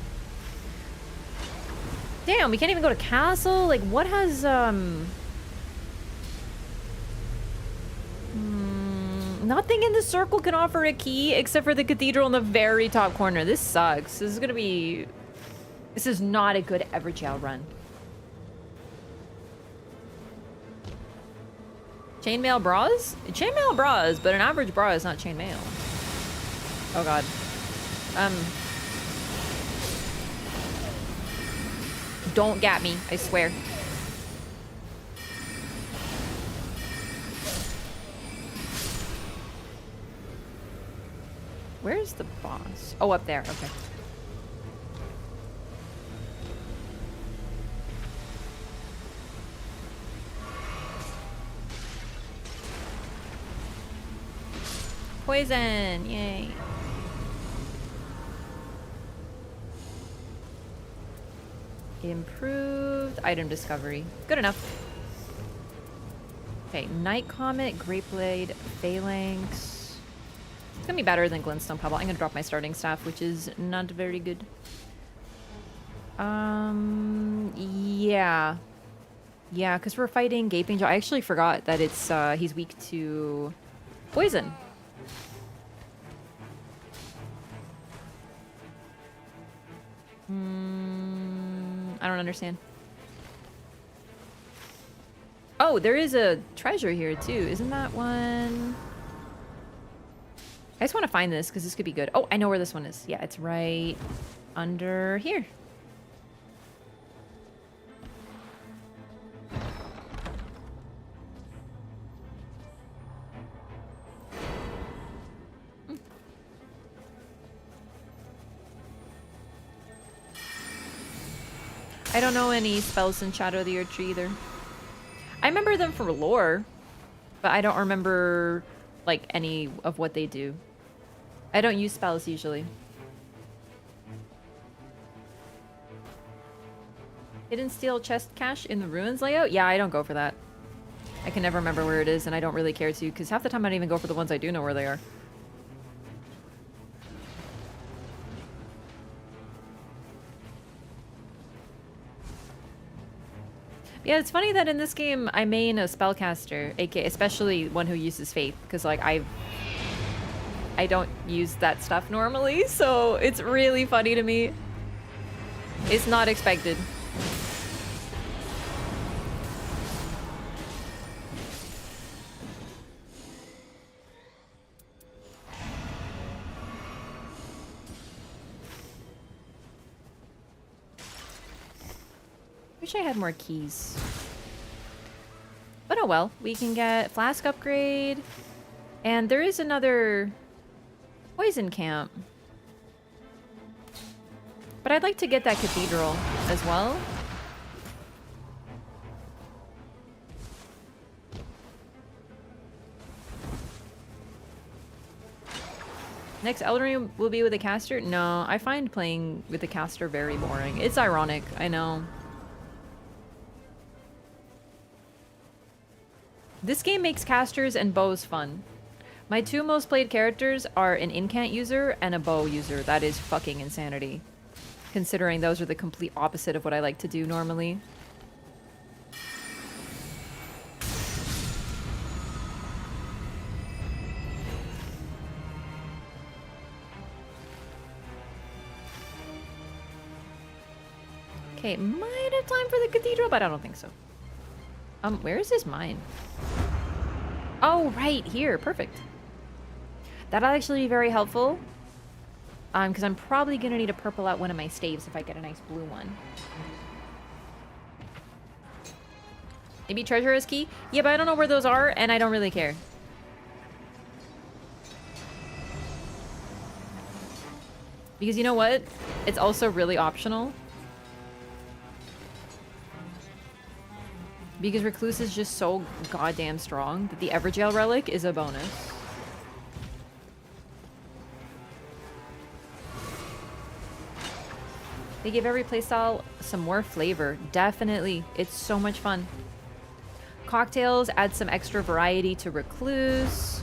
Damn, we can't even go to castle? Like, what has, nothing in the circle can offer a key except for the cathedral in the very top corner. This sucks. This is gonna be... This is not a good Everjail run. Chainmail bras? Chainmail bras, but an average bra is not chainmail. Oh god. Don't get me, I swear. Where's the boss? Oh, up there, okay. Poison, yay. Improved item discovery. Good enough. Okay, Night Comet, Grape Blade, Phalanx. It's gonna be better than Glintstone Pebble. I'm gonna drop my starting staff, which is not very good. Yeah. Yeah, because we're fighting Gaping Jaw. I actually forgot that it's he's weak to poison. I don't understand. Oh, there is a treasure here too. Isn't that one? I just want to find this because this could be good. Oh, I know where this one is. Yeah, it's right under here. I don't know any spells in Shadow of the Earth Tree either. I remember them for lore, but I don't remember like any of what they do. I don't use spells usually. Hidden steel chest cache in the ruins layout? Yeah, I don't go for that. I can never remember where it is, and I don't really care to, because half the time I don't even go for the ones I do know where they are. Yeah, it's funny that in this game I main a spellcaster, aka especially one who uses faith, because like I don't use that stuff normally, so it's really funny to me. It's not expected. Wish I had more keys. But oh well, we can get flask upgrade. And there is another poison camp. But I'd like to get that cathedral as well. Next Elden Ring will be with a caster? No, I find playing with the caster very boring. It's ironic, I know. This game makes casters and bows fun. My two most played characters are an incant user and a bow user. That is fucking insanity. Considering those are the complete opposite of what I like to do normally. Okay, might have time for the cathedral, but I don't think so. Where is this mine? Oh, right here. Perfect. That'll actually be very helpful. Because I'm probably going to need to purple out one of my staves if I get a nice blue one. Maybe treasure is key? Yeah, but I don't know where those are, and I don't really care. Because you know what? It's also really optional. Because Recluse is just so goddamn strong that the Everjail relic is a bonus. They give every playstyle some more flavor. Definitely. It's so much fun. Cocktails add some extra variety to Recluse.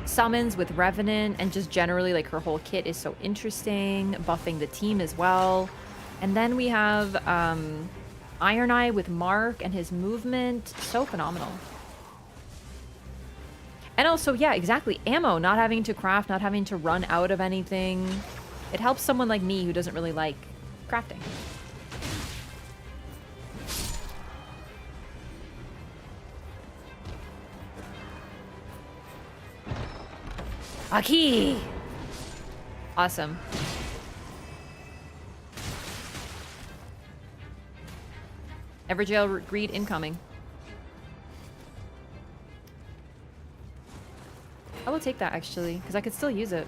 Summons with Revenant, and just generally like her whole kit is so interesting. Buffing the team as well. And then we have Iron Eye with Mark and his movement. So phenomenal. And also, yeah, exactly. Ammo. Not having to craft, not having to run out of anything. It helps someone like me who doesn't really like crafting. Aki! Awesome. Everjail greed incoming. I will take that actually, because I could still use it.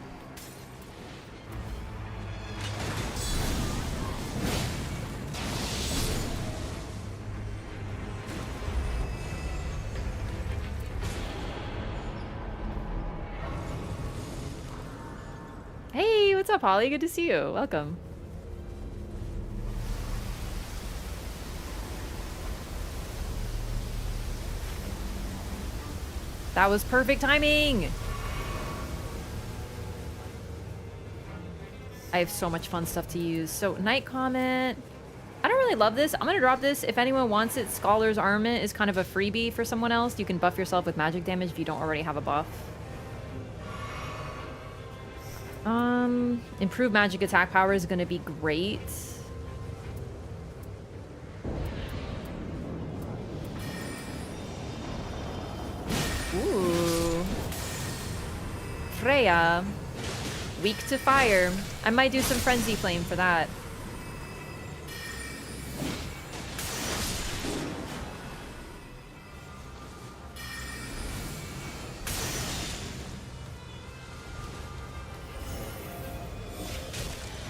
Hey, what's up, Holly? Good to see you. Welcome. That was perfect timing. I have so much fun stuff to use. So, Night Comet. I don't really love this. I'm gonna drop this. If anyone wants it, Scholar's Armament is kind of a freebie for someone else. You can buff yourself with magic damage if you don't already have a buff. Improved magic attack power is gonna be great. Ooh. Freya. Weak to fire. I might do some Frenzy Flame for that.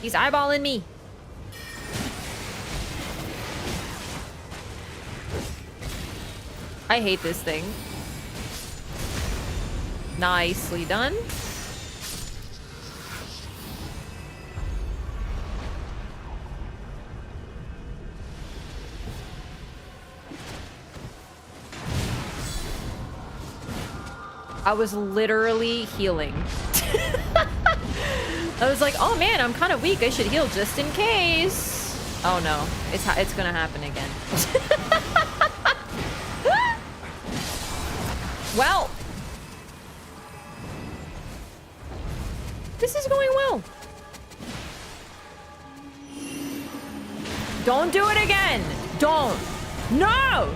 He's eyeballing me. I hate this thing. Nicely done. I was literally healing. I was like, oh man, I'm kind of weak. I should heal just in case. Oh no, it's gonna happen again. Well, this is going well. Don't do it again. Don't. No!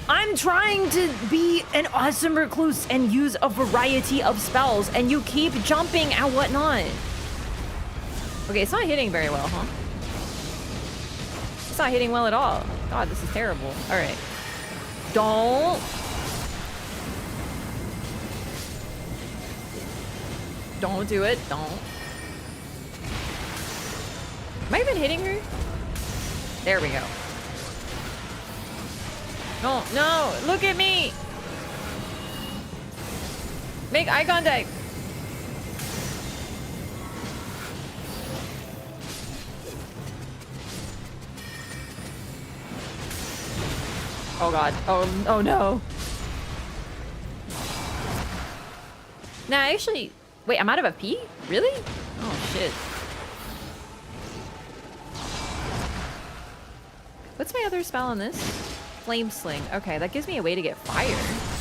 I'm trying to be an awesome recluse and use a variety of spells, and you keep jumping and whatnot. Okay, it's not hitting very well, huh? It's not hitting well at all. God, this is terrible. All right. Don't. Don't do it. Don't. Am I even hitting her? There we go. No, no, look at me. Make eye contact. Oh god. Oh no. Nah, actually, wait, I'm out of FP? Really? Oh shit. What's my other spell on this? Flame Sling. Okay, that gives me a way to get fire,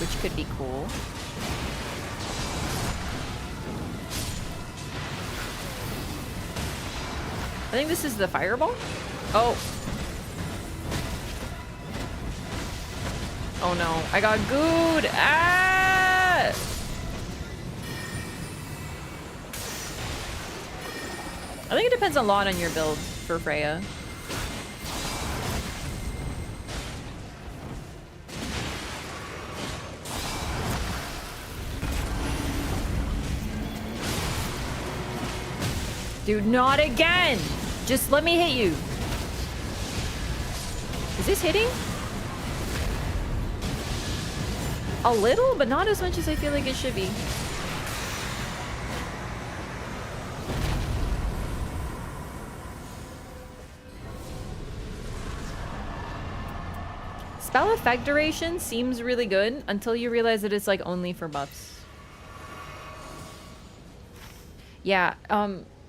which could be cool. I think this is the fireball. Oh. Oh no, I got gooed. Ah! I think it depends a lot on your build for Freya. Dude, not again! Just let me hit you. Is this hitting? A little, but not as much as I feel like it should be. Spell effect duration seems really good until you realize that it's like only for buffs. Yeah,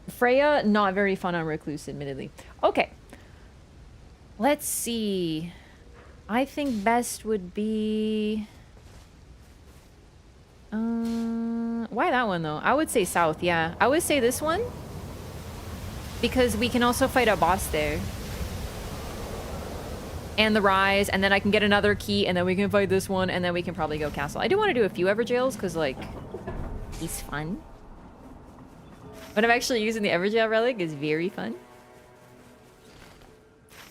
Freya, not very fun on Recluse, admittedly. Okay. Let's see. I think best would be... why that one, though? I would say south, yeah. I would say this one. Because we can also fight a boss there. And the Rise, and then I can get another key, and then we can fight this one, and then we can probably go castle. I do want to do a few Everjails, because, like, he's fun. But I'm actually using the Everjail relic is very fun.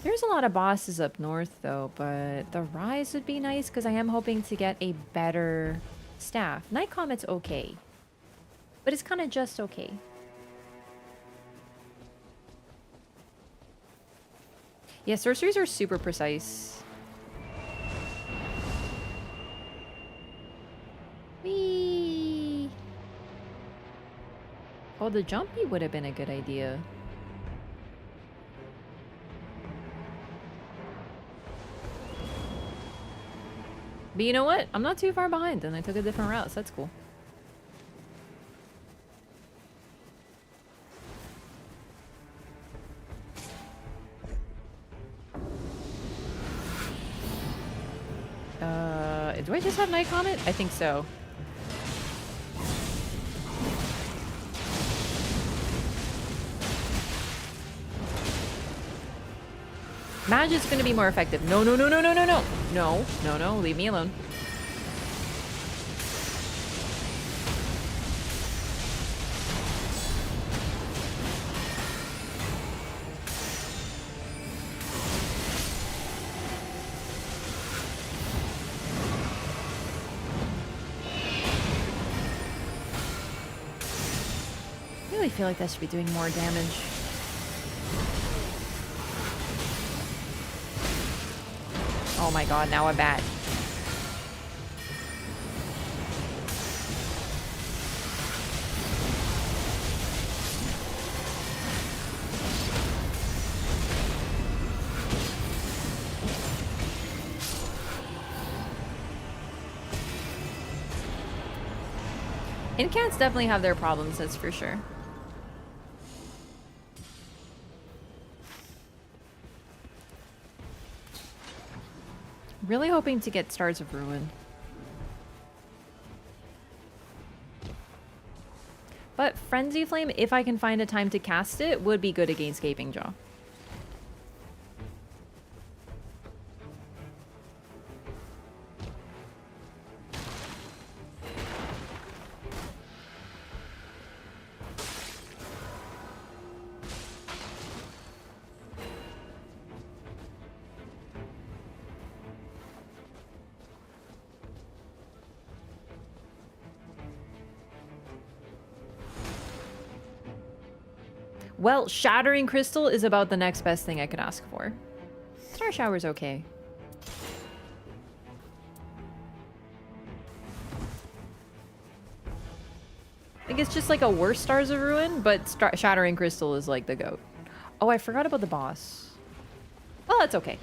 There's a lot of bosses up north, though, but the Rise would be nice, because I am hoping to get a better staff. Night Comet's okay. But it's kind of just okay. Yeah, sorceries are super precise. Whee! Oh, the jumpy would have been a good idea. But you know what? I'm not too far behind, and I took a different route, so that's cool. just have Night on it? I think so. Magic's gonna be more effective. No, no, no, no, no, no, no. No, no, no, leave me alone. I really feel like that should be doing more damage. Oh my god, now a bat. Incants definitely have their problems, that's for sure. Really hoping to get Stars of Ruin. But Frenzy Flame, if I can find a time to cast it, would be good against Gaping Jaw. Well, Shattering Crystal is about the next best thing I could ask for. Star Shower's okay. I think it's just like a worse Stars of Ruin, but Shattering Crystal is like the GOAT. Oh, I forgot about the boss. Well, that's okay.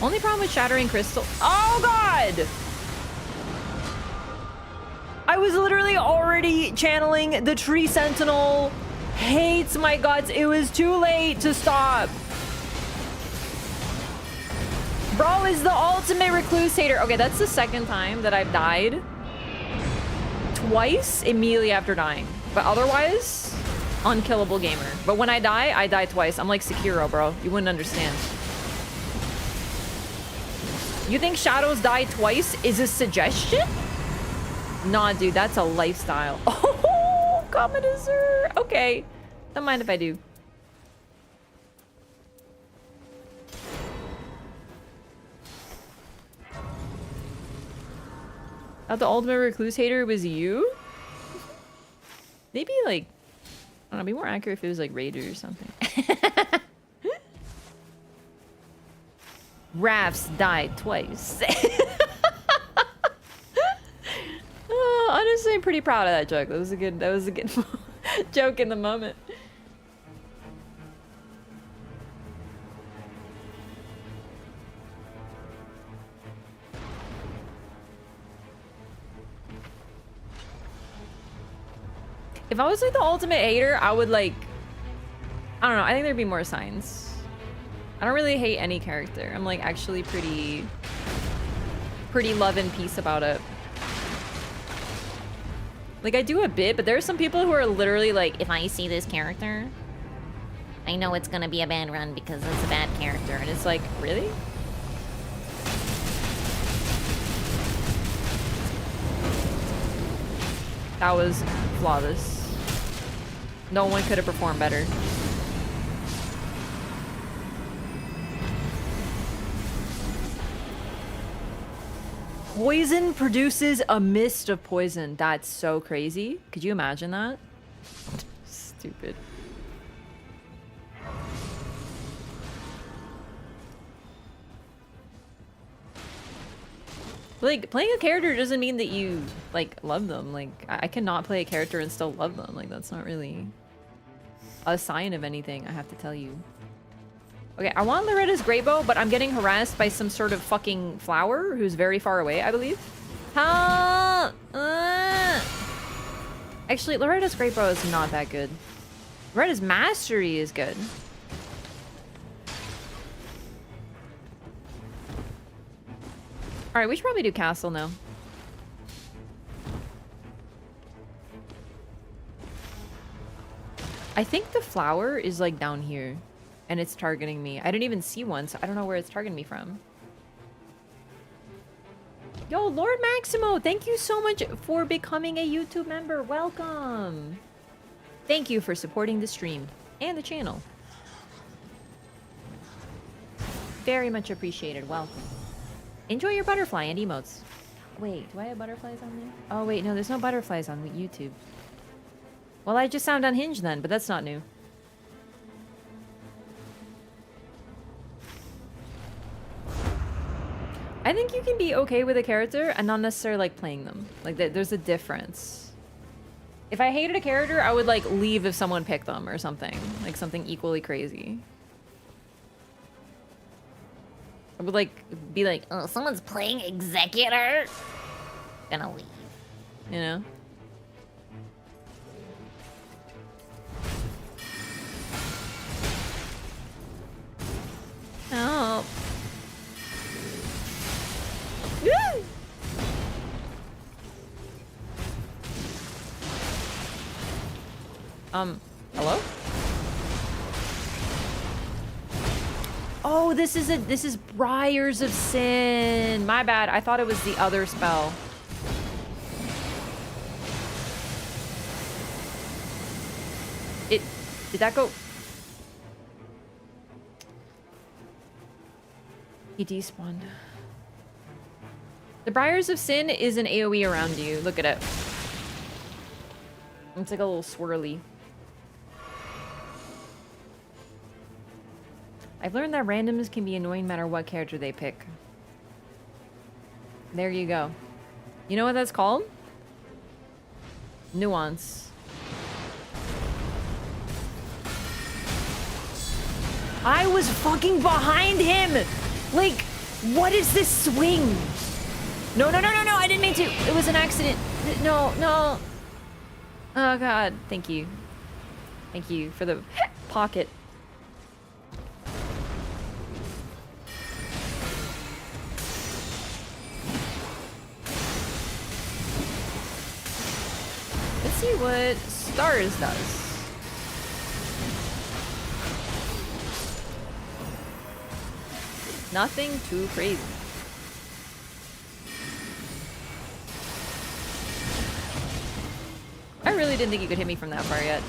Only problem with Shattering Crystal... Oh, God! I was literally already channeling the Tree Sentinel. Hates my guts. It was too late to stop. Bro is the ultimate recluse hater. Okay, that's the second time that I've died. Twice immediately after dying. But otherwise, unkillable gamer. But when I die twice. I'm like Sekiro, bro. You wouldn't understand. You think Shadows die twice is a suggestion? Nah, dude, that's a lifestyle. Oh, Commodore. Okay. Don't mind if I do. Thought the ultimate recluse hater was you? Maybe like, I don't know, be more accurate if it was like Raider or something. Rafts died twice. Oh, honestly, I'm pretty proud of that joke. That was a good joke in the moment. If I was like the ultimate hater, I would like, I don't know, I think there'd be more signs. I don't really hate any character. I'm like actually pretty love and peace about it. Like I do a bit, but there are some people who are literally like, If I see this character, I know it's gonna be a bad run because it's a bad character. and it's like, really? That was flawless. No one could have performed better. Poison produces a mist of poison. That's so crazy. Could you imagine that? Stupid. Like, playing a character doesn't mean that you, like, love them. Like, I cannot play a character and still love them. Like, that's not really a sign of anything, I have to tell you. Okay, I want Loretta's great bow, but I'm getting harassed by some sort of fucking flower who's very far away, I believe. Help! Actually, Loretta's great bow is not that good. Loretta's mastery is good. Alright, we should probably do castle now. I think the flower is like down here. And it's targeting me. I didn't even see one, so I don't know where it's targeting me from. Yo, Lord Maximo, thank you so much for becoming a YouTube member. Welcome. Thank you for supporting the stream and the channel. Very much appreciated. Welcome. Enjoy your butterfly and emotes. Wait, do I have butterflies on there? Oh, wait, no, there's no butterflies on YouTube. Well, I just sound unhinged then, but that's not new. I think you can be okay with a character and not necessarily like playing them. Like there's a difference. If I hated a character, I would like leave if someone picked them or something. Like something equally crazy. I would like be like, Oh, someone's playing Executor. Gonna leave. you know? Help. Hello? Oh, this is Briars of Sin. My bad. I thought it was the other spell. Did that go? He despawned. The Briars of Sin is an AoE around you. Look at it. It's like a little swirly. I've learned that randoms can be annoying no matter what character they pick. There you go. You know what that's called? Nuance. I was fucking behind him! Like, what is this swing? No, no, no, no, no, I didn't mean to. It was an accident. No, no. Oh, God. Thank you. Thank you for the pocket. Let's see what Stars does. Nothing too crazy. I really didn't think you could hit me from that far yet.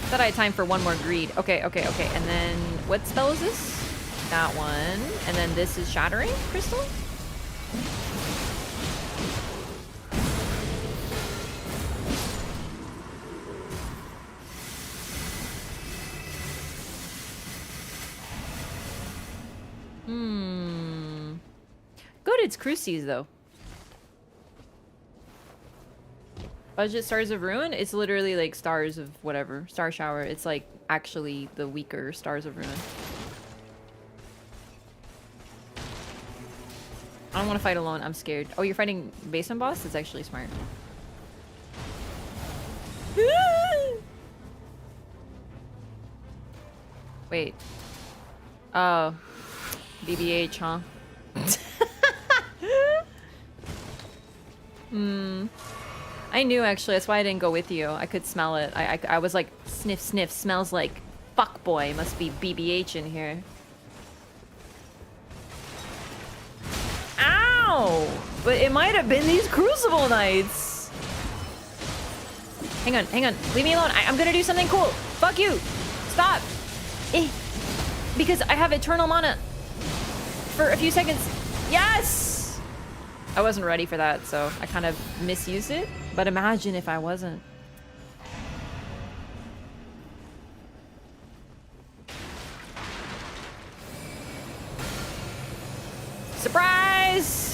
Thought I had time for one more greed. Okay, okay, okay. And then what spell is this? That one. And then this is Shattering Crystal? Good, it's Crucies though. Budget Stars of Ruin? It's literally like Stars of whatever. Star Shower. It's like actually the weaker Stars of Ruin. I don't want to fight alone. I'm scared. Oh, you're fighting basement boss? That's actually smart. Wait. Oh. BBH, huh? I knew actually, that's why I didn't go with you. I could smell it. I was like, sniff, sniff, smells like fuckboy. Must be BBH in here. Ow! But it might have been these Crucible Knights. Hang on, hang on. Leave me alone. I'm gonna do something cool. Fuck you. Stop. Because I have Eternal Mana for a few seconds. Yes! I wasn't ready for that, so I kind of misused it. But imagine if I wasn't. Surprise!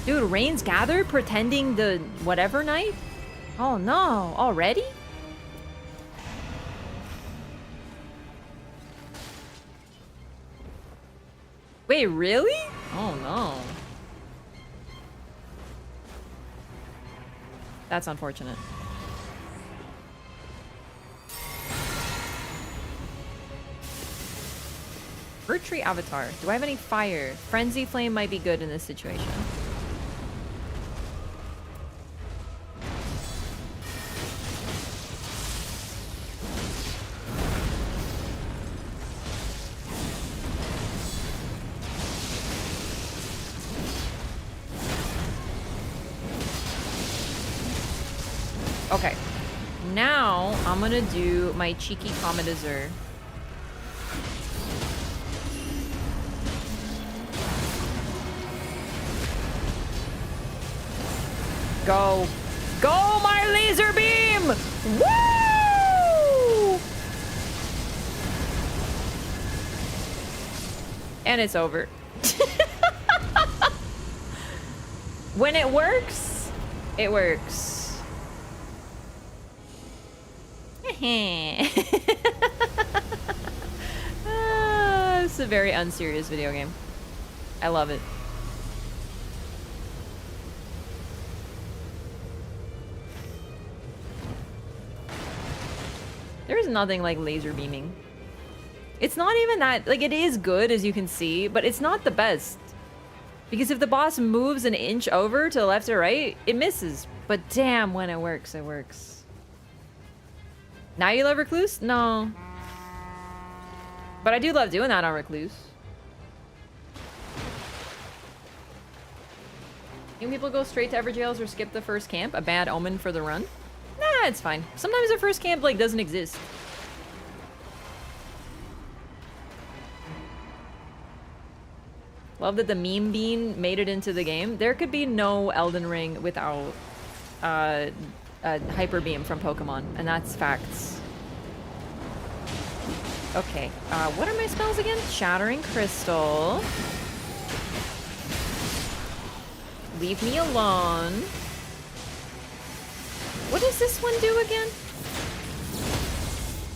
Dude, Rain's Gather pretending the whatever knight? Oh no, already? Wait, really? Oh no. That's unfortunate. Bird Tree Avatar. Do I have any fire? Frenzy Flame might be good in this situation. Okay. Now, I'm gonna do my cheeky Commodore. Go. Go, my laser beam! Woo! And it's over. When it works, it works. It's a very unserious video game. I love it. There's nothing like laser beaming. It's not even that, like, it is good as you can see, but it's not the best. Because if the boss moves an inch over to the left or right, it misses. But damn, when it works, it works. Now you love Recluse? No. But I do love doing that on Recluse. Can people go straight to Everjails or skip the first camp? A bad omen for the run? Nah, it's fine. Sometimes the first camp, like, doesn't exist. Love that the meme bean made it into the game. There could be no Elden Ring without a Hyper Beam from Pokemon, and that's facts. Okay, what are my spells again? Shattering Crystal. Leave me alone. What does this one do again?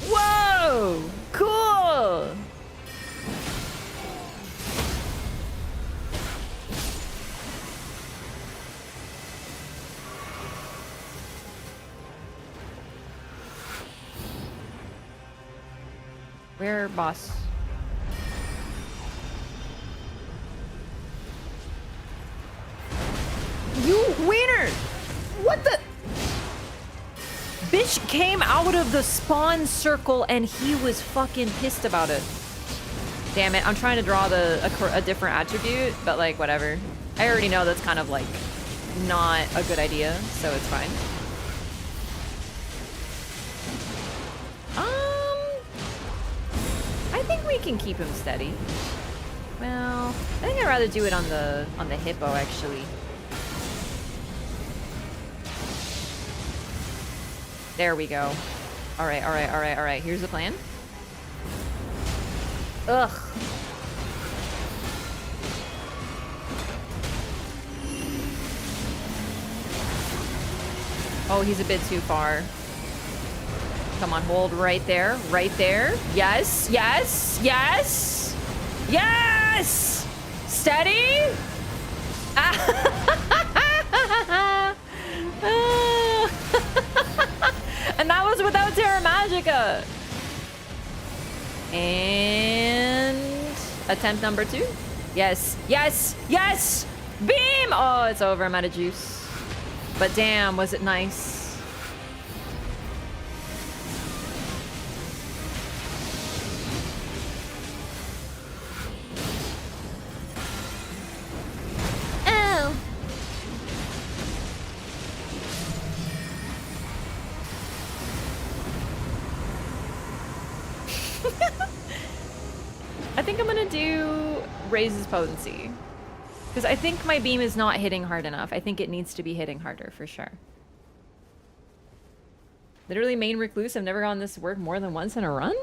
Whoa! Cool! Where, boss? You wiener! What the? Bitch came out of the spawn circle and he was fucking pissed about it. Damn it, I'm trying to draw a different attribute, but like, whatever. I already know that's kind of like not a good idea, so it's fine. I think we can keep him steady. Well, I think I'd rather do it on the hippo actually. There we go. All right, all right, all right, all right. Here's the plan. Ugh. Oh, he's a bit too far. Come on, hold right there, right there. Yes, yes, yes, yes! Steady! And that was without Terra Magica. And attempt number 2. Yes, yes, yes! Beam! Oh, it's over. I'm out of juice. But damn, was it nice. I think I'm gonna do raises potency. Because I think my beam is not hitting hard enough. I think it needs to be hitting harder for sure. Literally main recluse. I've never gotten this to work more than once in a run?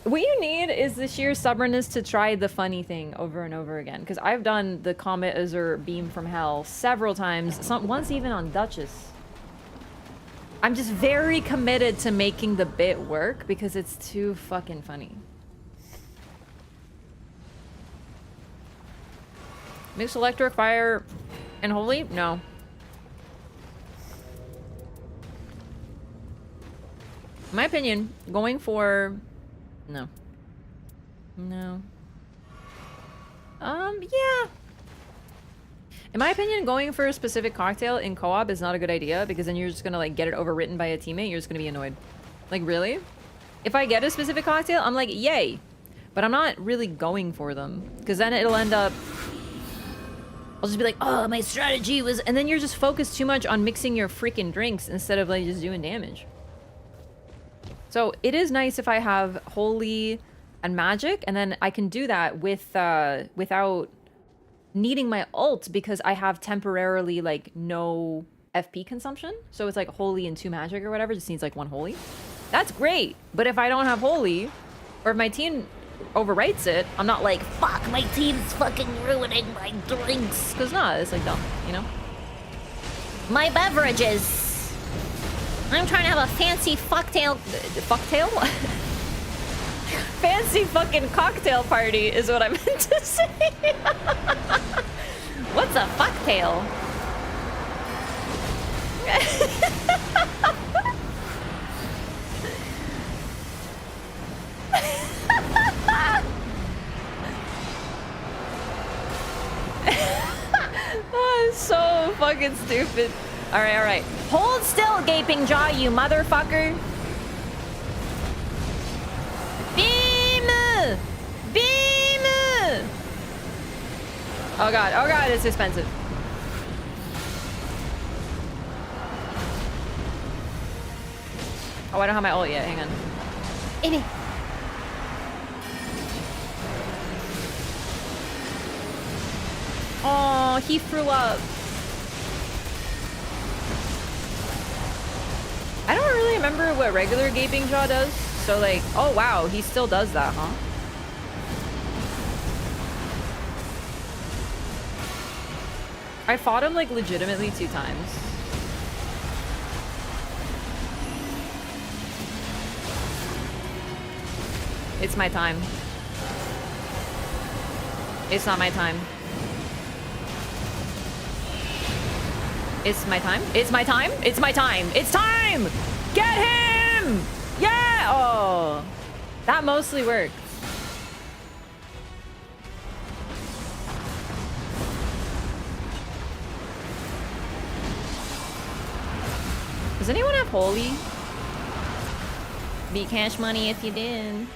What you need is the sheer stubbornness to try the funny thing over and over again. Because I've done the Comet Azure Beam from Hell several times, once even on Duchess. I'm just very committed to making the bit work because it's too fucking funny. Mix Electric, Fire, and Holy? No. In my opinion, going for... No. No. Yeah. In my opinion, going for a specific cocktail in co-op is not a good idea because then you're just gonna like get it overwritten by a teammate. You're just gonna be annoyed. Like, really? If I get a specific cocktail, I'm like, yay. But I'm not really going for them because then it'll end up... I'll just be like, oh, my strategy was... And then you're just focused too much on mixing your freaking drinks instead of like just doing damage. So it is nice if I have Holy and Magic, and then I can do that with without needing my ult because I have temporarily like no FP consumption. So it's like Holy and 2 Magic or whatever, just needs like 1 Holy. That's great. But if I don't have Holy, or if my team overwrites it, I'm not like, Fuck, my team's fucking ruining my drinks. because nah, it's like dumb, you know? My beverages. I'm trying to have a fancy fucktail. Fucktail? Fancy fucking cocktail party is what I meant to say. What's a fucktail? Oh, it's so fucking stupid. Alright, alright. Hold still, gaping jaw, you motherfucker. Beam! Beam! Oh god, it's expensive. Oh, I don't have my ult yet, hang on. Amy. Oh, he threw up. I don't really remember what regular Gaping Jaw does. So like, oh wow, he still does that, huh? I fought him like legitimately 2 times. It's my time. It's not my time. It's my time. It's my time. It's my time. It's time! Get him! Yeah! Oh. That mostly worked. Does anyone have Holy? Be cash money if you did.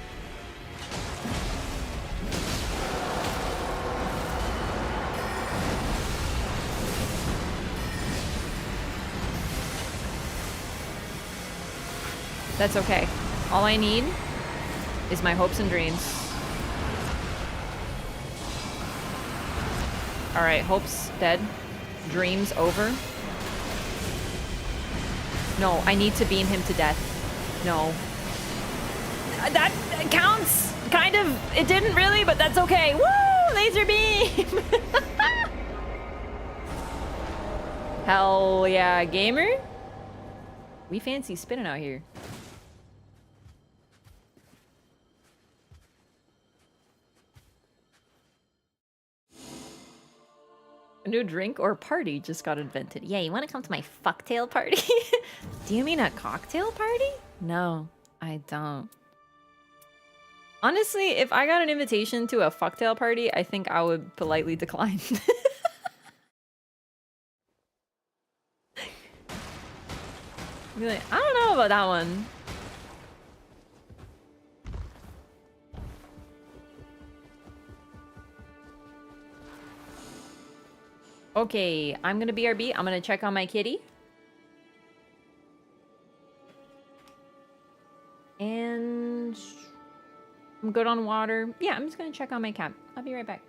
That's okay. All I need is my hopes and dreams. Alright, hopes dead. Dreams over. No, I need to beam him to death. No. That counts! Kind of. It didn't really, but that's okay. Woo! Laser beam! Hell yeah, gamer. We fancy spinning out here. A new drink or party just got invented. Yeah, you want to come to my fucktail party? Do you mean a cocktail party? No, I don't. Honestly, if I got an invitation to a fucktail party, I think I would politely decline. Be like, I don't know about that one. Okay, I'm gonna BRB. I'm gonna check on my kitty. And I'm good on water. Yeah, I'm just gonna check on my cat. I'll be right back.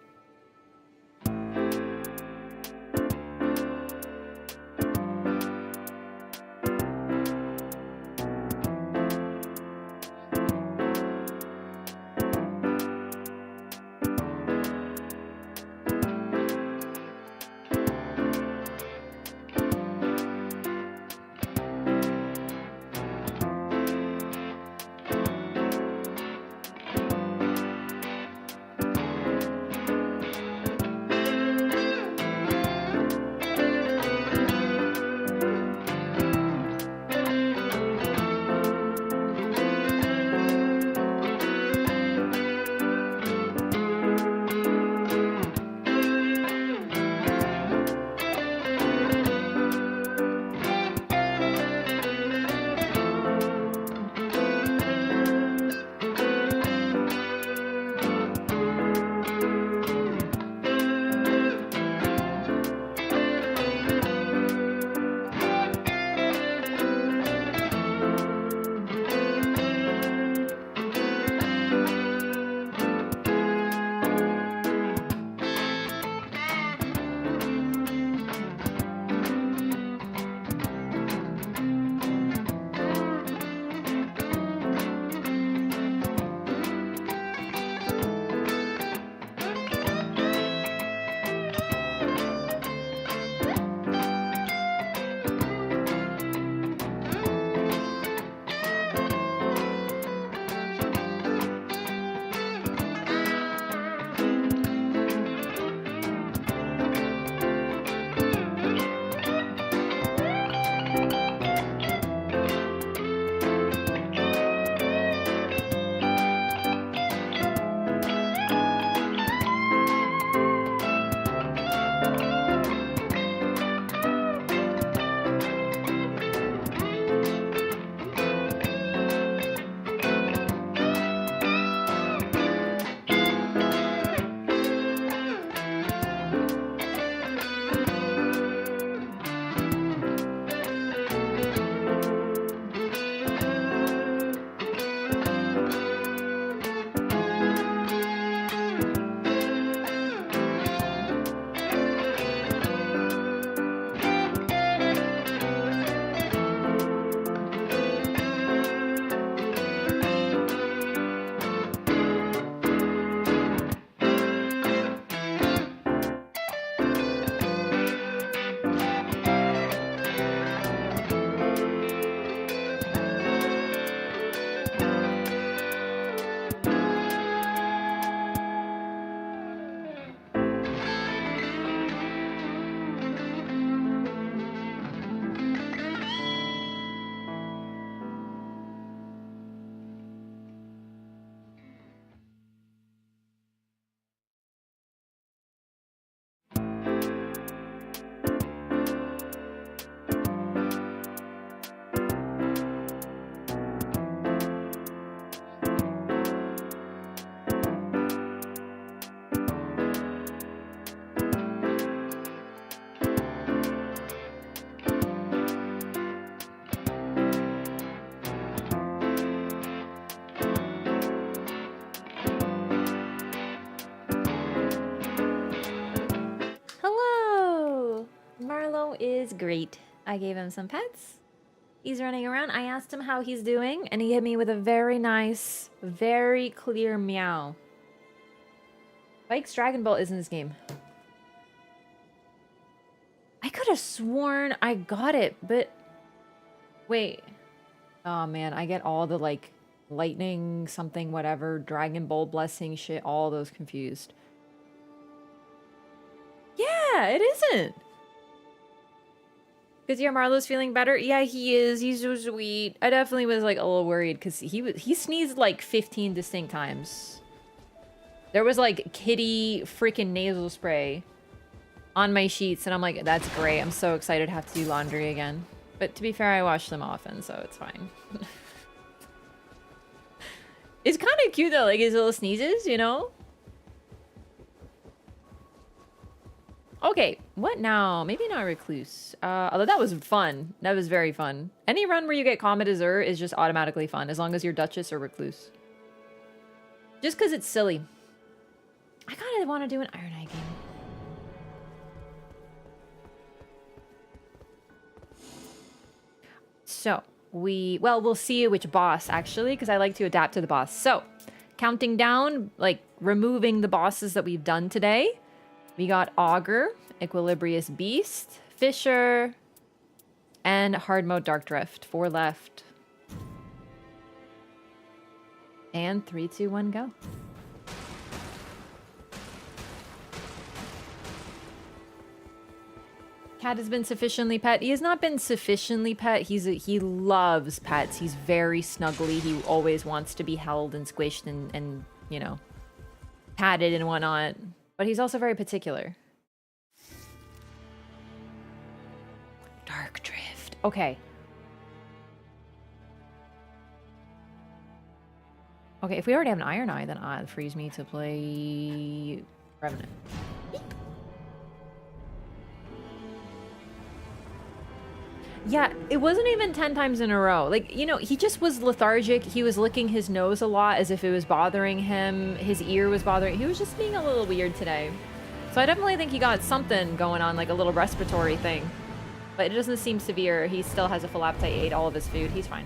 is great. I gave him some pets. He's running around. I asked him how he's doing, and he hit me with a very nice, very clear meow. Spike's Dragon Ball is in this game. I could have sworn I got it, but... Wait. Oh, man. I get all the, like, lightning, something, whatever, Dragon Ball blessing shit, all those confused. Yeah, it isn't. Because yeah, Marlo's feeling better. Yeah, he is. He's so sweet. I definitely was like a little worried because he sneezed like 15 distinct times. There was like kitty freaking nasal spray on my sheets, and I'm like, that's great. I'm so excited to have to do laundry again. But to be fair, I wash them often, so it's fine. It's kind of cute though, like his little sneezes, you know? Okay, what now? Maybe not Recluse. Although that was fun. That was very fun. Any run where you get Comet Azure is just automatically fun, as long as you're Duchess or Recluse. Just because it's silly. I kind of want to do an Iron Eye game. So, we'll see which boss, actually, because I like to adapt to the boss. So, counting down, like, removing the bosses that we've done today. We got Augur, Equilibrious Beast, Fisher, and Hard Mode Dark Drift. 4 left. And 3, 2, 1, go. Cat has been sufficiently pet. He has not been sufficiently pet. He loves pets. He's very snuggly. He always wants to be held and squished and you know, patted and whatnot. But he's also very particular. Dark Drift. Okay. Okay, if we already have an Iron Eye, then it frees me to play Revenant. Yeah, it wasn't even 10 times in a row. Like, you know, he just was lethargic. He was licking his nose a lot as if it was bothering him. His ear was bothering. He was just being a little weird today. So I definitely think he got something going on, like a little respiratory thing. But it doesn't seem severe. He still has a full appetite. He ate all of his food. He's fine.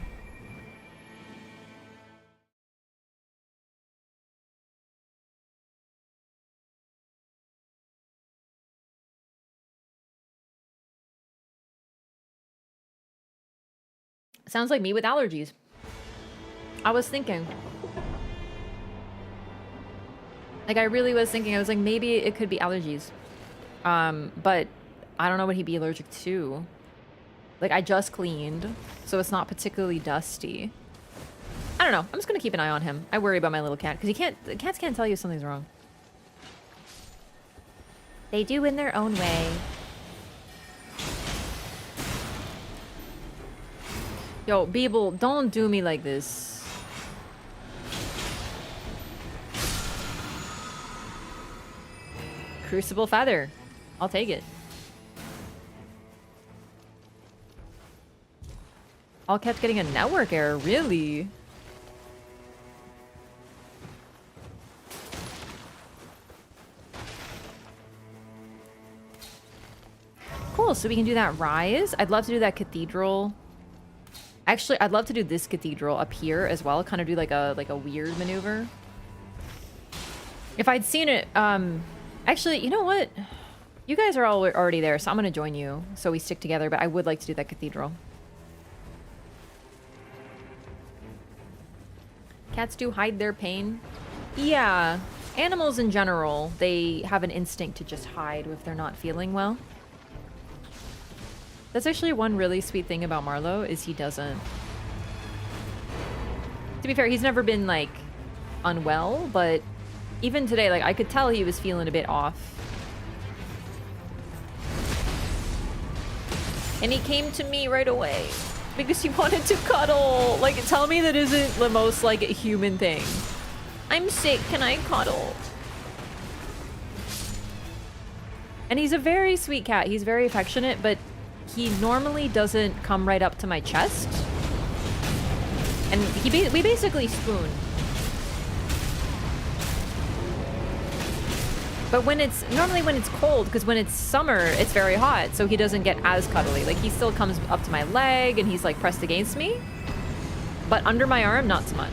Sounds like me with allergies. I was thinking. Like, I really was thinking. I was like, maybe it could be allergies. But I don't know what he'd be allergic to. Like, I just cleaned, so it's not particularly dusty. I don't know. I'm just gonna keep an eye on him. I worry about my little cat, because the cats can't tell you if something's wrong. They do in their own way. Yo, Beeble, don't do me like this. Crucible Feather. I'll take it. All kept getting a network error, really? Cool, so we can do that Rise. I'd love to do that Cathedral. Actually, I'd love to do this Cathedral up here as well. Kind of do like a weird maneuver. If I'd seen it, actually, you know what? You guys are all already there, so I'm gonna join you so we stick together, but I would like to do that Cathedral. Cats do hide their pain. Yeah, animals in general, they have an instinct to just hide if they're not feeling well. That's actually one really sweet thing about Marlo, is he doesn't... To be fair, he's never been, like, unwell, but even today, like, I could tell he was feeling a bit off. And he came to me right away because he wanted to cuddle. Like, tell me that isn't the most, like, human thing. I'm sick, can I cuddle? And he's a very sweet cat. He's very affectionate, but he normally doesn't come right up to my chest. And we basically spoon. But when it's normally when it's cold, because when it's summer, it's very hot, so he doesn't get as cuddly. Like he still comes up to my leg and he's like pressed against me, but under my arm, not so much.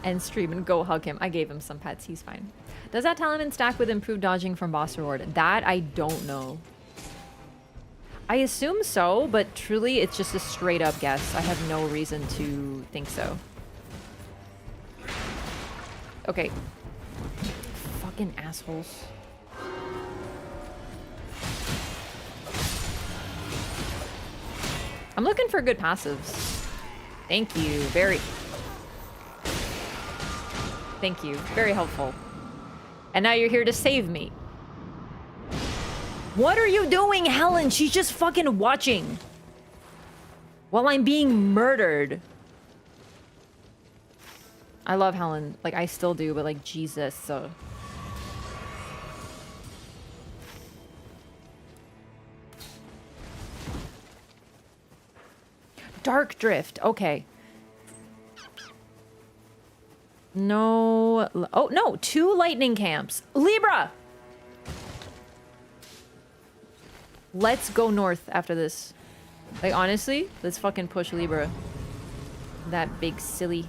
End stream and go hug him. I gave him some pets. He's fine. Does that Talaman stack with improved dodging from boss reward? That I don't know. I assume so, but truly, it's just a straight up guess. I have no reason to think so. Okay. Fucking assholes. I'm looking for good passives. Thank you. Thank you. Very helpful. And now you're here to save me. What are you doing, Helen? She's just fucking watching. While I'm being murdered. I love Helen. Like, I still do, but like, Jesus. So. Dark Drift. Okay. No. Oh, no. 2 lightning camps. Libra! Let's go north after this. Like, honestly, let's fucking push Libra. That big silly.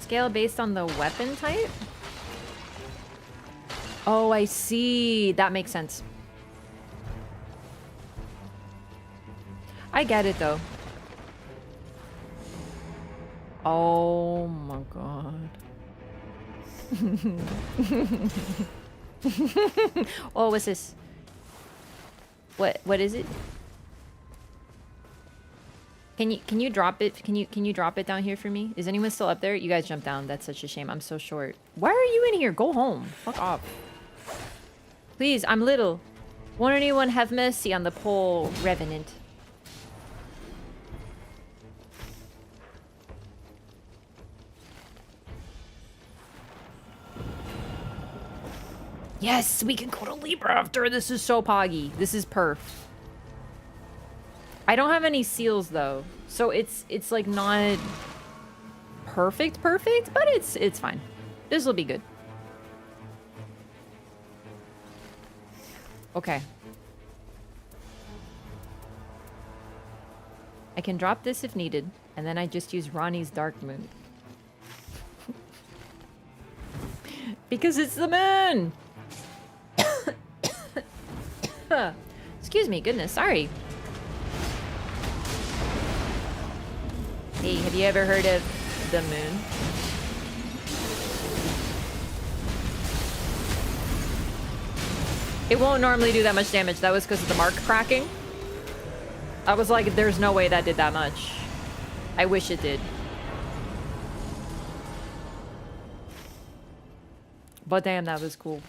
Scale based on the weapon type? Oh, I see. That makes sense. I get it, though. Oh my god. Oh, what's this? What is it? Can you drop it? Can you drop it down here for me? Is anyone still up there? You guys jumped down. That's such a shame. I'm so short. Why are you in here? Go home. Fuck off. Please, I'm little. Won't anyone have mercy on the poor revenant? Yes, we can go to Libra after. This is so poggy. This is perf. I don't have any seals though, so it's like not perfect, but it's fine. This will be good. Okay. I can drop this if needed, and then I just use Ronnie's Dark Moon. Because it's the moon! Excuse me, goodness, sorry. Hey, have you ever heard of the moon? It won't normally do that much damage. That was because of the mark cracking. I was like, there's no way that did that much. I wish it did. But damn, that was cool.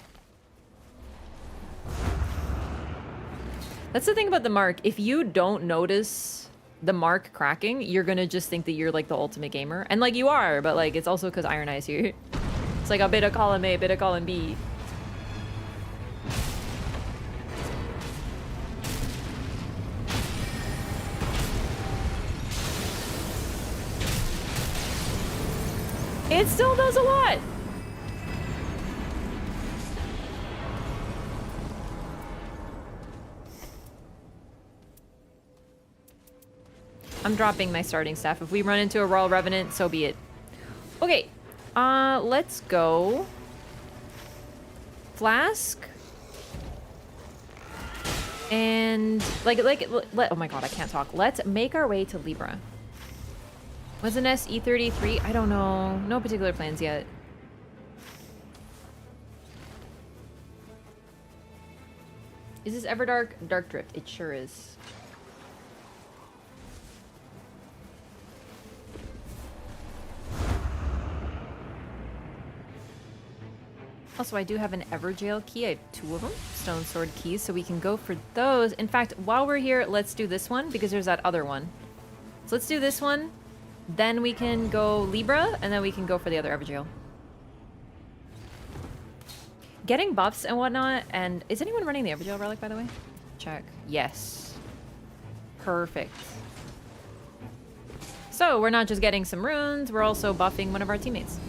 That's the thing about the mark. If you don't notice the mark cracking, you're gonna just think that you're like the ultimate gamer. And like you are, but like it's also because Iron Eye's here. It's like a bit of column A, a bit of column B. It still does a lot. I'm dropping my starting staff. If we run into a Royal Revenant, so be it. Okay, let's go. Flask. And oh my god, I can't talk. Let's make our way to Libra. Was an SE33? I don't know. No particular plans yet. Is this Everdark? Dark Drift. It sure is. Also, I do have an Everjail key. I have 2 of them. Stone Sword keys, so we can go for those. In fact, while we're here, let's do this one, because there's that other one. So let's do this one. Then we can go Libra, and then we can go for the other Everjail. getting buffs and whatnot, and is anyone running the Evergel relic, by the way? Check. Yes. Perfect. So we're not just getting some runes, we're also buffing one of our teammates.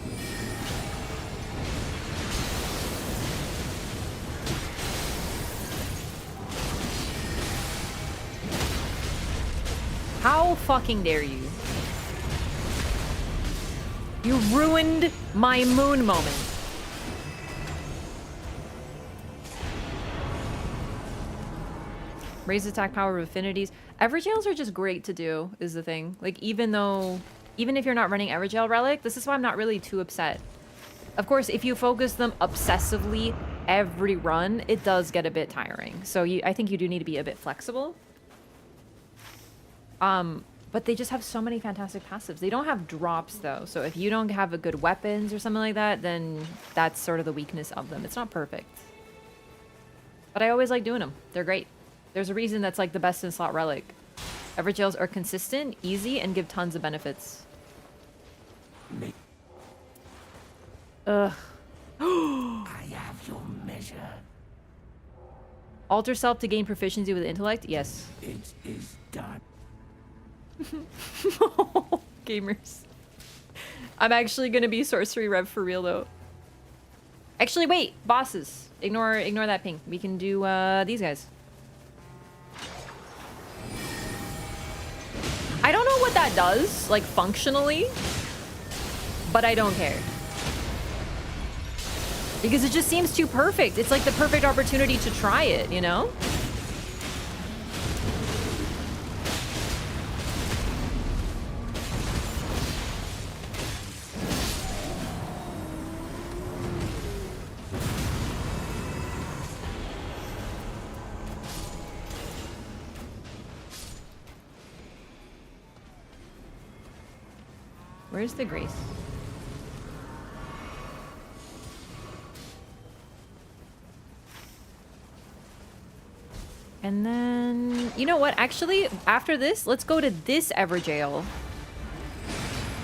How fucking dare you? You ruined my moon moment. Raise attack power of affinities. Evergels are just great to do, is the thing. Like, even if you're not running Evergel Relic, this is why I'm not really too upset. Of course, if you focus them obsessively every run, it does get a bit tiring. So I think you do need to be a bit flexible. But they just have so many fantastic passives. They don't have drops, though. So if you don't have a good weapons or something like that, then that's sort of the weakness of them. It's not perfect. But I always like doing them. They're great. There's a reason that's like the best in slot relic. Evergels are consistent, easy, and give tons of benefits. Ugh. I have your measure. Alter self to gain proficiency with intellect? Yes. It is done. Gamers. I'm actually gonna be sorcery rev for real though. Actually, wait, bosses. Ignore that ping. We can do these guys. I don't know what that does, like functionally, but I don't care. Because it just seems too perfect. It's like the perfect opportunity to try it, you know? Where's the grace? And then, you know what? Actually, after this, let's go to this Everjail.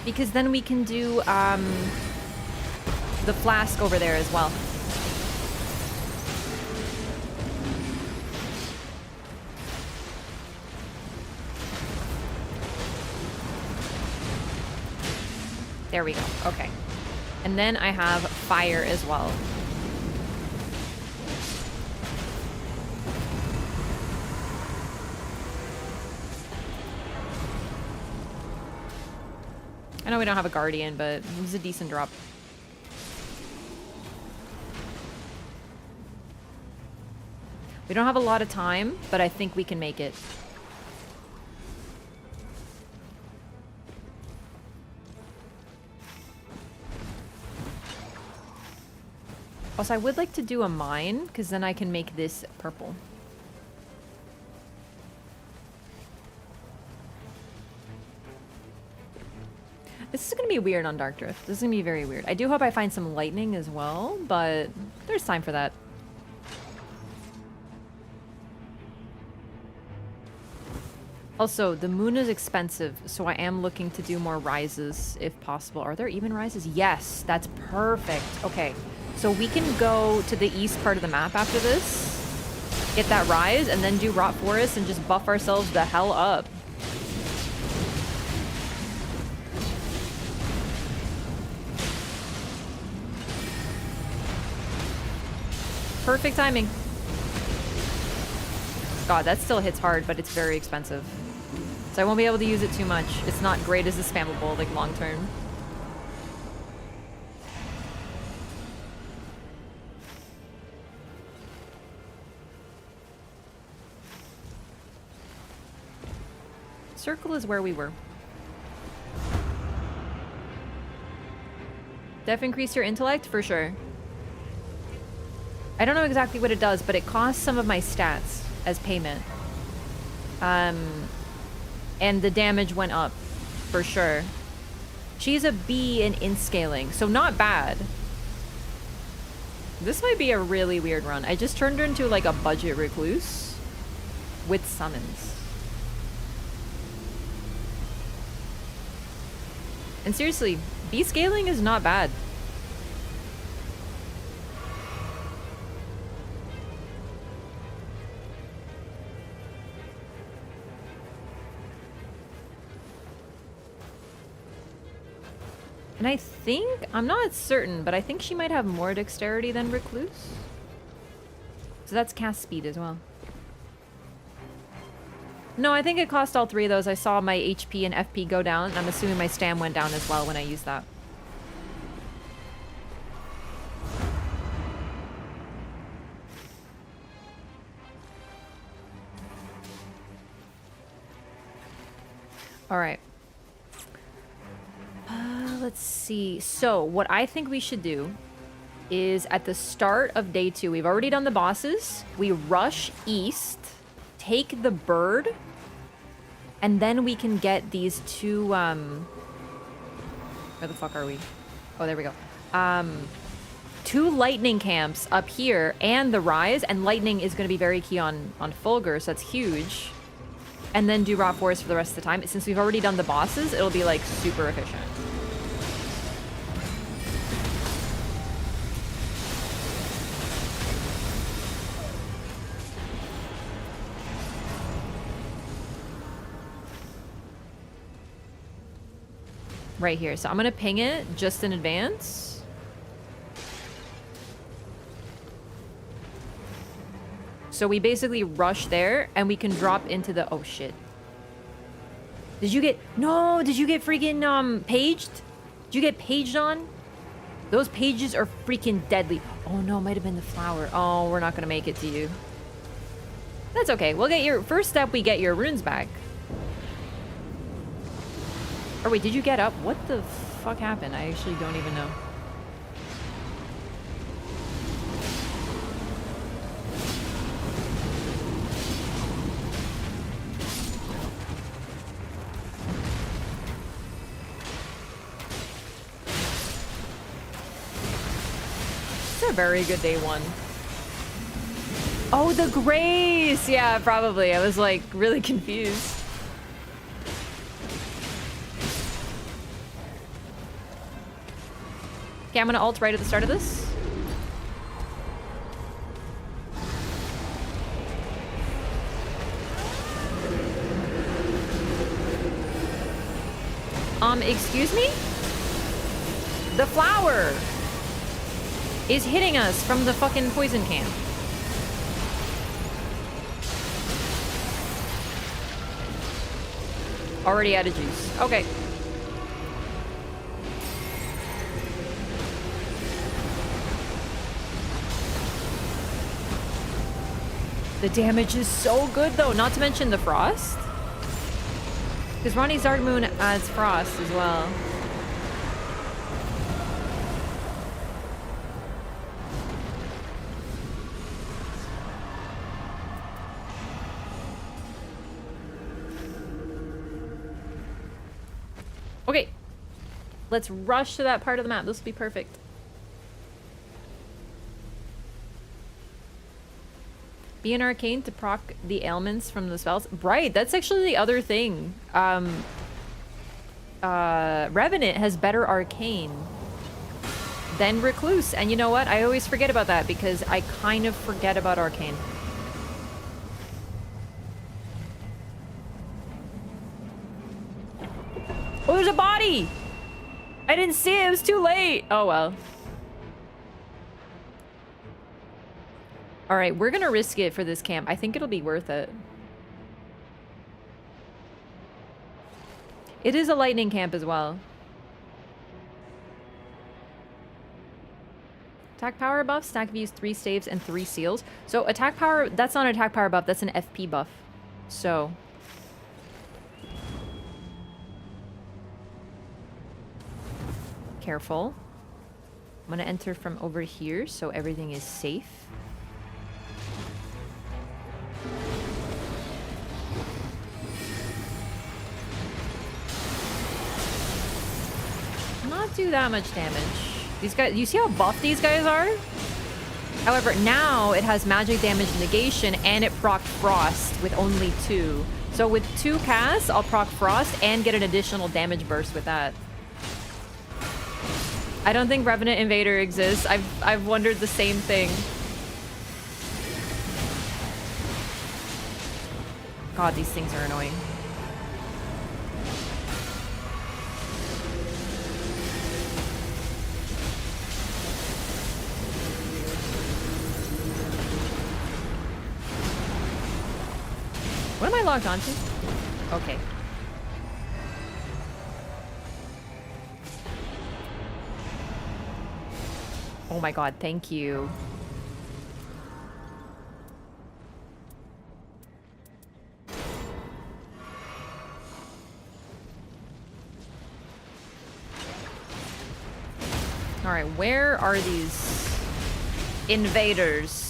Because then we can do the flask over there as well. There we go. Okay. And then I have fire as well. I know we don't have a guardian, but it's a decent drop. We don't have a lot of time, but I think we can make it. Also, I would like to do a mine, because then I can make this purple. This is going to be weird on Dark Drift. This is going to be very weird. I do hope I find some lightning as well, but there's time for that. Also, the moon is expensive, so I am looking to do more rises if possible. Are there even rises? Yes, that's perfect. Okay, so we can go to the east part of the map after this, get that rise, and then do Rot Forest and just buff ourselves the hell up. Perfect timing. God, that still hits hard, but it's very expensive. So I won't be able to use it too much. It's not great as a spammable, like, long term. Circle is where we were. Def increase your intellect? For sure. I don't know exactly what it does, but it costs some of my stats as payment. And the damage went up, for sure. She's a B in scaling, so not bad. This might be a really weird run. I just turned her into like a budget recluse with summons. And seriously, B scaling is not bad. And I think, I'm not certain, but I think she might have more dexterity than Recluse. So that's cast speed as well. No, I think it cost all three of those. I saw my HP and FP go down. I'm assuming my stam went down as well when I used that. All right. Let's see. So what I think we should do is at the start of day 2, we've already done the bosses. We rush east, take the bird, and then we can get these two, where the fuck are we? Oh, there we go. 2 lightning camps up here and the rise, and lightning is going to be very key on Fulgur, so that's huge. And then do Rot Forest for the rest of the time. Since we've already done the bosses, it'll be like super efficient. Right here. So I'm gonna ping it just in advance. So we basically rush there and we can drop into the... Oh shit. Did you get... No! Did you get freaking paged? Did you get paged on? Those pages are freaking deadly. Oh no, might have been the flower. Oh, we're not gonna make it to you. That's okay. We'll get your... First step, we get your runes back. Or wait, did you get up? What the fuck happened? I actually don't even know. It's a very good day 1. Oh, the grace! Yeah, probably. I was like really confused. Okay, I'm gonna ult right at the start of this. Excuse me? The flower is hitting us from the fucking poison camp. Already out of juice. Okay. The damage is so good, though. Not to mention the frost. Because Ronnie's Dark Moon adds frost as well. Okay. Let's rush to that part of the map. This will be perfect. Be an arcane to proc the ailments from the spells. Right, that's actually the other thing. Revenant has better arcane than Recluse. And you know what? I always forget about that because I kind of forget about arcane. Oh, there's a body! I didn't see it. It was too late. Oh, well. All right, we're gonna risk it for this camp. I think it'll be worth it. It is a lightning camp as well. Attack power buff, stack views, 3 staves, and 3 seals. So attack power, that's not an attack power buff, that's an FP buff. So... Careful. I'm gonna enter from over here so everything is safe. Not do that much damage. These guys, you see how buff these guys are? However, now it has magic damage negation and it proc frost with only 2. So with 2 casts, I'll proc frost and get an additional damage burst with that. I don't think Revenant Invader exists. I've wondered the same thing. God, these things are annoying. What am I logged onto? Okay. Oh my god, thank you. Alright, where are these invaders?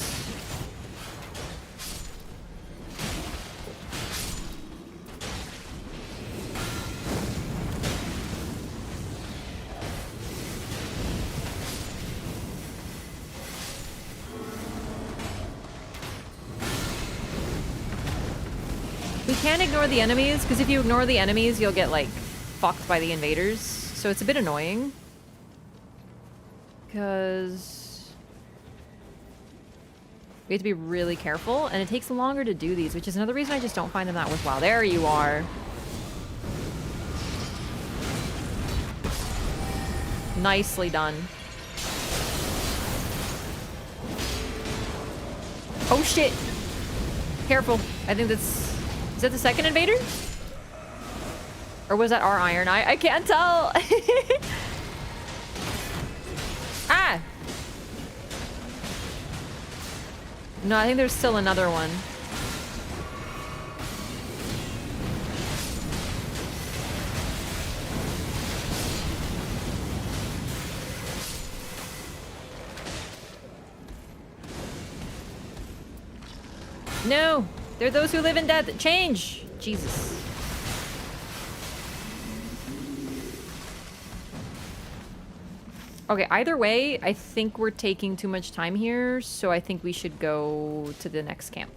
We can't ignore the enemies, because if you ignore the enemies, you'll get, like, fucked by the invaders. So it's a bit annoying. Because we have to be really careful, and it takes longer to do these, which is another reason I just don't find them that worthwhile. There you are. Nicely done. Oh shit! Careful. I think that's... Is that the second invader? Or was that our iron? I can't tell! Ah! No, I think there's still another one. No! They're those who live in death. Change! Jesus. Okay, either way, I think we're taking too much time here, so I think we should go to the next camp.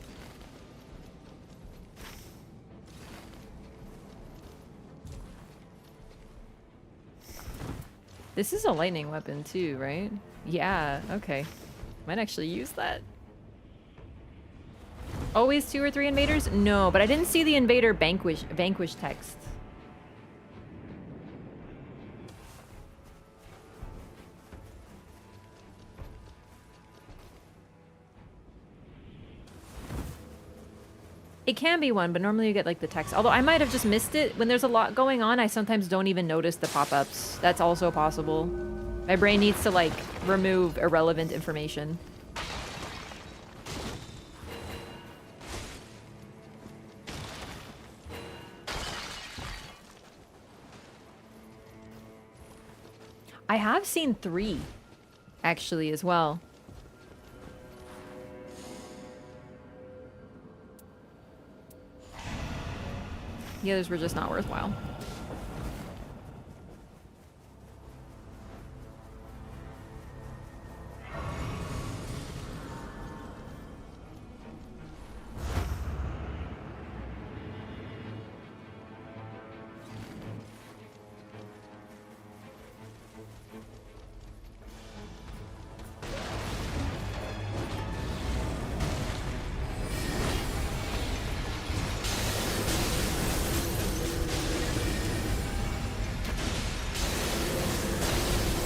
This is a lightning weapon too, right? Yeah, okay. Might actually use that. Always 2 or 3 invaders? No, but I didn't see the invader vanquish text. It can be one, but normally you get like the text. Although I might have just missed it. When there's a lot going on, I sometimes don't even notice the pop-ups. That's also possible. My brain needs to like remove irrelevant information. I have seen 3, actually, as well. The others were just not worthwhile.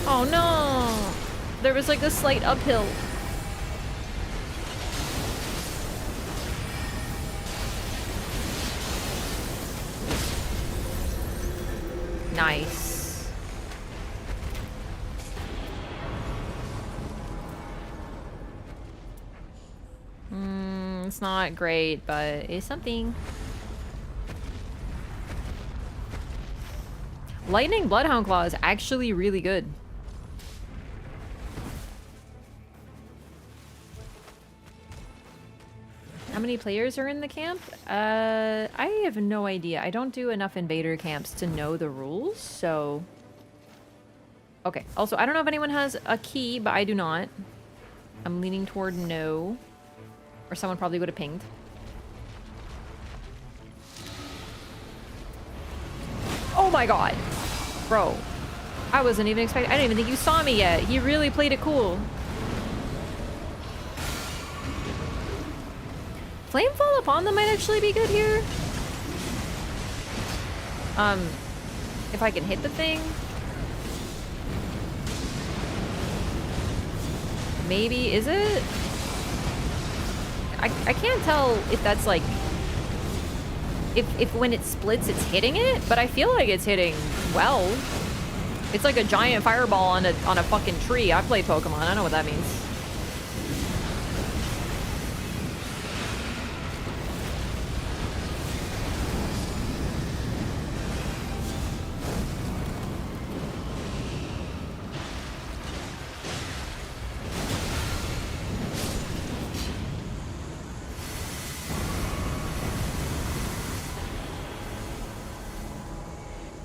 Oh no! There was like a slight uphill. Nice. It's not great, but it's something. Lightning Bloodhound Claw is actually really good. How many players are in the camp? I have no idea. I don't do enough invader camps to know the rules, so... Okay, also, I don't know if anyone has a key, but I do not. I'm leaning toward no. Or someone probably would have pinged. Oh my god! Bro. I wasn't even expecting... I didn't even think you saw me yet. He really played it cool. Flamefall upon them might actually be good here. If I can hit the thing. Maybe, is it? I can't tell if that's like if when it splits, it's hitting it, but I feel like it's hitting well. It's like a giant fireball on a fucking tree. I play Pokemon. I know what that means.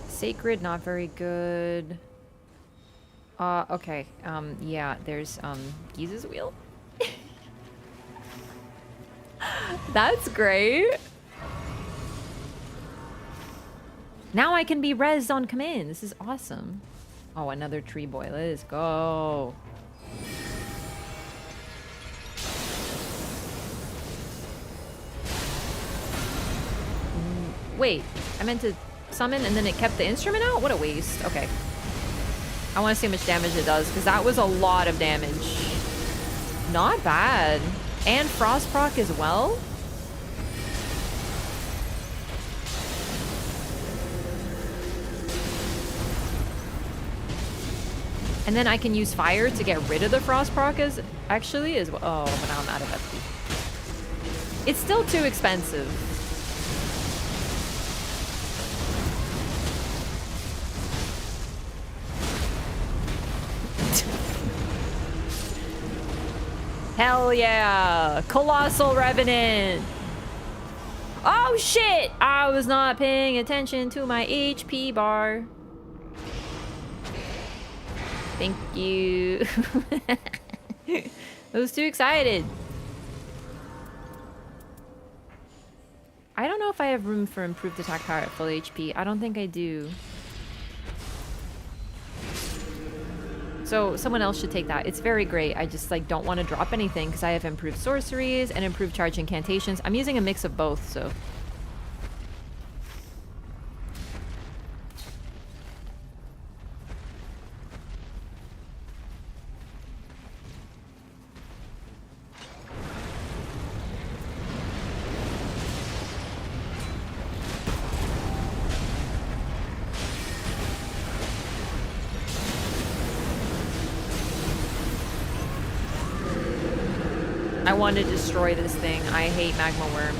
Sacred, not very good. Okay. Yeah, there's, Giza's Wheel. That's great. Now I can be rezzed on command. This is awesome. Oh, another tree boy. Let's go. Wait, I meant to summon and then it kept the instrument out? What a waste. Okay. I want to see how much damage it does, because that was a lot of damage. Not bad. And Frost proc as well? And then I can use fire to get rid of the Frost proc as actually as well. Oh, but now I'm out of FP. It's still too expensive. Hell yeah! Colossal Revenant! Oh shit! I was not paying attention to my HP bar. Thank you. I was too excited. I don't know if I have room for improved attack power at full HP. I don't think I do. So someone else should take that. It's very great. I just like don't want to drop anything because I have improved sorceries and improved charge incantations. I'm using a mix of both, so. I want to destroy this thing. I hate Magma Worm.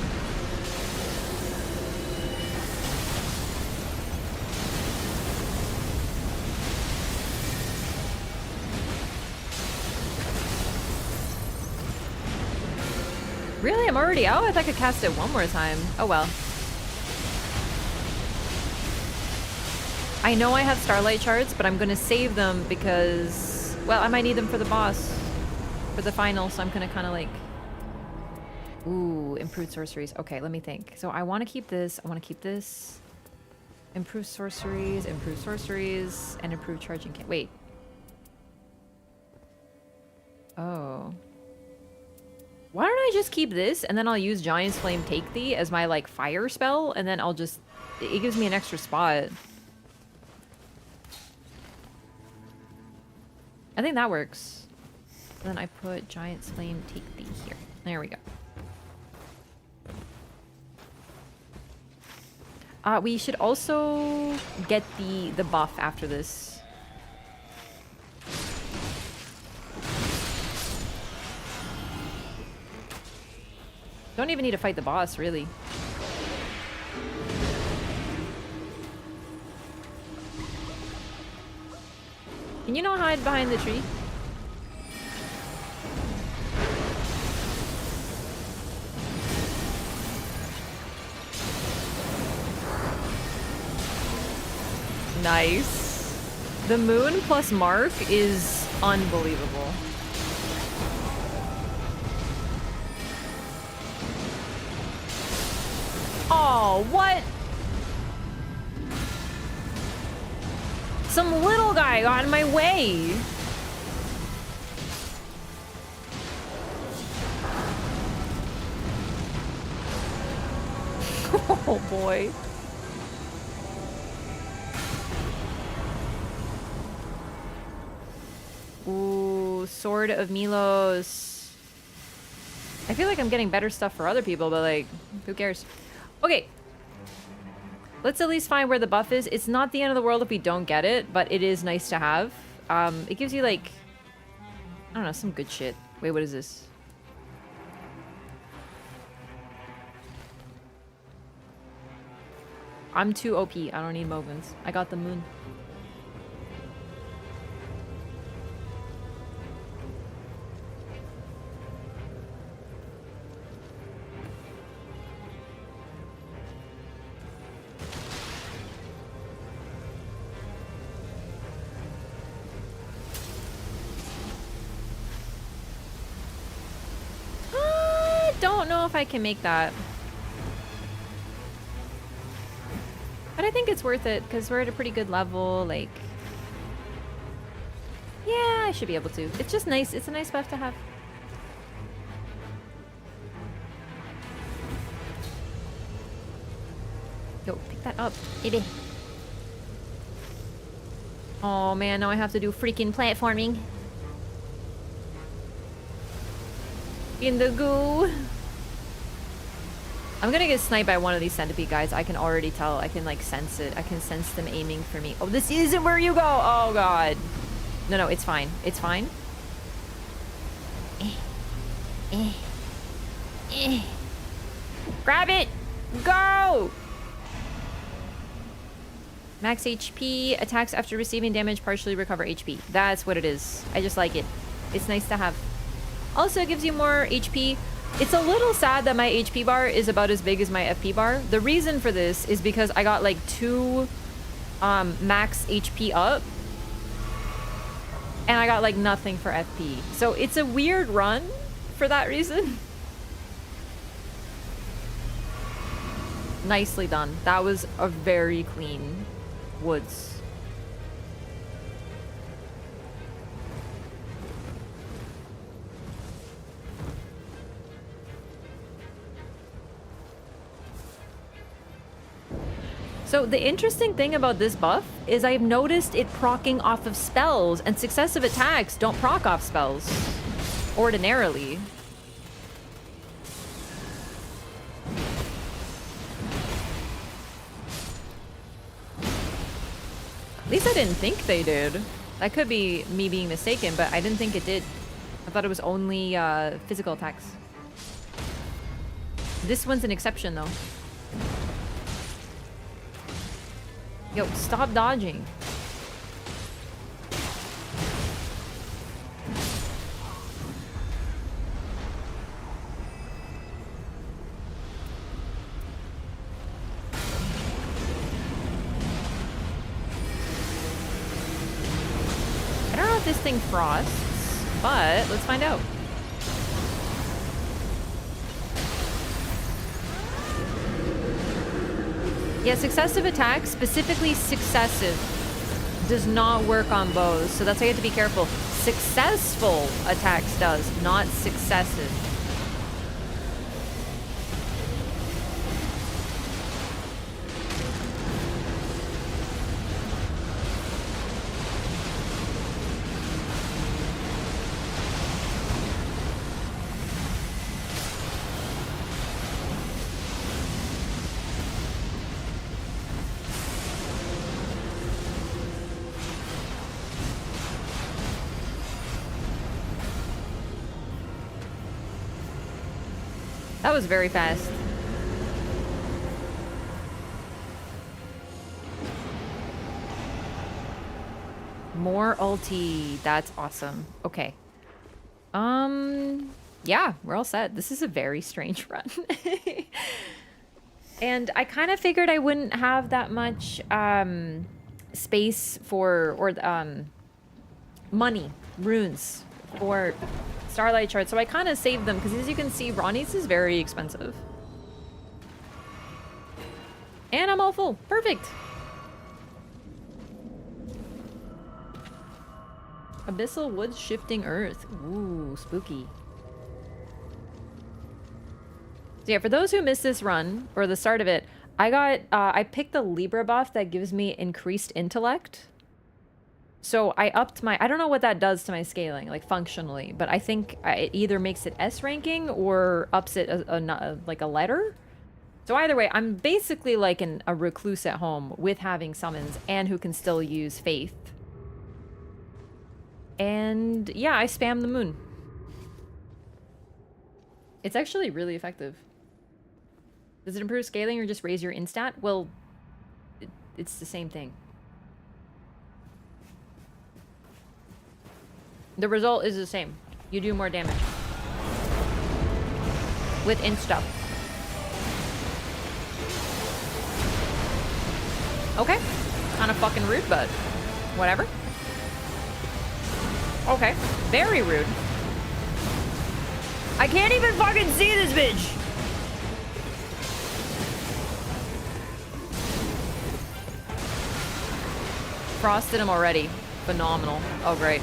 Really? I'm already out? I thought I could cast it one more time. Oh well. I know I have Starlight Shards, but I'm going to save them because, well, I might need them for the boss. For the final, so I'm gonna kind of like... Ooh, improved sorceries. Okay, let me think. So I want to keep this. I want to keep this. Improved sorceries, and improved charging. Wait. Oh. Why don't I just keep this, and then I'll use Giant's Flame Take Thee as my, like, fire spell, and then I'll just... It gives me an extra spot. I think that works. Then I put Giant's Flame Take Thee here. There we go. We should also get the buff after this. Don't even need to fight the boss, really. Can you not hide behind the tree? Nice. The moon plus Mark is unbelievable. Oh, what? Some little guy got in my way. Oh boy. Ooh, Sword of Milos. I feel like I'm getting better stuff for other people, but like, who cares? Okay. Let's at least find where the buff is. It's not the end of the world if we don't get it, but it is nice to have. It gives you, like... I don't know, some good shit. Wait, what is this? I'm too OP. I don't need movements. I got the moon. Don't know if I can make that. But I think it's worth it because we're at a pretty good level, like... Yeah, I should be able to. It's just nice. It's a nice buff to have. Yo, pick that up, baby. Oh man, now I have to do freaking platforming. In the goo. I'm gonna get sniped by one of these centipede guys. I can already tell. I can like sense it. I can sense them aiming for me. Oh, this isn't where you go. Oh god. No, no, it's fine. It's fine. Grab it. Go. Max HP. Attacks after receiving damage partially recover HP. That's what it is. I just like it. It's nice to have. Also, it gives you more HP. It's a little sad that my HP bar is about as big as my FP bar. The reason for this is because I got like 2 max HP up. And I got like nothing for FP. So it's a weird run for that reason. Nicely done. That was a very clean woods. So the interesting thing about this buff is I've noticed it proccing off of spells, and successive attacks don't proc off spells ordinarily. At least I didn't think they did. That could be me being mistaken, but I didn't think it did. I thought it was only physical attacks. This one's an exception though. Yo, stop dodging. I don't know if this thing frosts, but let's find out. Yeah, successive attacks, specifically successive, does not work on bows, so that's why you have to be careful. Successful attacks does, not successive. That was very fast. More ulti. That's awesome. Okay. Yeah, we're all set. This is a very strange run. And I kind of figured I wouldn't have that much space for money, runes for Starlight Shard, so I kind of saved them because as you can see, Ronnie's is very expensive. And I'm all full. Perfect. Abyssal Woods Shifting Earth. Ooh, spooky. So yeah, for those who missed this run, or the start of it, I picked the Libra buff that gives me increased intellect. So I upped my, I don't know what that does to my scaling, like functionally, but I think it either makes it S ranking or ups it like a letter. So either way, I'm basically like a recluse at home with having summons and who can still use Faith. And yeah, I spam the moon. It's actually really effective. Does it improve scaling or just raise your instat? Well, it's the same thing. The result is the same. You do more damage. With insta. Okay. Kind of fucking rude, but whatever. Okay. Very rude. I can't even fucking see this bitch! Frosted him already. Phenomenal. Oh, great.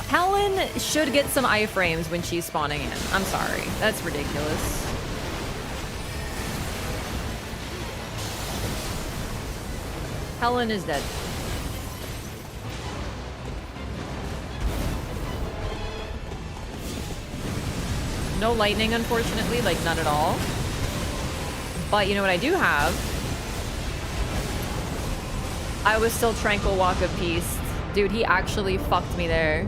Helen should get some iframes when she's spawning in. I'm sorry. That's ridiculous. Helen is dead. No lightning, unfortunately. Like, none at all. But you know what I do have? I was still Tranquil Walk of Peace. Dude, he actually fucked me there.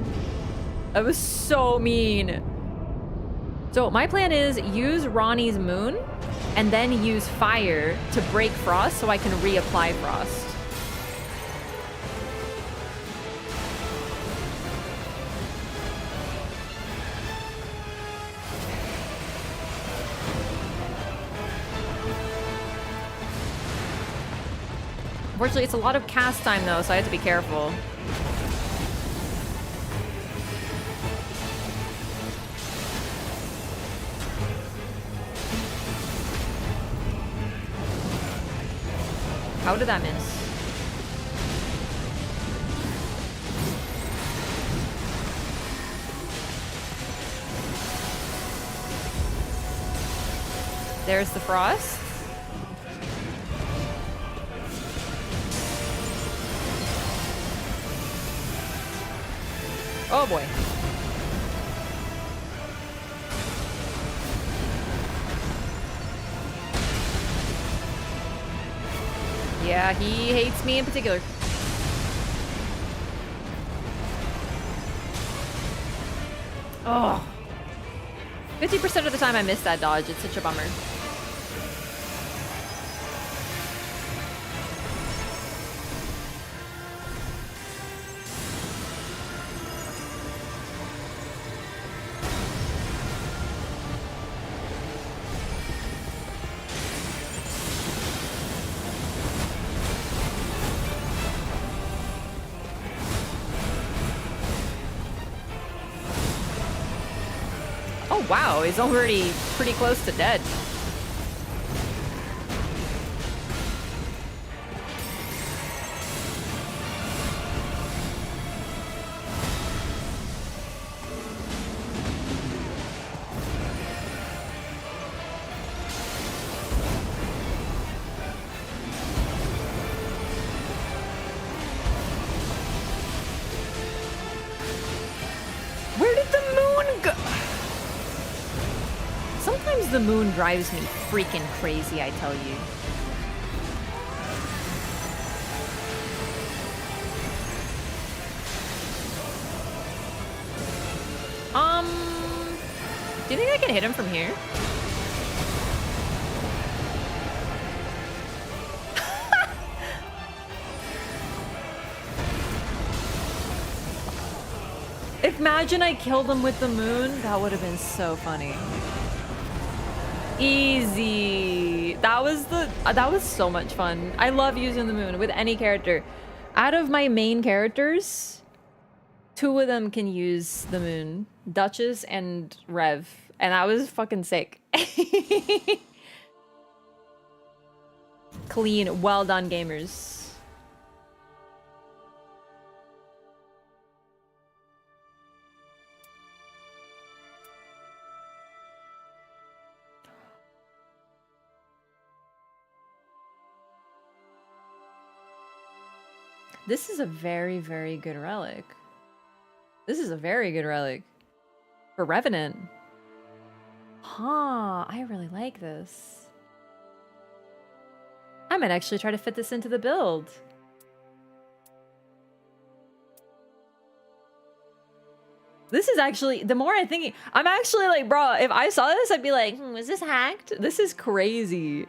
That was so mean. So my plan is use Ronnie's moon and then use fire to break frost so I can reapply frost. Unfortunately, it's a lot of cast time though, so I have to be careful. How did that miss? There's the frost. Oh boy. Yeah, he hates me in particular. Oh. 50% of the time I miss that dodge. It's such a bummer. Oh wow, he's already pretty close to dead. Where did the moon go? Sometimes the moon drives me freaking crazy, I tell you. Do you think I can hit him from here? Imagine I killed him with the moon. That would have been so funny. Easy. That was so much fun. I love using the moon with any character. Out of my main characters, 2 of them can use the moon. Duchess and Rev. And that was fucking sick. Clean. Well done, gamers. This is a very, very good relic. This is a very good relic. For Revenant. Huh, I really like this. I might actually try to fit this into the build. This is actually, the more I'm thinking, I'm actually like, bro, if I saw this, I'd be like, is this hacked? This is crazy.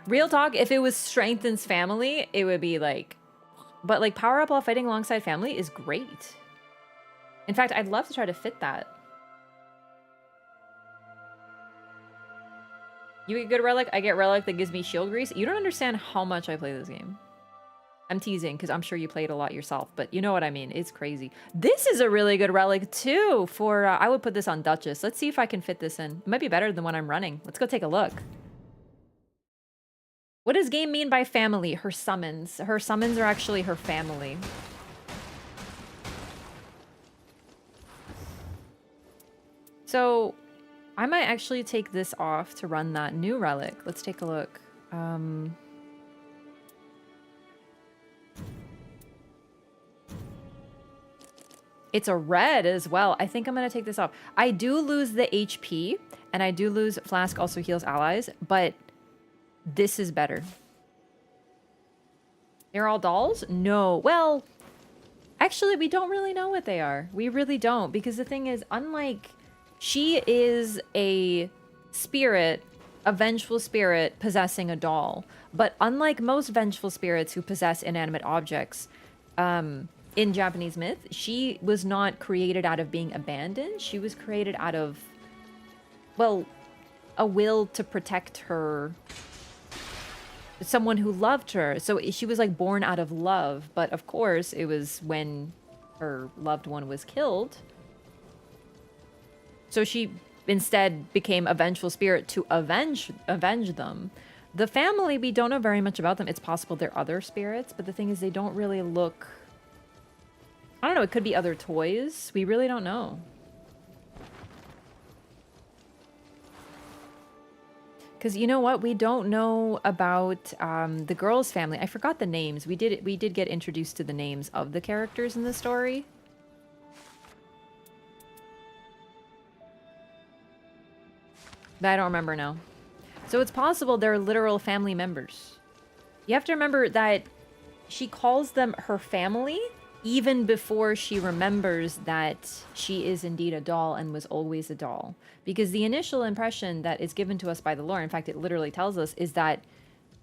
Real talk, if it was strengthens family, it would be like, but like power up while fighting alongside family is great. In fact, I'd love to try to fit that. You get good relic, I get relic that gives me shield grease. You don't understand how much I play this game. I'm teasing because I'm sure you played a lot yourself, but you know what I mean. It's crazy. This is a really good relic too for, I would put this on Duchess. Let's see if I can fit this in. It might be better than when I'm running. Let's go take a look. What does game mean by family? Her summons. Her summons are actually her family. So I might actually take this off to run that new relic. Let's take a look. It's a red as well. I think I'm going to take this off. I do lose the HP, and I do lose Flask also heals allies, but this is better. They're all dolls? No. Well, actually, we don't really know what they are. We really don't, because the thing is, unlike... She is a spirit, a vengeful spirit possessing a doll. But unlike most vengeful spirits who possess inanimate objects, in Japanese myth, she was not created out of being abandoned. She was created out of, well, a will to protect her, someone who loved her. So she was like born out of love. But of course, it was when her loved one was killed. So she instead became a vengeful spirit to avenge them. The family, we don't know very much about them. It's possible they're other spirits, but the thing is they don't really look... I don't know, it could be other toys. We really don't know. Because you know what? We don't know about the girl's family. I forgot the names. We did get introduced to the names of the characters in the story. But I don't remember now. So it's possible they're literal family members. You have to remember that she calls them her family even before she remembers that she is indeed a doll and was always a doll. Because the initial impression that is given to us by the lore, in fact, it literally tells us, is that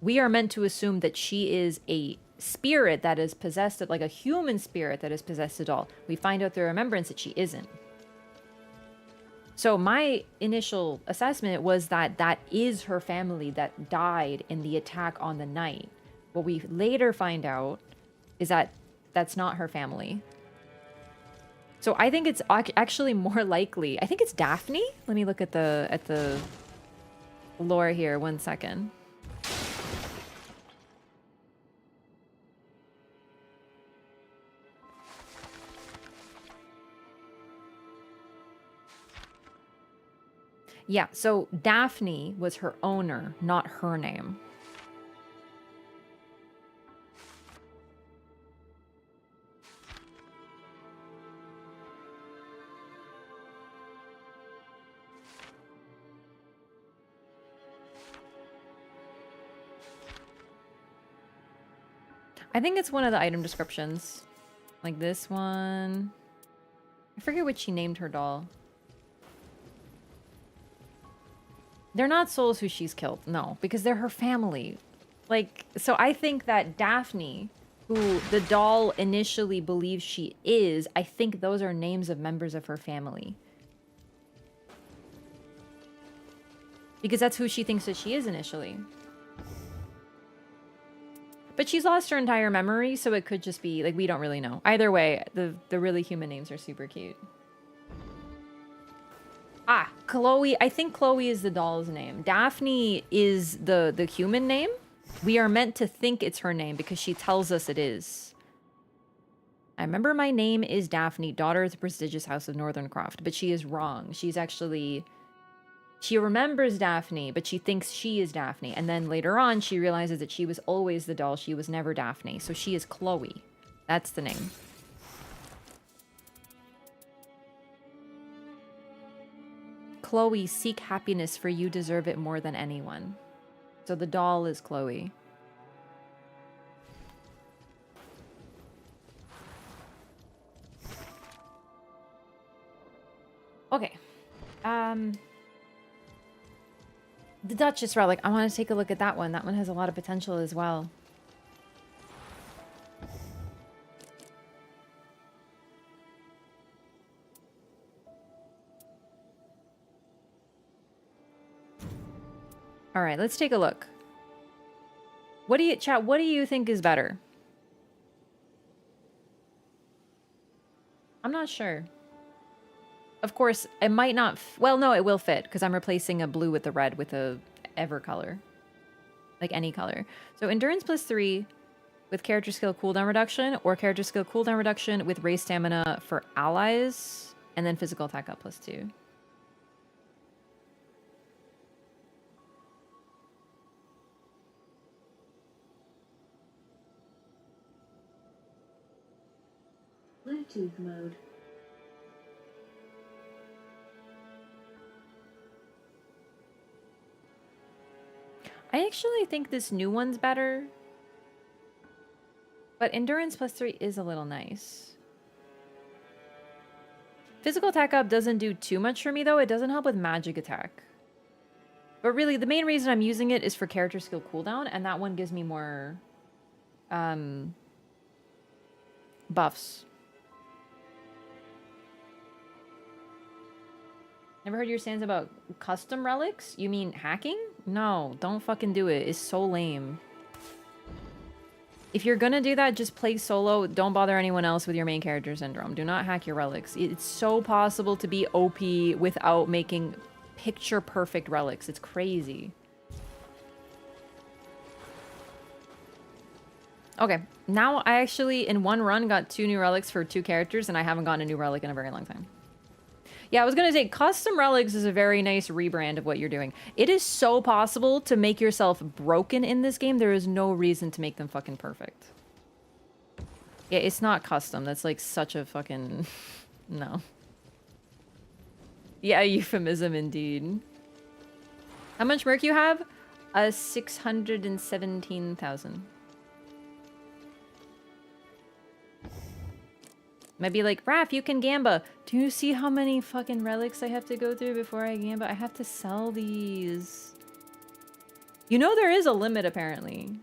we are meant to assume that she is a spirit that is possessed, like a human spirit that is possessed a doll. We find out through remembrance that she isn't. So my initial assessment was that that is her family that died in the attack on the night. What we later find out is that that's not her family. So I think it's actually more likely. I think it's Daphne. Let me look at the lore here. 1 second. Yeah, so Daphne was her owner, not her name. I think it's one of the item descriptions. Like this one. I forget what she named her doll. They're not souls who she's killed. No, because they're her family. Like, so I think that Daphne, who the doll initially believes she is, I think those are names of members of her family. Because that's who she thinks that she is initially. But she's lost her entire memory, so it could just be, like, we don't really know. Either way, the really human names are super cute. Ah, Chloe. I think Chloe is the doll's name. Daphne is the human name. We are meant to think it's her name because she tells us it is. I remember my name is Daphne, daughter of the prestigious house of Northern-Croft, but she is wrong. She's actually... She remembers Daphne, but she thinks she is Daphne. And then later on, she realizes that she was always the doll. She was never Daphne. So she is Chloe. That's the name. Chloe, seek happiness, for you deserve it more than anyone. So the doll is Chloe. Okay. The Duchess relic. I want to take a look at that one. That one has a lot of potential as well. All right, let's take a look. What do you, chat, what do you think is better? I'm not sure. Of course, it might not... well, no, it will fit, because I'm replacing a blue with a red with a ever color. Like any color. So endurance +3 with character skill cooldown reduction, or character skill cooldown reduction with raise stamina for allies, and then physical attack up +2. Bluetooth mode. I actually think this new one's better. But endurance +3 is a little nice. Physical attack up doesn't do too much for me, though. It doesn't help with magic attack. But really, the main reason I'm using it is for character skill cooldown, and that one gives me more buffs. Never heard your stands about custom relics? You mean hacking? No, don't fucking do it. It's so lame. If you're gonna do that, just play solo. Don't bother anyone else with your main character syndrome. Do not hack your relics. It's so possible to be OP without making picture-perfect relics. It's crazy. Okay, now I actually, in one run, got 2 new relics for 2 characters, and I haven't gotten a new relic in a very long time. Yeah, I was gonna say, custom relics is a very nice rebrand of what you're doing. It is so possible to make yourself broken in this game. There is no reason to make them fucking perfect. Yeah, it's not custom. That's like such a fucking... no. Yeah, euphemism indeed. How much merc you have? 617,000. Might be like, Raph, you can gamba. Do you see how many fucking relics I have to go through before I gamba? I have to sell these. You know there is a limit, apparently.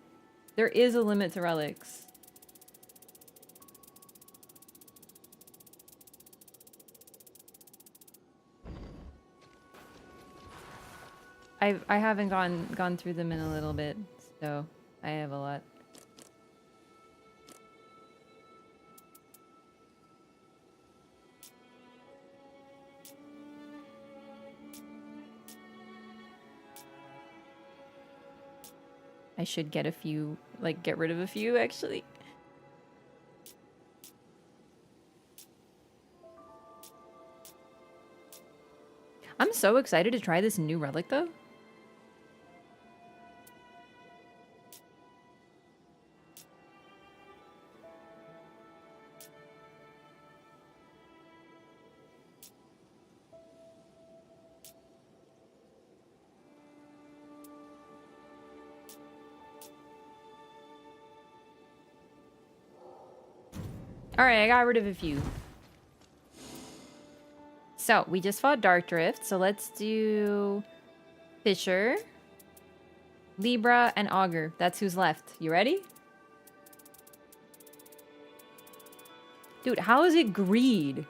There is a limit to relics. I haven't gone through them in a little bit, so I have a lot. I should get a few, like, get rid of a few, actually. I'm so excited to try this new relic, though. Alright, I got rid of a few. So, we just fought Dark Drift, so let's do Fisher, Libra, and Augur. That's who's left. You ready? Dude, how is it greed?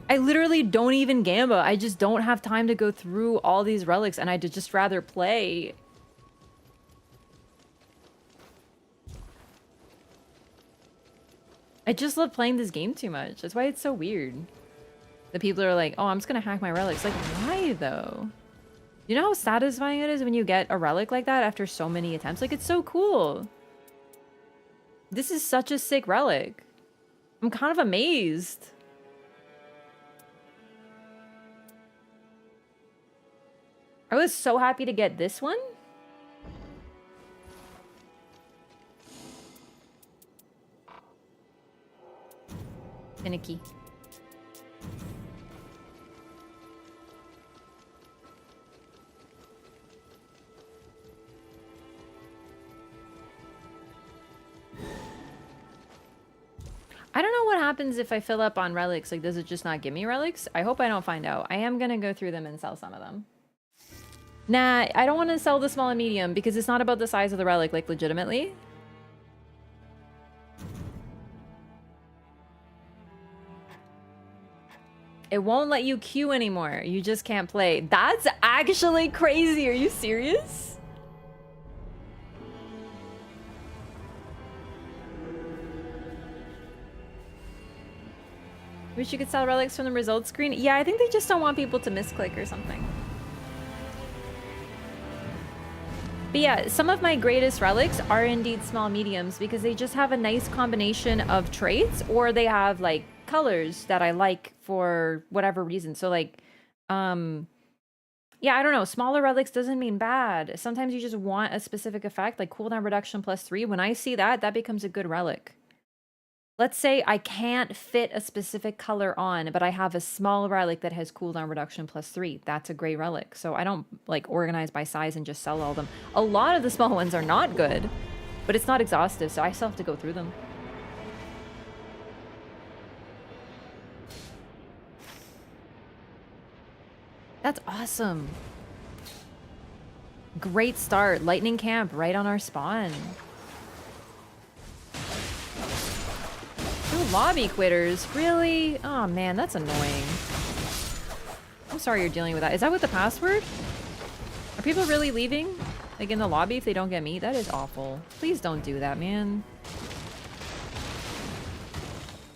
I literally don't even gamba. I just don't have time to go through all these relics, and I'd just rather play. I just love playing this game too much. That's why it's so weird. The people are like, oh, I'm just gonna hack my relics. Like, why though? You know how satisfying it is when you get a relic like that after so many attempts? Like, it's so cool. This is such a sick relic. I'm kind of amazed. I was so happy to get this one. Finicky. I don't know what happens if I fill up on relics. Like, does it just not give me relics? I hope I don't find out. I am gonna go through them and sell some of them. Nah, I don't want to sell the small and medium because it's not about the size of the relic, like, legitimately. It won't let you queue anymore. You just can't play. That's actually crazy. Are you serious? Wish you could sell relics from the results screen. Yeah, I think they just don't want people to misclick or something. But yeah, some of my greatest relics are indeed small mediums because they just have a nice combination of traits, or they have like colors that I like for whatever reason. So like, yeah, I don't know. Smaller relics doesn't mean bad. Sometimes you just want a specific effect, like cooldown reduction +3. When I see that, that becomes a good relic. Let's say I can't fit a specific color on, but I have a small relic that has cooldown reduction +3. That's a great relic. So I don't like organize by size and just sell all of them. A lot of the small ones are not good, but it's not exhaustive, so I still have to go through them. That's awesome. Great start. Lightning camp right on our spawn. Ooh, lobby quitters. Really? Oh man, that's annoying. I'm sorry you're dealing with that. Is that with the password? Are people really leaving? Like in the lobby if they don't get meat? That is awful. Please don't do that, man.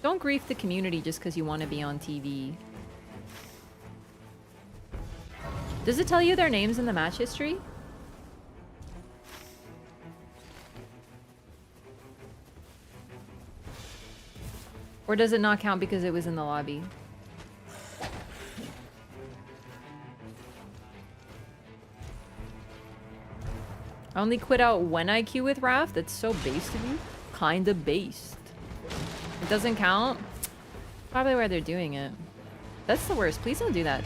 Don't grief the community just because you want to be on TV. Does it tell you their names in the match history? Or does it not count because it was in the lobby? I only quit out when I queue with Raph? That's so based of you. Kinda based. It doesn't count? Probably why they're doing it. That's the worst. Please don't do that.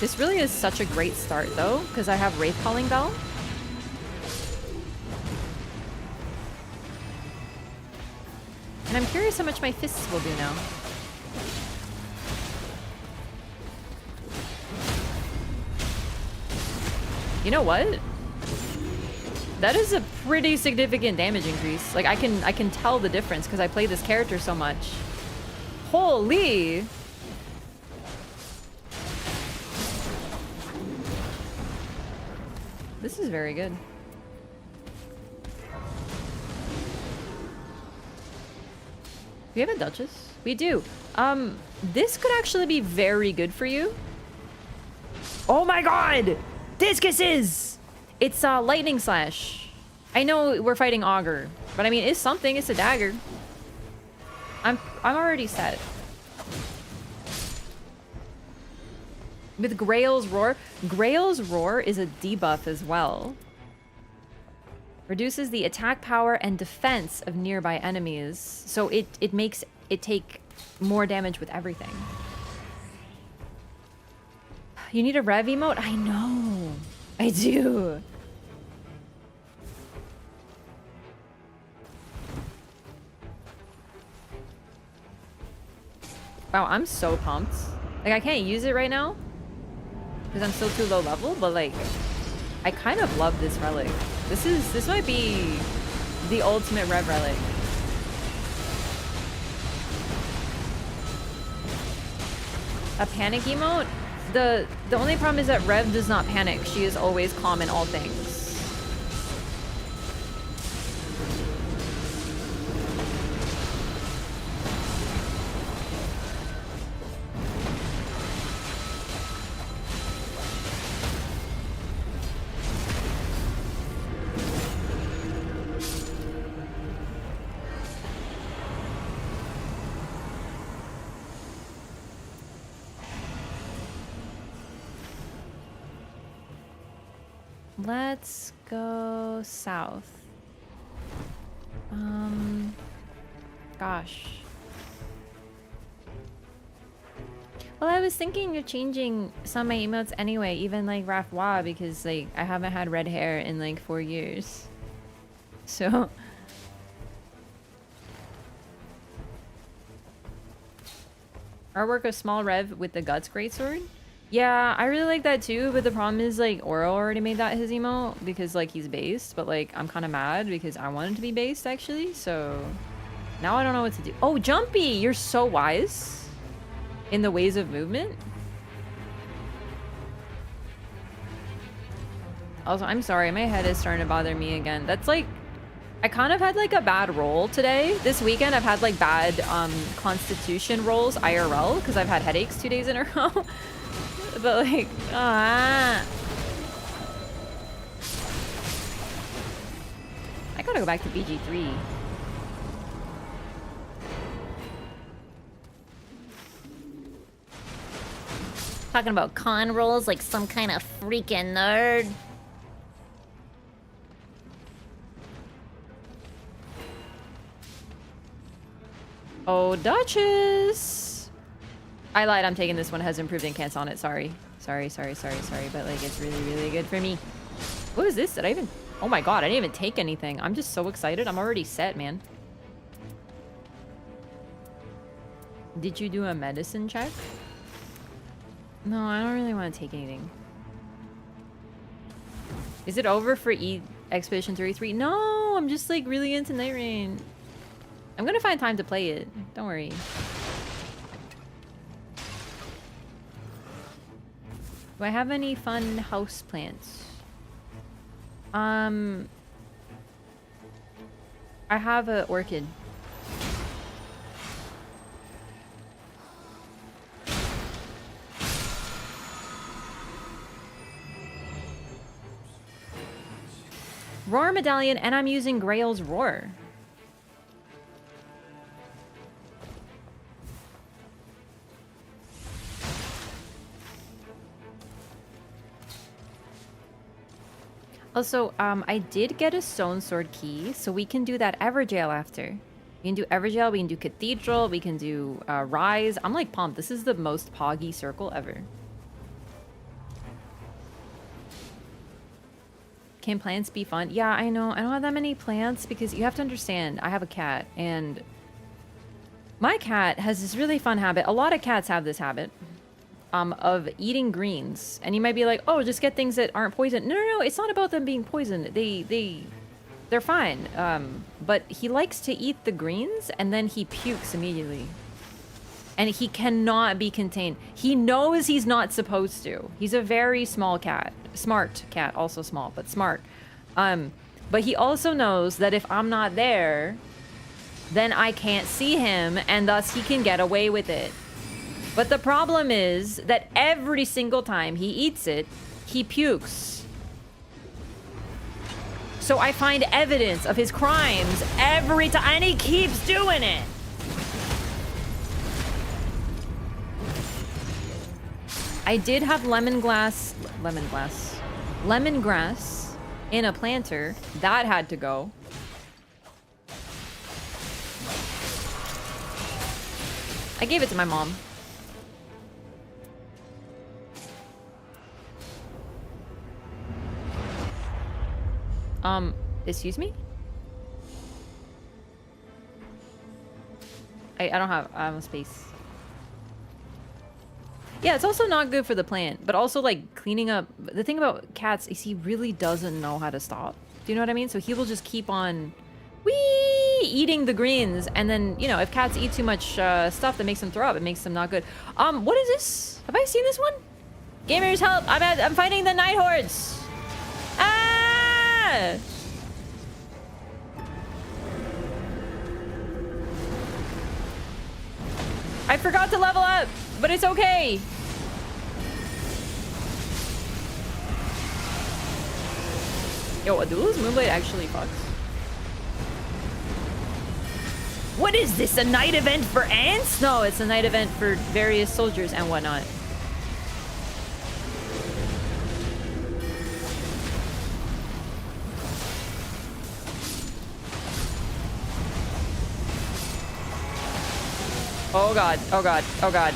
This really is such a great start, though, because I have Wraith Calling Bell. And I'm curious how much my fists will do now. You know what? That is a pretty significant damage increase. Like, I can tell the difference because I play this character so much. Holy! This is very good. We have a Duchess? We do. This could actually be very good for you. Oh my god! Discuses! It's Lightning Slash. I know we're fighting Augur, but I mean, it's something. It's a dagger. I'm already set. With Grail's Roar. Grail's Roar is a debuff as well. Reduces the attack power and defense of nearby enemies. So it makes it take more damage with everything. You need a rev emote? I know. I do. Wow, I'm so pumped. Like, I can't use it right now because I'm still too low level, but like, I kind of love this relic. This might be the ultimate rev relic. A panic emote? The only problem is that Rev does not panic. She is always calm in all things. Let's go south. Gosh. Well, I was thinking of changing some of my emotes anyway, even like Rafwa, because like I haven't had red hair in like 4 years. So artwork of small Rev with the guts greatsword. Yeah, I really like that too, but the problem is like Oro already made that his emote because like he's based, but like I'm kind of mad because I wanted to be based actually, so now I don't know what to do. Oh, Jumpy, you're so wise in the ways of movement. Also, I'm sorry, my head is starting to bother me again. That's like, I kind of had like a bad roll today. This weekend I've had like bad constitution rolls IRL because I've had headaches 2 days in a row. But like, I gotta go back to BG3. Talking about con rolls like some kind of freaking nerd. Oh, Duchess! I lied, I'm taking this one. Has improved in cans on it. Sorry. Sorry. But like, it's really, really good for me. What is this? Did I even... Oh my god, I didn't even take anything. I'm just so excited. I'm already set, man. Did you do a medicine check? No, I don't really want to take anything. Is it over for Expedition 33? No, I'm just like really into Nightreign. I'm gonna find time to play it. Don't worry. Do I have any fun house plants? I have an orchid. Roar medallion, and I'm using Grail's Roar. Also, I did get a stone sword key, so we can do that Everjail after. We can do Everjail, we can do Cathedral, we can do Rise. I'm like pumped. This is the most poggy circle ever. Can plants be fun? Yeah, I know. I don't have that many plants because you have to understand, I have a cat, and my cat has this really fun habit. A lot of cats have this habit. Of eating greens, and you might be like, oh, just get things that aren't poisoned. No, it's not about them being poisoned. They're fine. But he likes to eat the greens and then he pukes immediately, and he cannot be contained. He knows he's not supposed to. He's a very small cat, smart cat, also small but smart. But he also knows that if I'm not there, then I can't see him, and thus he can get away with it. But the problem is that every single time he eats it, he pukes. So I find evidence of his crimes every time, and he keeps doing it. I did have lemongrass in a planter. That had to go. I gave it to my mom. Excuse me? I don't have space. Yeah, it's also not good for the plant, but also like cleaning up. The thing about cats is he really doesn't know how to stop. Do you know what I mean? So he will just keep on eating the greens, and then, you know, if cats eat too much stuff that makes them throw up, it makes them not good. What is this? Have I seen this one? Gamers, help! I'm fighting the night hordes. Ah! I forgot to level up, but it's okay. Yo, Adula's Moonblade actually fucks. What is this, a night event for ants? No, it's a night event for various soldiers and whatnot. Oh god, oh god, oh god.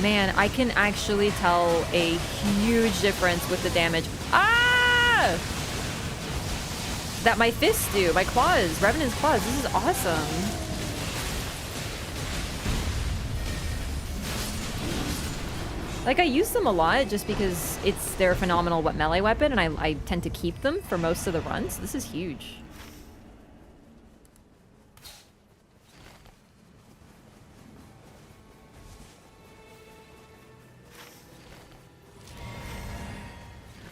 Man, I can actually tell a huge difference with the damage. Ah! That my fists do, my claws, Revenant's claws. This is awesome. Like, I use them a lot just because they're a phenomenal melee weapon, and I tend to keep them for most of the runs. This is huge.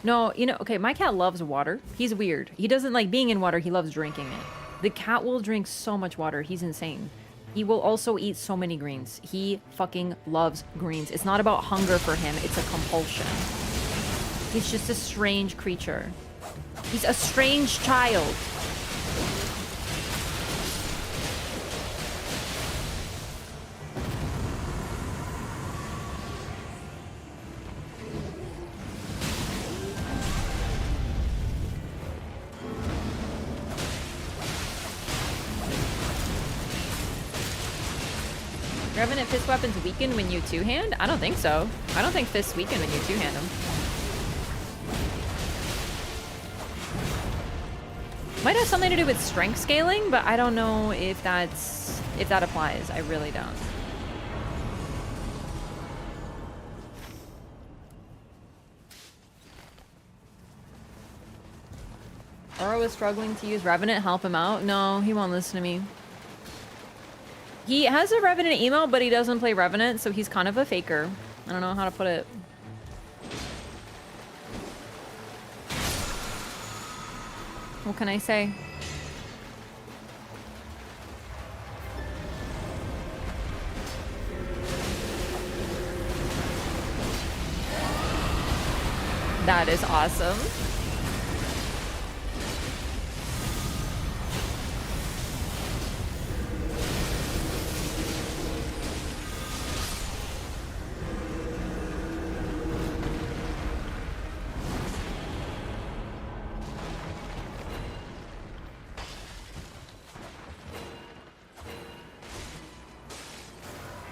No, you know, okay, my cat loves water. He's weird. He doesn't like being in water. He loves drinking it. The cat will drink so much water. He's insane. He will also eat so many greens. He fucking loves greens. It's not about hunger for him. It's a compulsion. He's just a strange creature. He's a strange child. Revenant fist weapons weaken when you two-hand? I don't think so. I don't think fists weaken when you two-hand them. Might have something to do with strength scaling, but I don't know if that applies. I really don't. Oro is struggling to use Revenant. Help him out. No, he won't listen to me. He has a Revenant email, but he doesn't play Revenant, so he's kind of a faker. I don't know how to put it. What can I say? That is awesome.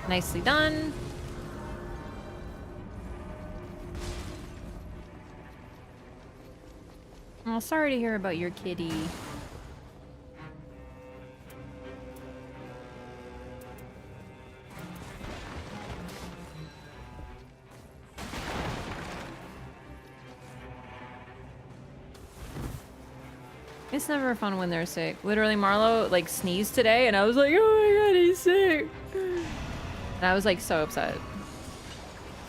Nicely done. Oh, sorry to hear about your kitty. It's never fun when they're sick. Literally, Marlo, like, sneezed today, and I was like, oh my god, he's sick. And I was like so upset.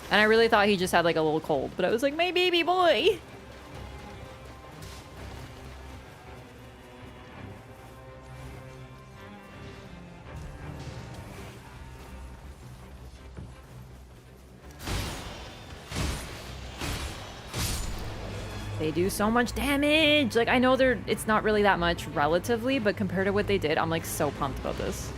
And I really thought he just had like a little cold, but I was like, my baby boy. They do so much damage. Like, I know it's not really that much relatively, but compared to what they did, I'm like so pumped about this.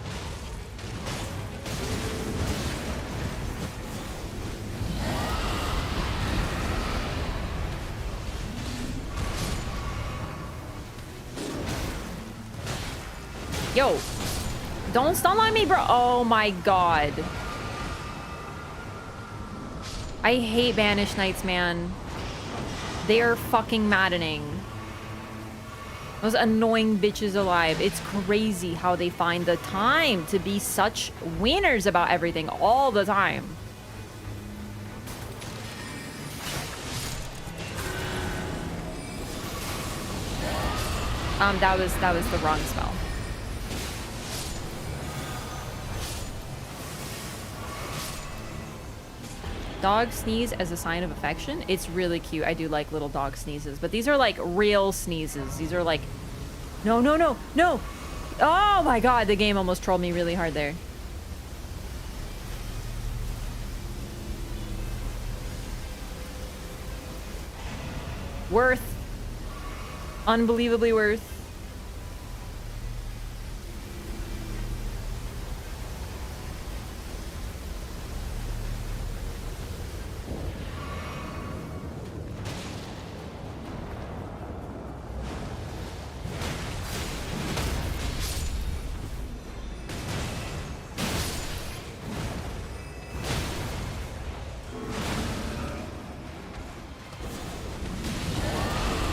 Yo, don't stun on me, bro. Oh my god. I hate Banished Knights, man. They are fucking maddening. Those annoying bitches alive. It's crazy how they find the time to be such winners about everything all the time. That was the wrong spell. Dog sneeze as a sign of affection. It's really cute. I do like little dog sneezes, but these are like real sneezes. These are like, no, no, no, no. Oh my god, the game almost trolled me really hard there. Worth. Unbelievably worth.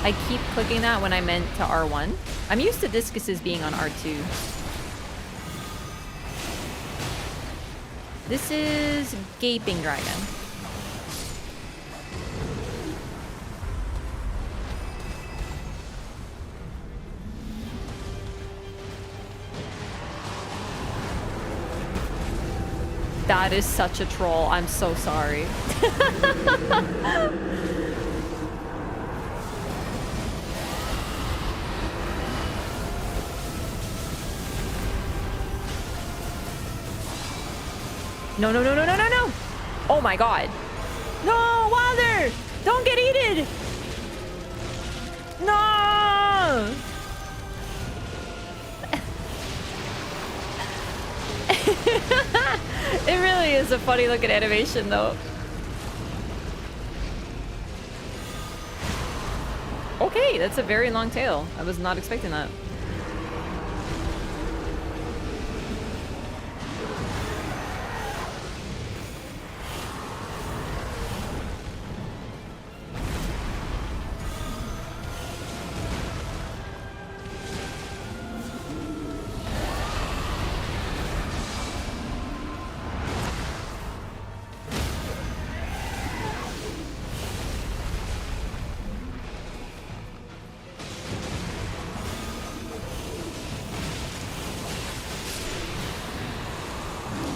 I keep clicking that when I meant to R1. I'm used to discuses being on R2. This is Gaping Dragon. That is such a troll. I'm so sorry. No, no, no, no, no, no, no! Oh my god. No, Wilder! Don't get eaten! No! It really is a funny looking animation though. Okay, that's a very long tail. I was not expecting that.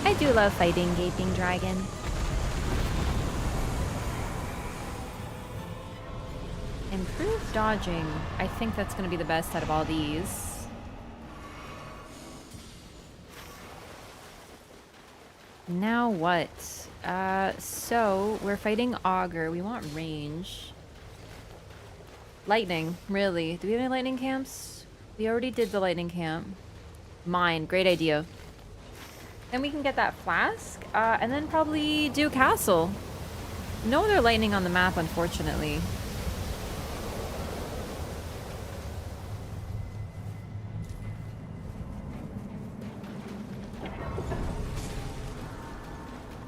I do love fighting Gaping Dragon. Improved dodging. I think that's going to be the best out of all these. Now what? So we're fighting Augur. We want range. Lightning, really. Do we have any lightning camps? We already did the lightning camp. Mine, great idea. Then we can get that flask, and then probably do castle. No other lightning on the map, unfortunately.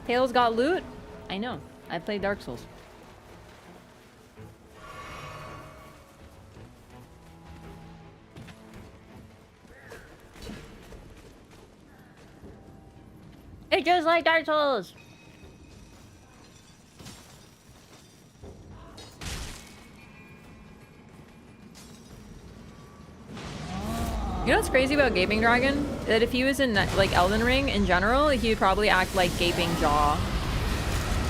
Tails got loot? I know. I played Dark Souls. It's just like Dark Souls. You know what's crazy about Gaping Dragon? That if he was in like Elden Ring in general, he would probably act like Gaping Jaw.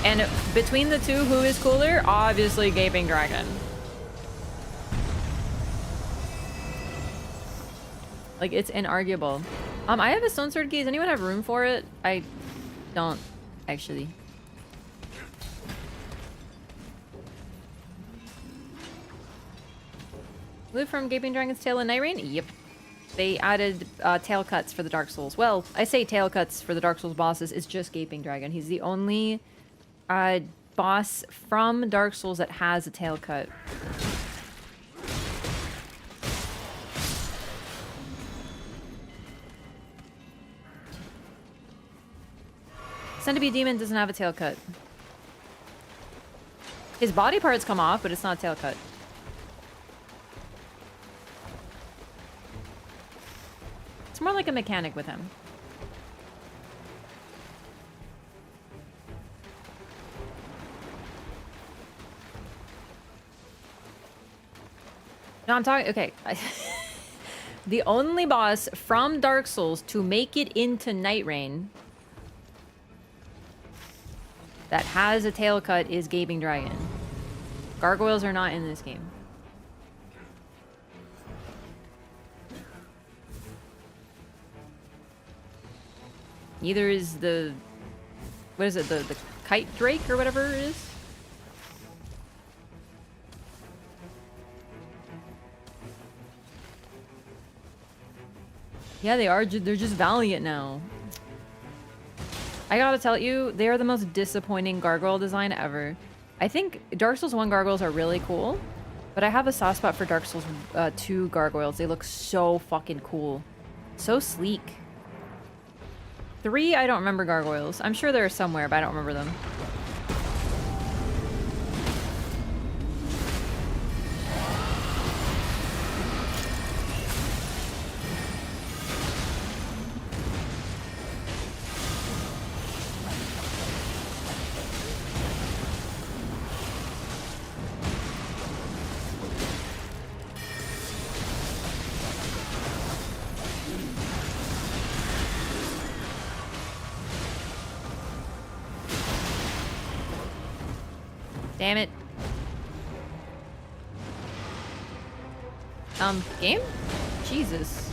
And between the two, who is cooler? Obviously Gaping Dragon. Like, it's inarguable. I have a stone sword key. Does anyone have room for it? I don't, actually. Loot from Gaping Dragon's tail in Nightreign? Yep. They added tail cuts for the Dark Souls. Well, I say tail cuts for the Dark Souls bosses. It's just Gaping Dragon. He's the only boss from Dark Souls that has a tail cut. Centipede Demon doesn't have a tail cut. His body parts come off, but it's not a tail cut. It's more like a mechanic with him. No, I'm talking... Okay. The only boss from Dark Souls to make it into Nightreign that has a tail cut is Gaping Dragon. Gargoyles are not in this game. Neither is the... What is it? The Kite Drake or whatever it is? Yeah, they are. They're just Valiant now. I gotta tell you, they are the most disappointing gargoyle design ever. I think Dark Souls 1 gargoyles are really cool, but I have a soft spot for Dark Souls 2 gargoyles. They look so fucking cool. So sleek. 3, I don't remember gargoyles. I'm sure they're somewhere, but I don't remember them. Damn it. Game? Jesus.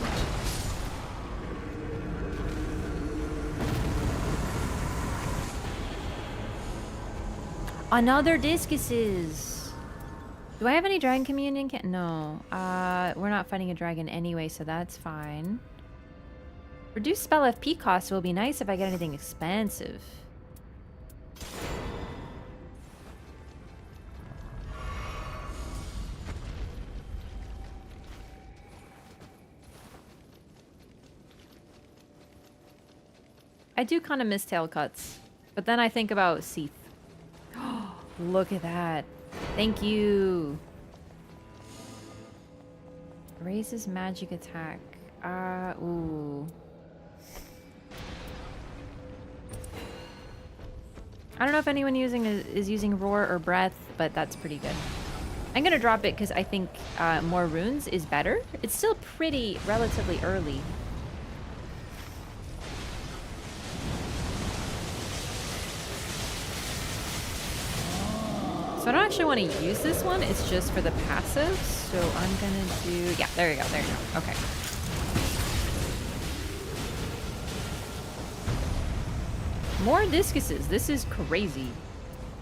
Another discuses. Do I have any dragon communion? No. We're not fighting a dragon anyway, so that's fine. Reduce spell FP cost will be nice if I get anything expensive. I do kind of miss tail cuts, but then I think about Seath. Look at that. Thank you. Raises magic attack. Ooh. I don't know if anyone is using Roar or Breath, but that's pretty good. I'm gonna drop it because I think more runes is better. It's still pretty relatively early. So I don't actually want to use this one. It's just for the passive. So I'm gonna do... Yeah, there you go. There you go. Okay. More discuses. This is crazy.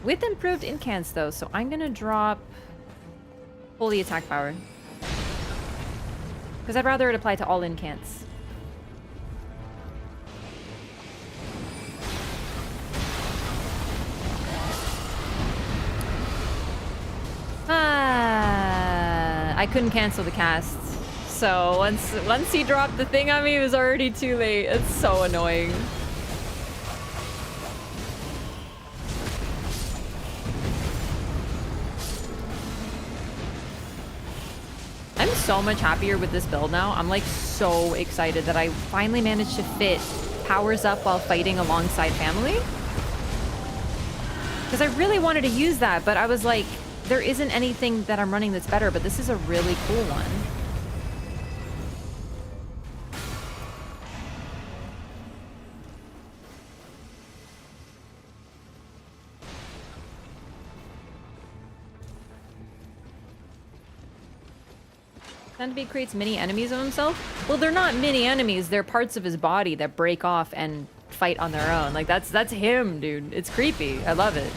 With improved incants, though. So I'm gonna drop holy attack power. Because I'd rather it apply to all incants. I couldn't cancel the cast. So once he dropped the thing on me, it was already too late. It's so annoying. I'm so much happier with this build now. I'm like so excited that I finally managed to fit powers up while fighting alongside family. Because I really wanted to use that, but I was like, there isn't anything that I'm running that's better, but this is a really cool one. Sandbeak creates mini enemies of himself? Well, they're not mini enemies, they're parts of his body that break off and fight on their own. Like, that's him, dude. It's creepy. I love it.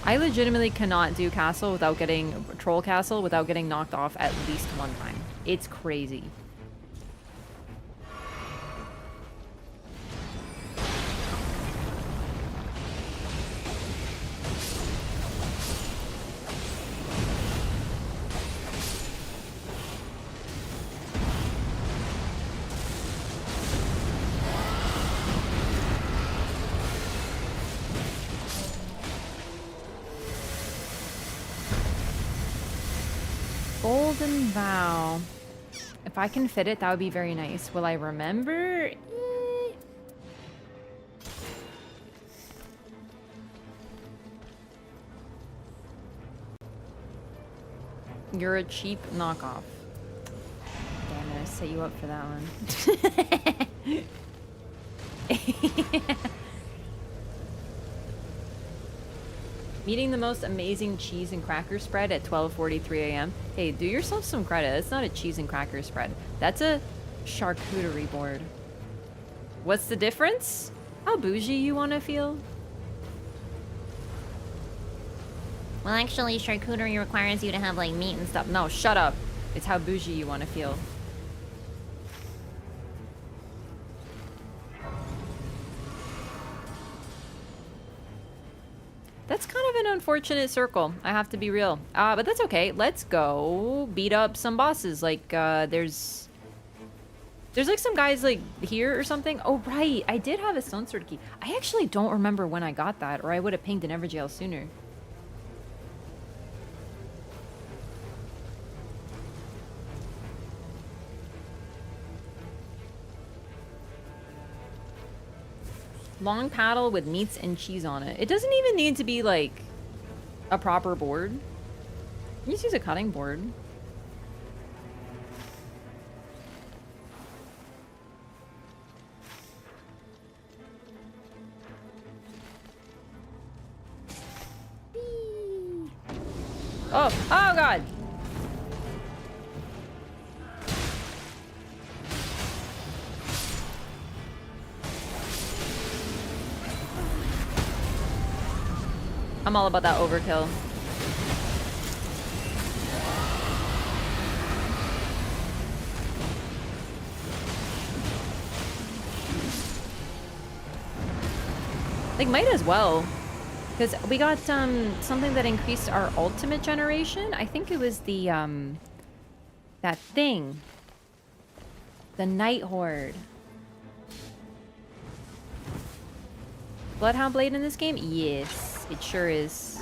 I legitimately cannot do castle without getting troll castle without getting knocked off at least one time. It's crazy. Golden Vow. If I can fit it, that would be very nice. Will I remember? You're a cheap knockoff. Damn it, I set you up for that one. Meeting the most amazing cheese and cracker spread at 12:43 a.m. Hey, do yourself some credit. That's not a cheese and cracker spread. That's a charcuterie board. What's the difference? How bougie you want to feel? Well, actually, charcuterie requires you to have, like, meat and stuff. No, shut up. It's how bougie you want to feel. That's kind of an unfortunate circle. I have to be real. But that's okay. Let's go beat up some bosses. Like, there's like some guys like here or something. Oh, right. I did have a Stone Sword key. I actually don't remember when I got that, or I would have pinged an Everjail sooner. Long paddle with meats and cheese on it. It doesn't even need to be like a proper board. You just use a cutting board. Oh, oh god. I'm all about that overkill. Like, might as well. Because we got something that increased our ultimate generation. I think it was the that thing. The Night Horde. Bloodhound Blade in this game? Yes, it sure is.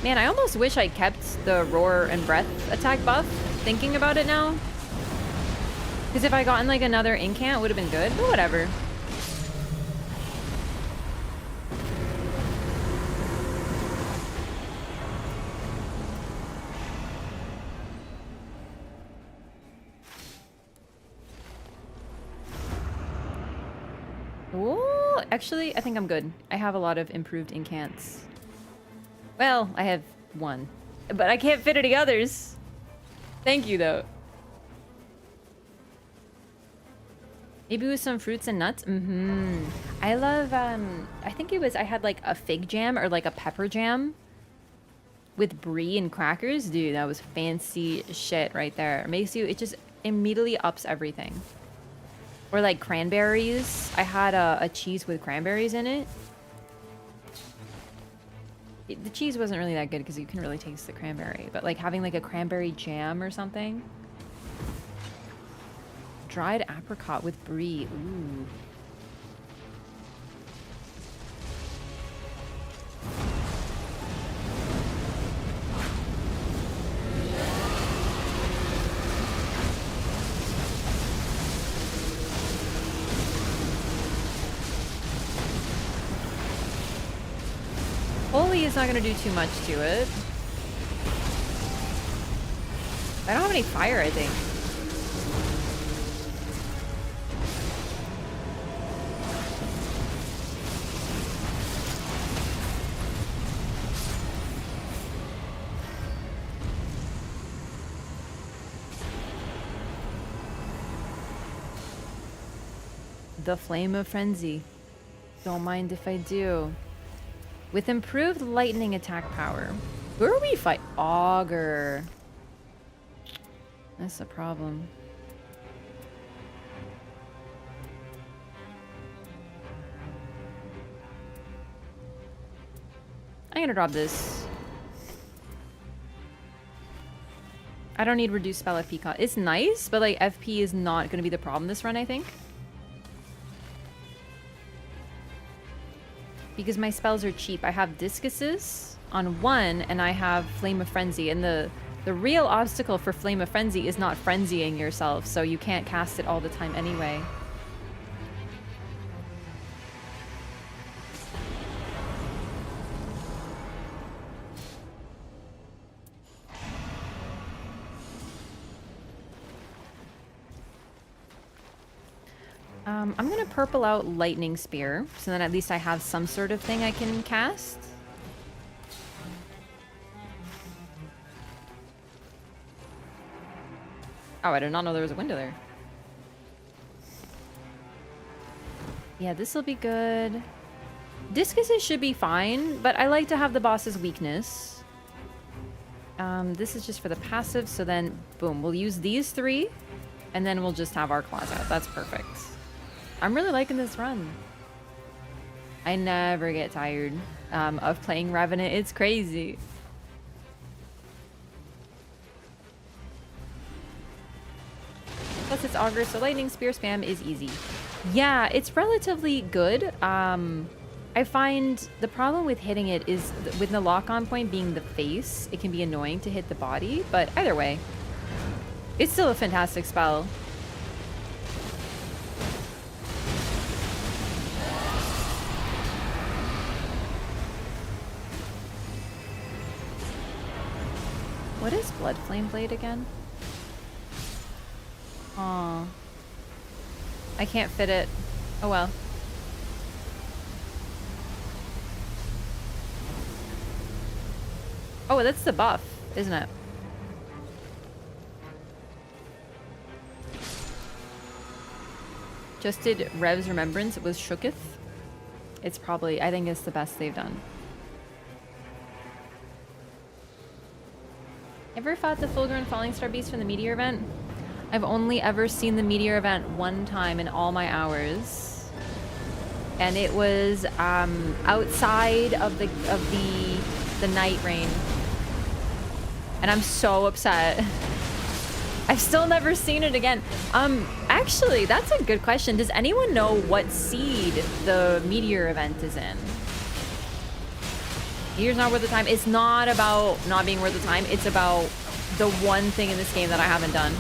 Man, I almost wish I kept the Roar and Breath attack buff, thinking about it now. Because if I gotten like another incant, it would have been good, but whatever. Ooh, actually, I think I'm good. I have a lot of improved incants. Well, I have one, but I can't fit any others. Thank you, though. Maybe with some fruits and nuts? Mm-hmm. I love, I think it was, I had like a fig jam or like a pepper jam with brie and crackers. Dude, that was fancy shit right there. It makes you, it just immediately ups everything. Or like cranberries. I had a cheese with cranberries in it. The cheese wasn't really that good because you can really taste the cranberry. But like having like a cranberry jam or something. Dried apricot with brie. Ooh. Holy is not going to do too much to it. I don't have any fire, I think. The Flame of Frenzy. Don't mind if I do. With improved lightning attack power. Who are we fight? Augur. That's a problem. I'm gonna drop this. I don't need reduced spell FP cost. It's nice, but like FP is not gonna be the problem this run, I think. Because my spells are cheap. I have Discuses on one, and I have Flame of Frenzy. And the real obstacle for Flame of Frenzy is not frenzying yourself, so you can't cast it all the time anyway. I'm gonna purple out Lightning Spear, so then at least I have some sort of thing I can cast. Oh, I did not know there was a window there. Yeah, this will be good. Discuses should be fine, but I like to have the boss's weakness. This is just for the passive, so then, boom, we'll use these three, and then we'll just have our claws out. That's perfect. I'm really liking this run. I never get tired of playing Revenant. It's crazy. Plus it's Augur, so Lightning Spear spam is easy. Yeah, it's relatively good. I find the problem with hitting it is with the lock-on point being the face, it can be annoying to hit the body, but either way, It's still a fantastic spell. What is Blood Flame Blade again? Aw. I can't fit it. Oh well. Oh, that's the buff, isn't it? Just did Rev's Remembrance with Shooketh. It's probably, I think it's the best they've done. Ever fought the full-grown Falling Star Beast from the Meteor event? I've only ever seen the Meteor event one time in all my hours. And it was outside of the Nightreign. And I'm so upset. I've still never seen it again. Actually, that's a good question. Does anyone know what seed the Meteor event is in? Meteor's not worth the time. It's not about not being worth the time. It's about the one thing in this game that I haven't done.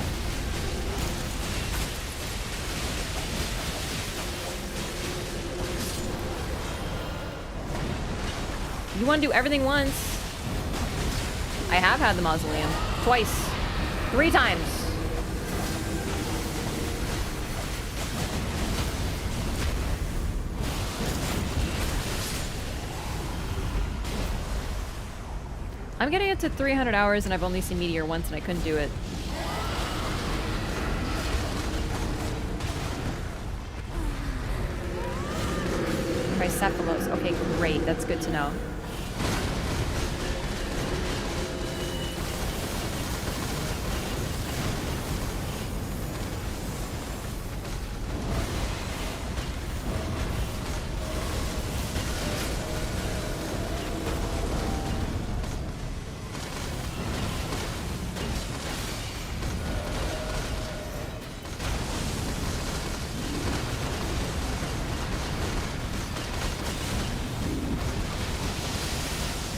You want to do everything once. I have had the Mausoleum. Twice. 3 times. I'm getting it to 300 hours and I've only seen Meteor once and I couldn't do it. Tricephalos. Okay, great. That's good to know.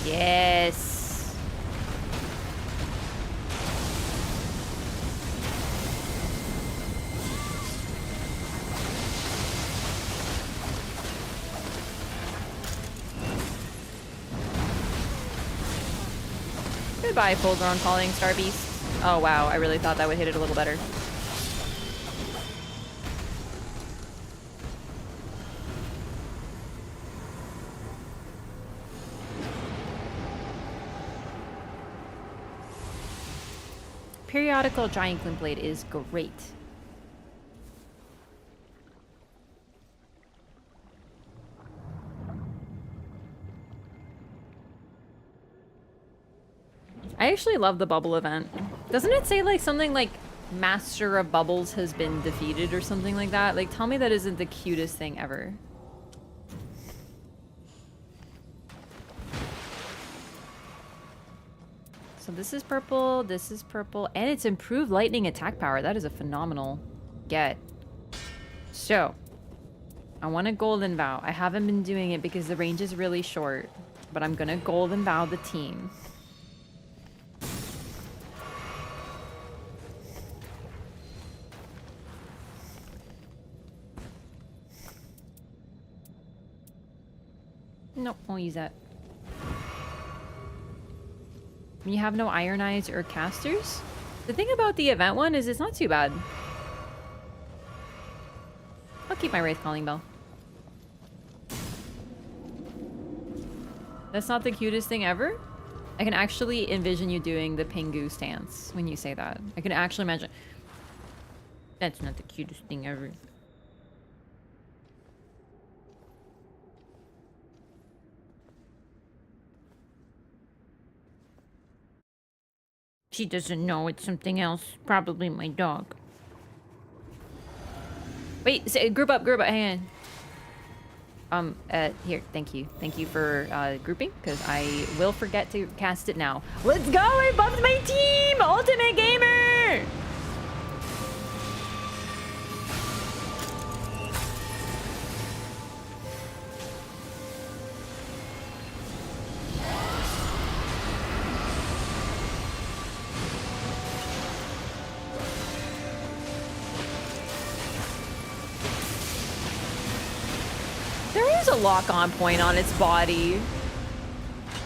Yes. Goodbye, full-grown Falling Star Beast. Oh wow, I really thought that would hit it a little better. Periodical Giant Glint Blade is great. I actually love the bubble event. Doesn't it say like something like Master of Bubbles has been defeated or something like that? Like, tell me that isn't the cutest thing ever. So this is purple, and it's improved lightning attack power. That is a phenomenal get. So, I want to Golden Vow. I haven't been doing it because the range is really short, but I'm gonna Golden Vow the team. Nope, won't use that. You have no Iron Eyes or casters? The thing about the event one is it's not too bad. I'll keep my Wraith Calling Bell. That's not the cutest thing ever? I can actually envision you doing the Pingu stance when you say that. I can actually imagine. That's not the cutest thing ever. She doesn't know it's something else. Probably my dog. Wait, group up, hang on. Here, thank you. Thank you for grouping, because I will forget to cast it now. Let's go! I buffed my team! Ultimate Gamer! there's a lock-on point on its body.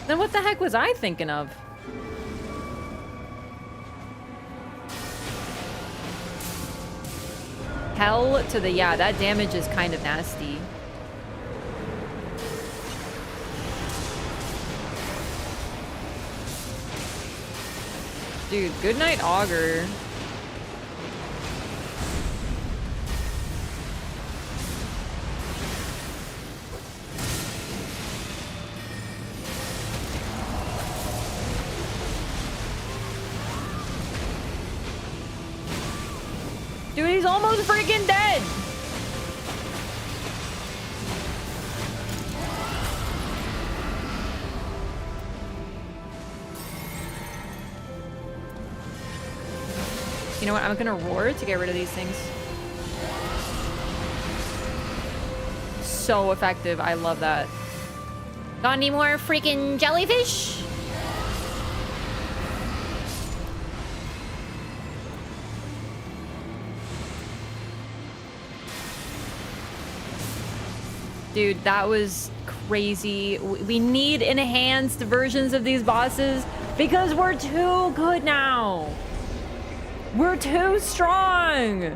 Then what the heck was I thinking of? Hell to the, yeah, that damage is kind of nasty. Dude, good night, Augur. Dude, he's almost freaking dead. You know what? I'm gonna roar to get rid of these things. So effective. I love that. Got any more freaking jellyfish? Dude, that was crazy. We need enhanced versions of these bosses because we're too good now. We're too strong.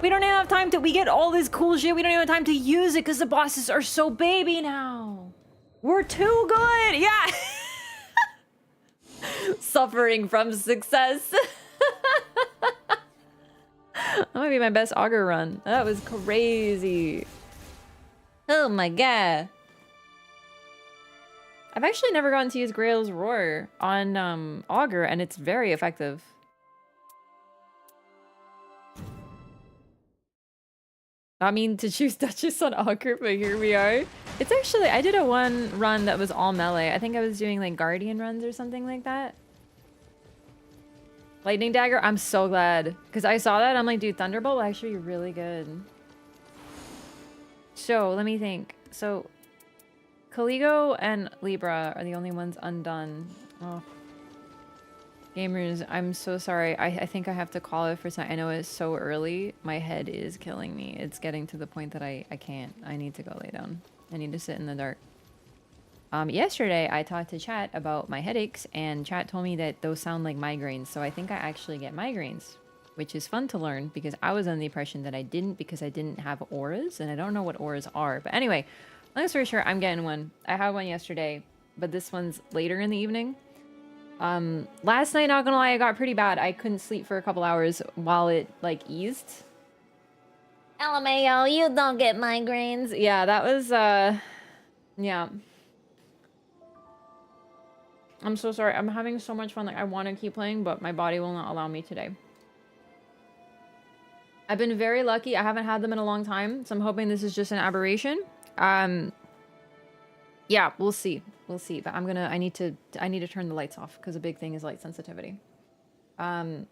We don't even have time to, we get all this cool shit. We don't even have time to use it because the bosses are so baby now. We're too good. Yeah. Suffering from success. That might be my best Augur run. That was crazy. Oh my god. I've actually never gotten to use Grail's Roar on Augur, and it's very effective. I mean to choose Duchess on Augur, but here we are. It's actually, I did a one run that was all melee. I think I was doing like Guardian runs or something like that. Lightning Dagger, I'm so glad. Because I saw that, I'm like, dude, Thunderbolt will actually be really good. So, let me think. So, Caligo and Libra are the only ones undone. Oh. Gamers, I'm so sorry. I think I have to call it for tonight. I know it's so early. My head is killing me. It's getting to the point that I can't. I need to go lay down. I need to sit in the dark. Yesterday, I talked to chat about my headaches, and chat told me that those sound like migraines. So I think I actually get migraines, which is fun to learn because I was under the impression that I didn't because I didn't have auras, and I don't know what auras are. But anyway, long story short, I'm getting one. I had one yesterday, but this one's later in the evening. Last night, not gonna lie, I got pretty bad. I couldn't sleep for a couple hours while it, like, eased. LMAO, you don't get migraines. Yeah, that was, yeah. I'm so sorry. I'm having so much fun. Like, I want to keep playing, but my body will not allow me today. I've been very lucky. I haven't had them in a long time, so I'm hoping this is just an aberration. Yeah, we'll see. We'll see. But I need to turn the lights off because a big thing is light sensitivity. Shit.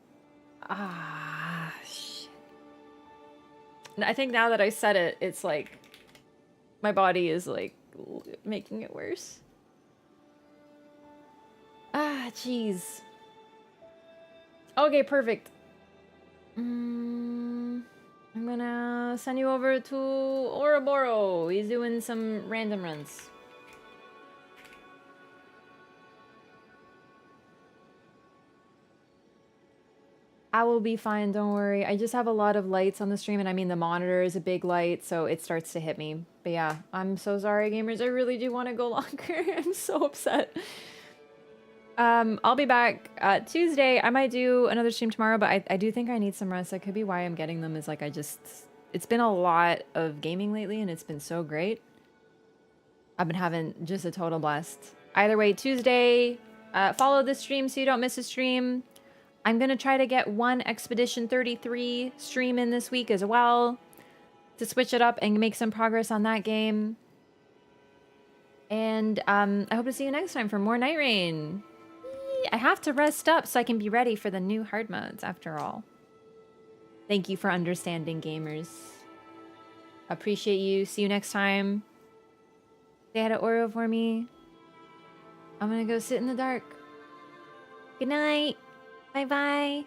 I think now that I said it, it's like my body is like making it worse. Jeez. Okay, perfect. I'm gonna send you over to Ouroboros. He's doing some random runs. I will be fine, don't worry. I just have a lot of lights on the stream, and I mean the monitor is a big light, so it starts to hit me. But yeah, I'm so sorry, gamers. I really do want to go longer. I'm so upset. I'll be back Tuesday. I might do another stream tomorrow, but I do think I need some rest. That could be why I'm getting them, is like it's been a lot of gaming lately, and it's been so great. I've been having just a total blast. Either way, Tuesday, follow the stream so you don't miss a stream. I'm going to try to get one Expedition 33 stream in this week as well to switch it up and make some progress on that game. And I hope to see you next time for more Nightreign. I have to rest up so I can be ready for the new hard modes after all. Thank you for understanding, gamers. Appreciate you. See you next time. Say hi to Oro for me. I'm gonna go sit in the dark. Good night. Bye-bye.